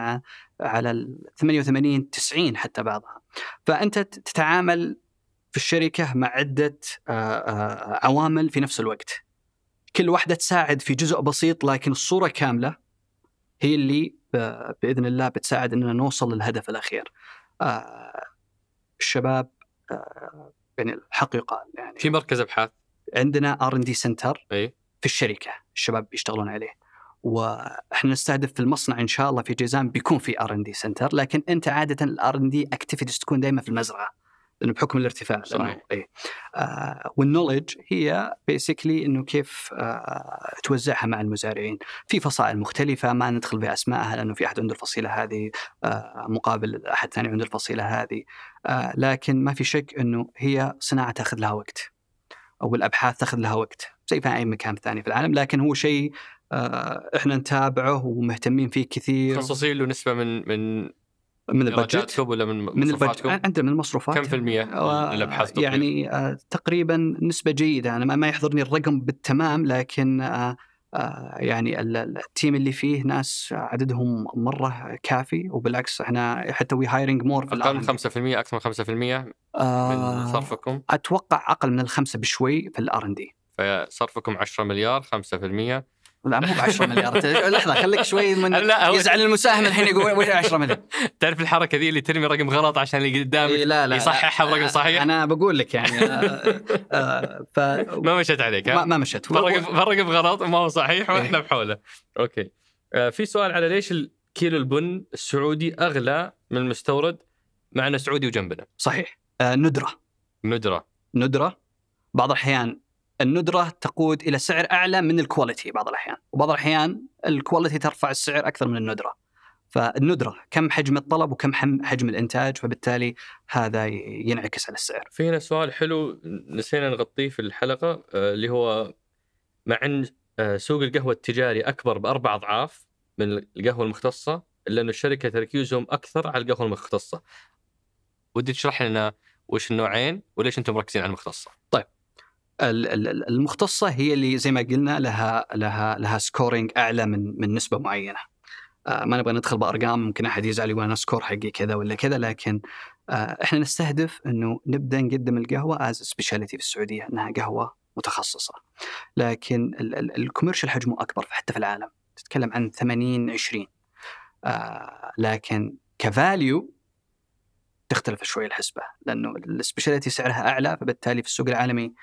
على 88 90 حتى بعضها. فأنت تتعامل في الشركة مع عدة عوامل في نفس الوقت، كل واحدة تساعد في جزء بسيط، لكن الصورة كاملة هي اللي بإذن الله بتساعد إننا نوصل للهدف الأخير. الشباب يعني الحقيقة يعني في مركز أبحاث عندنا R&D سنتر في الشركة، الشباب بيشتغلون عليه، وإحنا نستهدف في المصنع إن شاء الله في جيزان بيكون في R&D سنتر. لكن أنت عادة R&D activities تكون دائما في المزرعة، لأنه بحكم الارتفاع. صحيح. والنولج هي بيسيكلي إنه كيف توزعها مع المزارعين في فصائل مختلفة، ما ندخل بأسمائها لأنه في أحد عنده الفصيلة هذه مقابل أحد ثاني عنده الفصيلة هذه. لكن ما في شك إنه هي صناعة تأخذ لها وقت، أو الأبحاث تأخذ لها وقت زي في أي مكان ثاني في العالم، لكن هو شيء إحنا نتابعه ومهتمين فيه كثير. خصوصين له نسبة من البادجت ولا من البادجت؟ عندنا من المصروفات. كم في المية للأبحاث؟ يعني تقريبا نسبة جيدة. أنا ما يحضرني الرقم بالتمام، لكن يعني التيم اللي فيه ناس عددهم مرة كافي، وبالعكس احنا حتى وي هايرنج مور في أقل من 5%، أكثر من 5% من صرفكم؟ أتوقع أقل من 5 بشوي في الR&D. فصرفكم 10 مليار، 5%. لا مو ب10 مليار. لحظة خليك شوي من يزعل المساهم الحين يقول وش 10 مليار. تعرف الحركة ذي اللي ترمي رقم غلط عشان اللي قدامك يصححها برقم صحيح. أنا بقول لك يعني ما مشت عليك. ما مشت. فرقم غلط وما هو صحيح وإحنا بحوله. أوكي. في سؤال على ليش الكيلو البن السعودي أغلى من المستورد مع أنه سعودي وجنبنا؟ صحيح. ندرة بعض الأحيان الندرة تقود إلى سعر أعلى من الكواليتي بعض الأحيان، وبعض الأحيان الكواليتي ترفع السعر أكثر من الندرة. فالندرة كم حجم الطلب وكم حجم الإنتاج، فبالتالي هذا ينعكس على السعر. في هنا سؤال حلو نسينا نغطيه في الحلقة، اللي هو مع أن سوق القهوة التجاري أكبر ب4 أضعاف من القهوة المختصة، إلا أن الشركة تركيزهم أكثر على القهوة المختصة. ودي تشرح لنا وش النوعين وليش أنتم مركزين على المختصة؟ طيب، المختصة هي اللي زي ما قلنا لها سكورينج أعلى من نسبة معينة. ما نبغى ندخل بأرقام، ممكن أحد يزعل يقول أنا سكور حقي كذا ولا كذا، لكن إحنا نستهدف إنه نبدأ نقدم القهوة as سبيشاليتي في السعودية، إنها قهوة متخصصة. لكن الكوميرشال حجمه أكبر حتى في العالم، تتكلم عن 80-20. لكن كفاليو تختلف شوي الحسبة، لأنه السبيشاليتي سعرها أعلى، فبالتالي في السوق العالمي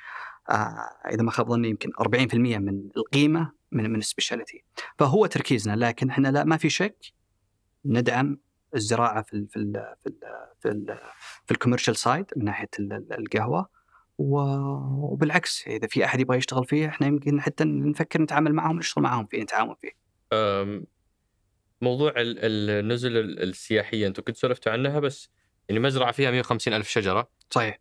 إذا ما خاب ظني يمكن 40% من القيمة من السبيشاليتي. فهو تركيزنا، لكن احنا لا، ما في شك ندعم الزراعة في الكوميرشال سايد من ناحية القهوة، وبالعكس إذا في أحد يبغى يشتغل فيه احنا يمكن حتى نفكر نتعامل معهم، نشتغل معهم فيه، نتعاون فيه. موضوع النزل السياحية أنتم كنتوا سولفتوا عنها، بس يعني مزرعة فيها 150,000 شجرة. صحيح.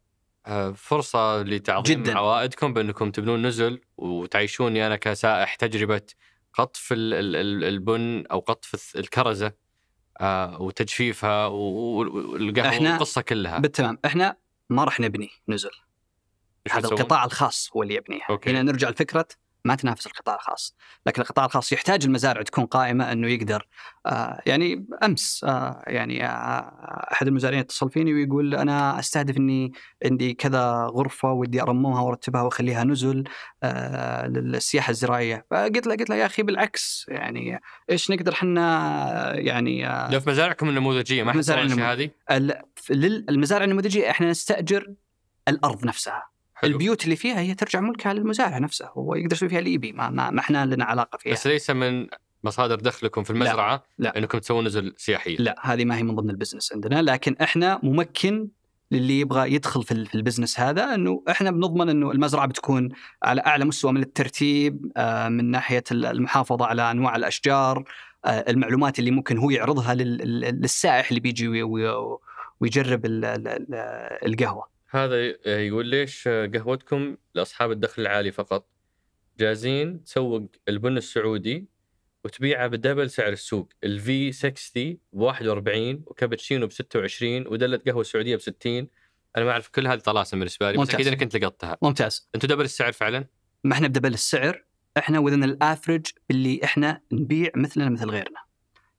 فرصة لتعظيم عوائدكم بأنكم تبنون نزل وتعيشوني أنا كسائح تجربة قطف البن أو قطف الكرزة وتجفيفها والقهوة والقصة كلها. بالتمام. احنا ما راح نبني نزل، هذا القطاع الخاص هو اللي يبنيها. هنا نرجع لفكرة ما تنافس القطاع الخاص، لكن القطاع الخاص يحتاج المزارع تكون قائمة أنه يقدر. يعني أمس يعني أحد المزارعين اتصل فيني ويقول أنا أستهدف أني عندي كذا غرفة ودي أرممها وأرتبها وأخليها نزل للسياحة الزراعية. فقلت له يا أخي بالعكس، يعني إيش نقدر حنا يعني لو في مزارعكم النموذجية ما حصلنا الشيء هذه. المزارع النموذجية إحنا نستأجر الأرض نفسها. حلو. البيوت اللي فيها هي ترجع ملكها للمزارع نفسه، هو يقدر يسوي فيها الإيبي، ما احنا لنا علاقة فيها. بس ليس من مصادر دخلكم في المزرعة. لا. انكم تسوون نزل سياحية. لا، هذه ما هي من ضمن البزنس عندنا، لكن احنا ممكن للي يبغى يدخل في البزنس هذا انه احنا بنضمن انه المزرعة بتكون على اعلى مستوى من الترتيب، من ناحية المحافظة على انواع الاشجار، المعلومات اللي ممكن هو يعرضها للسائح اللي بيجي ويجرب القهوة. هذا يقول ليش قهوتكم لأصحاب الدخل العالي فقط؟ جاهزين تسوق البن السعودي وتبيعه بدبل سعر السوق. الفي 60 ب41 وكابتشينو ب26 ودلة قهوة سعودية ب60. أنا ما أعرف كل هذه طلاسم بالنسبة لي، بس أكيد أنا كنت لقطتها. ممتاز. أنتوا دبل السعر فعلا؟ ما إحنا بدبل السعر، إحنا وذن الافرج اللي إحنا نبيع مثلنا مثل غيرنا.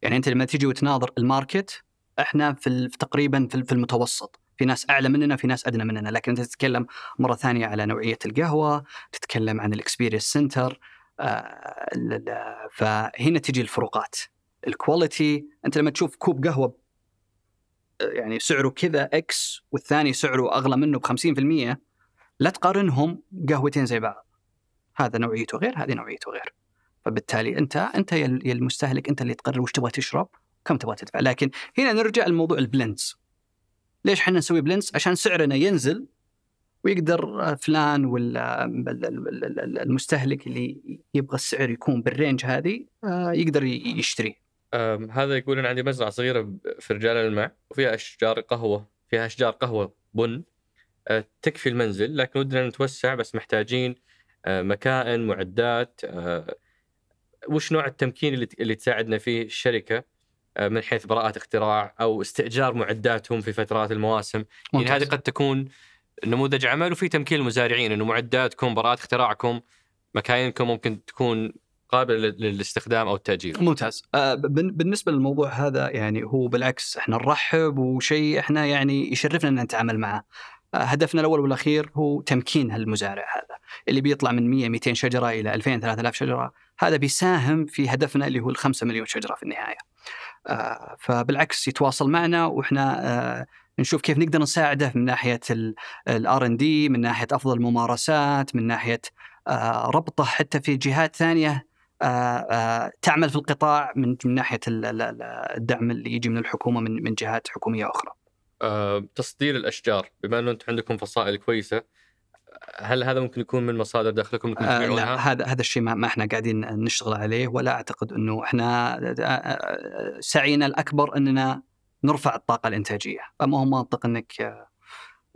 يعني أنت لما تيجي وتناظر الماركت، إحنا في تقريبا في المتوسط، في ناس أعلى مننا في ناس أدنى مننا، لكن أنت تتكلم مرة ثانية على نوعية القهوة، تتكلم عن الإكسبيرينس سنتر. فهنا تجي الفروقات. الكواليتي، أنت لما تشوف كوب قهوة يعني سعره كذا إكس والثاني سعره أغلى منه ب50%، لا تقارنهم قهوتين زي بعض، هذا نوعيته غير، هذه نوعيته غير. فبالتالي أنت يا المستهلك أنت اللي تقرر وش تبغى تشرب كم تبغى تدفع. لكن هنا نرجع لموضوع البلندز. ليش حنا نسوي بلندز؟ عشان سعرنا ينزل ويقدر فلان ولا المستهلك اللي يبغى السعر يكون بالرينج هذه يقدر يشتري. هذا يقول أنا عندي مزرعة صغيرة في رجال الماء وفيها أشجار قهوة، فيها أشجار قهوة بن تكفي المنزل، لكن ودنا نتوسع بس محتاجين مكائن، معدات. وش نوع التمكين اللي تساعدنا فيه الشركة من حيث براءة اختراع أو استئجار معداتهم في فترات المواسم؟ يعني هذه قد تكون نموذج عمل، وفي تمكين المزارعين إنه معداتكم، براءة اختراعكم، مكاينكم ممكن تكون قابلة للاستخدام أو التأجير. ممتاز. بالنسبة للموضوع هذا يعني هو بالعكس احنا نرحب، وشيء احنا يعني يشرفنا أن نتعامل معه. هدفنا الأول والأخير هو تمكين هالمزارع هذا اللي بيطلع من 100-200 شجرة إلى 2000-3000 شجرة. هذا بيساهم في هدفنا اللي هو 5 مليون شجرة في النهاية. فبالعكس يتواصل معنا، وإحنا نشوف كيف نقدر نساعده من ناحية R&D، من ناحية أفضل ممارسات، من ناحية ربطه حتى في جهات ثانية تعمل في القطاع من ناحية الدعم اللي يجي من الحكومة من جهات حكومية أخرى. تصدير الأشجار، بما أنه أنتم عندكم فصائل كويسة، هل هذا ممكن يكون من مصادر دخلكم ممكن تبيعونها؟ لا، هذا الشيء ما احنا قاعدين نشتغل عليه، ولا اعتقد انه احنا سعينا الاكبر اننا نرفع الطاقه الانتاجيه، فما هو منطق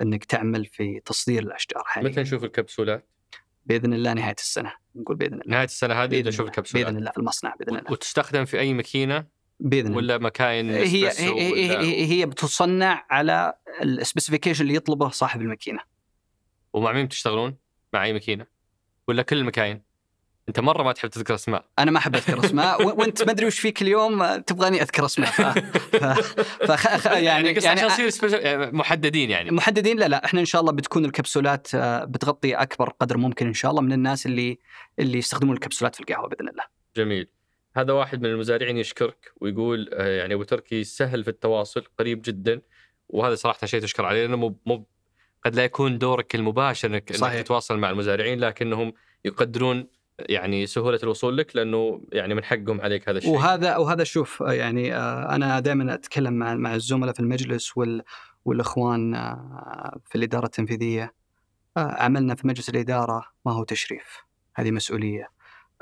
انك تعمل في تصدير الاشجار حاليا. متى نشوف الكبسولات؟ باذن الله نهايه السنه، نقول باذن الله نهايه السنه هذه نشوف الكبسولات باذن الله في المصنع باذن الله. وتستخدم في اي ماكينه باذن ولا مكاين هي بتصنع على السبيسيفيكيشن اللي يطلبه صاحب الماكينه. ومع مين تشتغلون؟ مع اي ماكينه ولا كل المكاين؟ انت مره ما تحب تذكر اسماء. انا ما احب اذكر اسماء وانت ما ادري وش فيك اليوم تبغاني اذكر اسماء يعني عشان محددين يعني محددين. لا احنا ان شاء الله بتكون الكبسولات بتغطي اكبر قدر ممكن ان شاء الله من الناس اللي يستخدمون الكبسولات في القهوه باذن الله. جميل. هذا واحد من المزارعين يشكرك ويقول يعني ابو تركي سهل في التواصل، قريب جدا، وهذا صراحه شيء تشكر عليه، لانه قد لا يكون دورك المباشر انك تتواصل مع المزارعين، لكنهم يقدرون يعني سهولة الوصول لك، لأنه يعني من حقهم عليك هذا الشيء. وهذا شوف يعني أنا دائما أتكلم مع الزملاء في المجلس والإخوان في الإدارة التنفيذية. عملنا في مجلس الإدارة ما هو تشريف، هذه مسؤولية.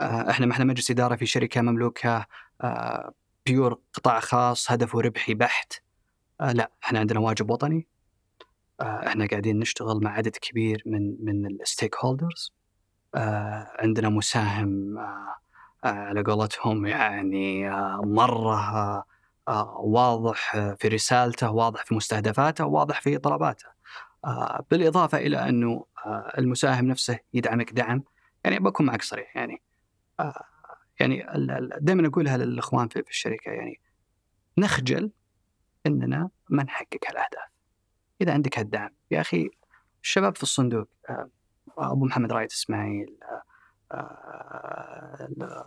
إحنا ما إحنا مجلس إدارة في شركة مملوكة بيور قطاع خاص هدفه ربحي بحت. لا، إحنا عندنا واجب وطني. إحنا قاعدين نشتغل مع عدد كبير من الستيك هولدرز. عندنا مساهم على قولتهم يعني مرة واضح في رسالته، واضح في مستهدفاته، واضح في طلباته. بالإضافة إلى أنه المساهم نفسه يدعمك دعم. يعني بكون معك صريح، يعني دائما أقولها للإخوان في الشركة، يعني نخجل أننا ما نحقق هالأهداف إذا عندك هالدعم. يا أخي الشباب في الصندوق، أبو محمد رايد إسماعيل،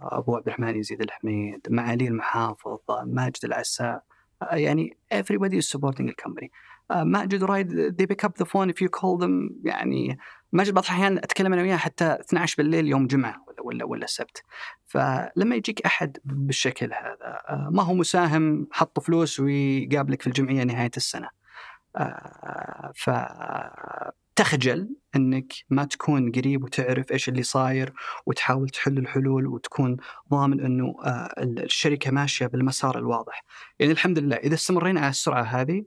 أبو عبد الرحمن يزيد الحميد، معالي المحافظ ماجد العساء، يعني everybody is supporting the company. ماجد رايد they pick up the phone if you call them. يعني ماجد بعض الأحيان أتكلم أنا وياه حتى 12 بالليل يوم جمعة ولا السبت. فلما يجيك أحد بالشكل هذا ما هو مساهم حط فلوس ويقابلك في الجمعية نهاية السنة، تخجل أنك ما تكون قريب وتعرف إيش اللي صاير وتحاول تحل الحلول وتكون ضامن أنه الشركة ماشية بالمسار الواضح. يعني الحمد لله إذا استمرينا على السرعة هذه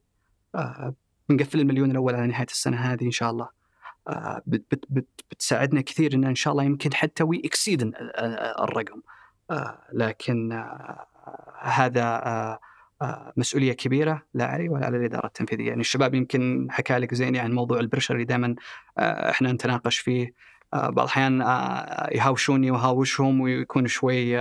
بنقفل المليون الأول على نهاية السنة هذه إن شاء الله. بتساعدنا كثير إن شاء الله يمكن حتى ويكسيد الرقم. لكن هذا مسؤولية كبيرة لا علي ولا على الإدارة التنفيذية. يعني الشباب يمكن حكى لك زيني عن موضوع البريشر اللي دائما إحنا نتناقش فيه. بعض الأحيان يهاوشوني وهاوشهم ويكون شوي،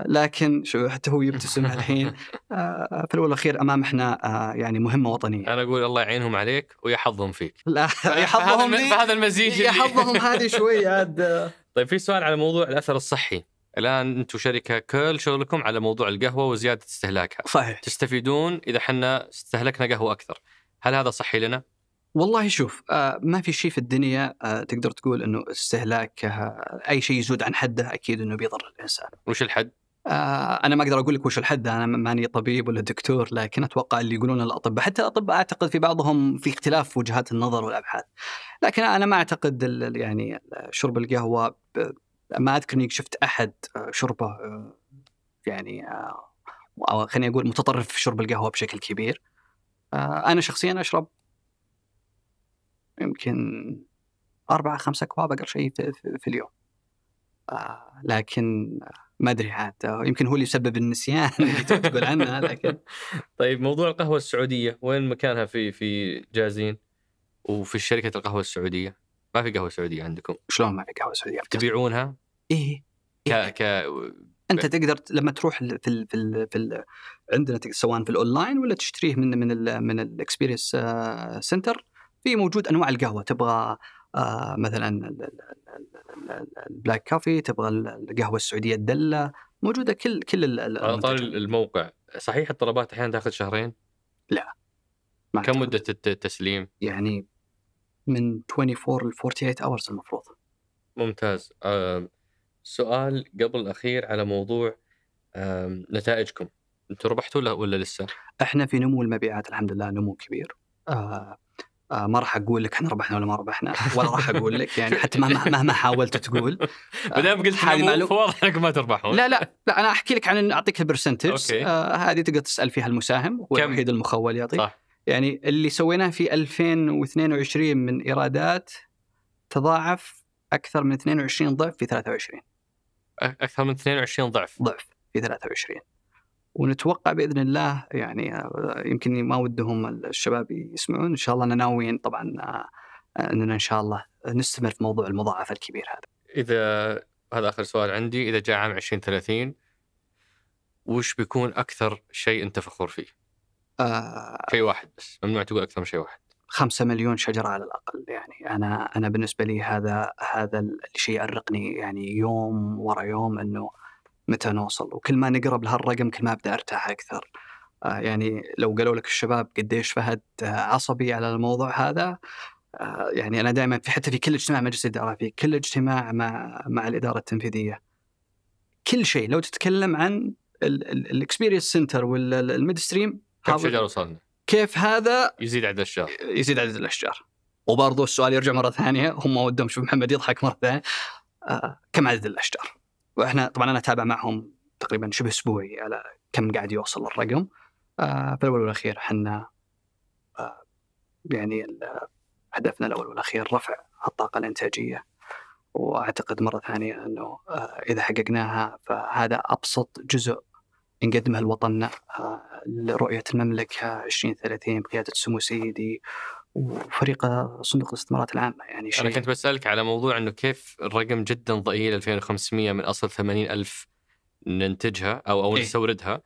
لكن شو حتى هو يبتسم الحين. في الأول والأخير أمام إحنا يعني مهمة وطنية. أنا أقول الله يعينهم عليك ويحظهم فيك. لا يحظهم بهذا المزيج يحظهم هذه شوي عاد. طيب في سؤال على موضوع الأثر الصحي. الآن أنتم شركة كل شغلكم على موضوع القهوة وزيادة استهلاكها. صحيح. تستفيدون إذا حنا استهلكنا قهوة أكثر. هل هذا صحي لنا؟ والله شوف، ما في شيء في الدنيا تقدر تقول أنه استهلاك أي شيء يزود عن حده أكيد أنه بيضر الإنسان. وش الحد؟ أنا ما أقدر أقول لك وش الحد، أنا ماني طبيب ولا دكتور، لكن أتوقع اللي يقولون الأطباء، حتى الأطباء أعتقد في بعضهم في اختلاف في وجهات النظر والأبحاث. لكن أنا ما أعتقد يعني شرب القهوة ما أذكر إني شفت أحد شربه يعني أو خليني أقول متطرف في شرب القهوة بشكل كبير. أنا شخصيا أشرب يمكن 4-5 أكواب أقل شيء في اليوم. لكن ما أدري عاد يمكن هو اللي يسبب النسيان اللي تقول عنها. لكن طيب موضوع القهوة السعودية وين مكانها في جازين وفي شركة القهوة السعودية؟ ما في قهوة سعودية عندكم؟ شلون ما في قهوة سعودية؟ تبيعونها؟ إيه. أنت تقدر لما تروح في عندنا سواء في الأونلاين ولا تشتريه من الإكسبيرينس سنتر. في موجود أنواع القهوة. تبغى مثلا البلاك كافي، تبغى القهوة السعودية الدلة، موجودة كل الموقع. صحيح الطلبات أحيانا تأخذ شهرين؟ لا. كم مدة التسليم؟ يعني من 24 ل 48 hours المفروض. ممتاز. سؤال قبل الأخير على موضوع نتائجكم. أنتوا ربحتوا ولا لسه؟ إحنا في نمو المبيعات الحمد لله، نمو كبير. ما راح أقول لك احنا ربحنا ولا ما ربحنا، ولا راح أقول لك يعني حتى مهما حاولت تقول. بدام قلت هذه معلومة فواضح انكم ما تربحون. لا أنا أحكي لك عن أعطيك البرسنتج. هذه تقدر تسأل فيها المساهم والوحيد المخول يعطي. صح. يعني اللي سويناه في 2022 من إيرادات تضاعف أكثر من 22 ضعف في 23. أكثر من 22 ضعف في 23. ونتوقع بإذن الله يعني يمكن ما ودهم الشباب يسمعون، إن شاء الله أنا ناويين طبعا أننا إن شاء الله نستمر في موضوع المضاعفة الكبير هذا. إذا هذا آخر سؤال عندي، إذا جاء عام 2030 وش بيكون أكثر شيء أنت فخور فيه؟ شيء واحد بس، ممنوع تقول أكثر من شيء واحد. 5 مليون شجرة على الأقل. يعني أنا بالنسبة لي هذا الشيء يأرقني يعني يوم ورا يوم، إنه متى نوصل. وكل ما نقرب لهالرقم كل ما أبدأ أرتاح أكثر. يعني لو قالوا لك الشباب قديش فهد عصبي على الموضوع هذا، يعني أنا دائما حتى في كل اجتماع مجلس الإدارة، في كل اجتماع مع الإدارة التنفيذية، كل شيء لو تتكلم عن الإكسبيرينس سنتر والميدستريم، كم شجرة وصلنا؟ كيف هذا يزيد عدد الأشجار؟ يزيد عدد الأشجار. وبرضو السؤال يرجع مرة ثانية، هم ودهم شوف محمد يضحك مرة ثانية، كم عدد الأشجار؟ وإحنا طبعا أنا أتابع معهم تقريبا شبه أسبوعي على كم قاعد يوصل الرقم. في الأول والأخير حنا يعني هدفنا الأول والأخير رفع الطاقة الإنتاجية، وأعتقد مرة ثانية أنه إذا حققناها فهذا أبسط جزء نقدمها لوطننا لرؤية المملكة 2030 بقيادة سمو سيدي وفريق صندوق الاستثمارات العامة. يعني أنا كنت بسألك على موضوع أنه كيف الرقم جدا ضئيل 2500 من أصل 80,000 ننتجها أو نستوردها.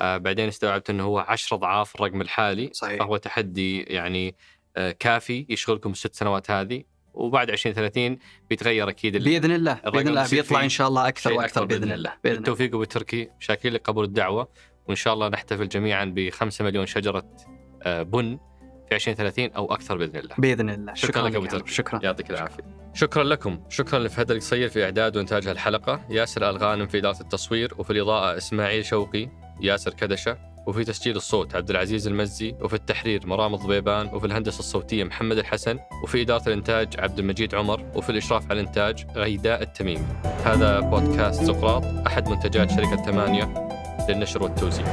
بعدين استوعبت أنه هو 10 أضعاف الرقم الحالي. صحيح. فهو تحدي يعني كافي يشغلكم 6 سنوات هذه، وبعد 2030 بيتغير أكيد بإذن الله. بيطلع إن شاء الله أكثر وأكثر بإذن الله. بالتوفيق وبالتركي. شاكرين لقبول الدعوة، وإن شاء الله نحتفل جميعا ب5 مليون شجرة بن في 2030 أو أكثر بإذن الله. بإذن الله. شكرا لك أبو تركي. شكرا. يعطيك العافية. شكرا لكم. شكرا لفهد القصير في إعداد وإنتاج الحلقة، ياسر الغانم في إدارة التصوير، وفي الإضاءة إسماعيل شوقي، ياسر كدشة، وفي تسجيل الصوت عبد العزيز المزي، وفي التحرير مرام الضبيبان، وفي الهندسة الصوتية محمد الحسن، وفي إدارة الإنتاج عبد المجيد عمر، وفي الإشراف على الإنتاج غيداء التميمي. هذا بودكاست سقراط، أحد منتجات شركة 8 للنشر والتوزيع.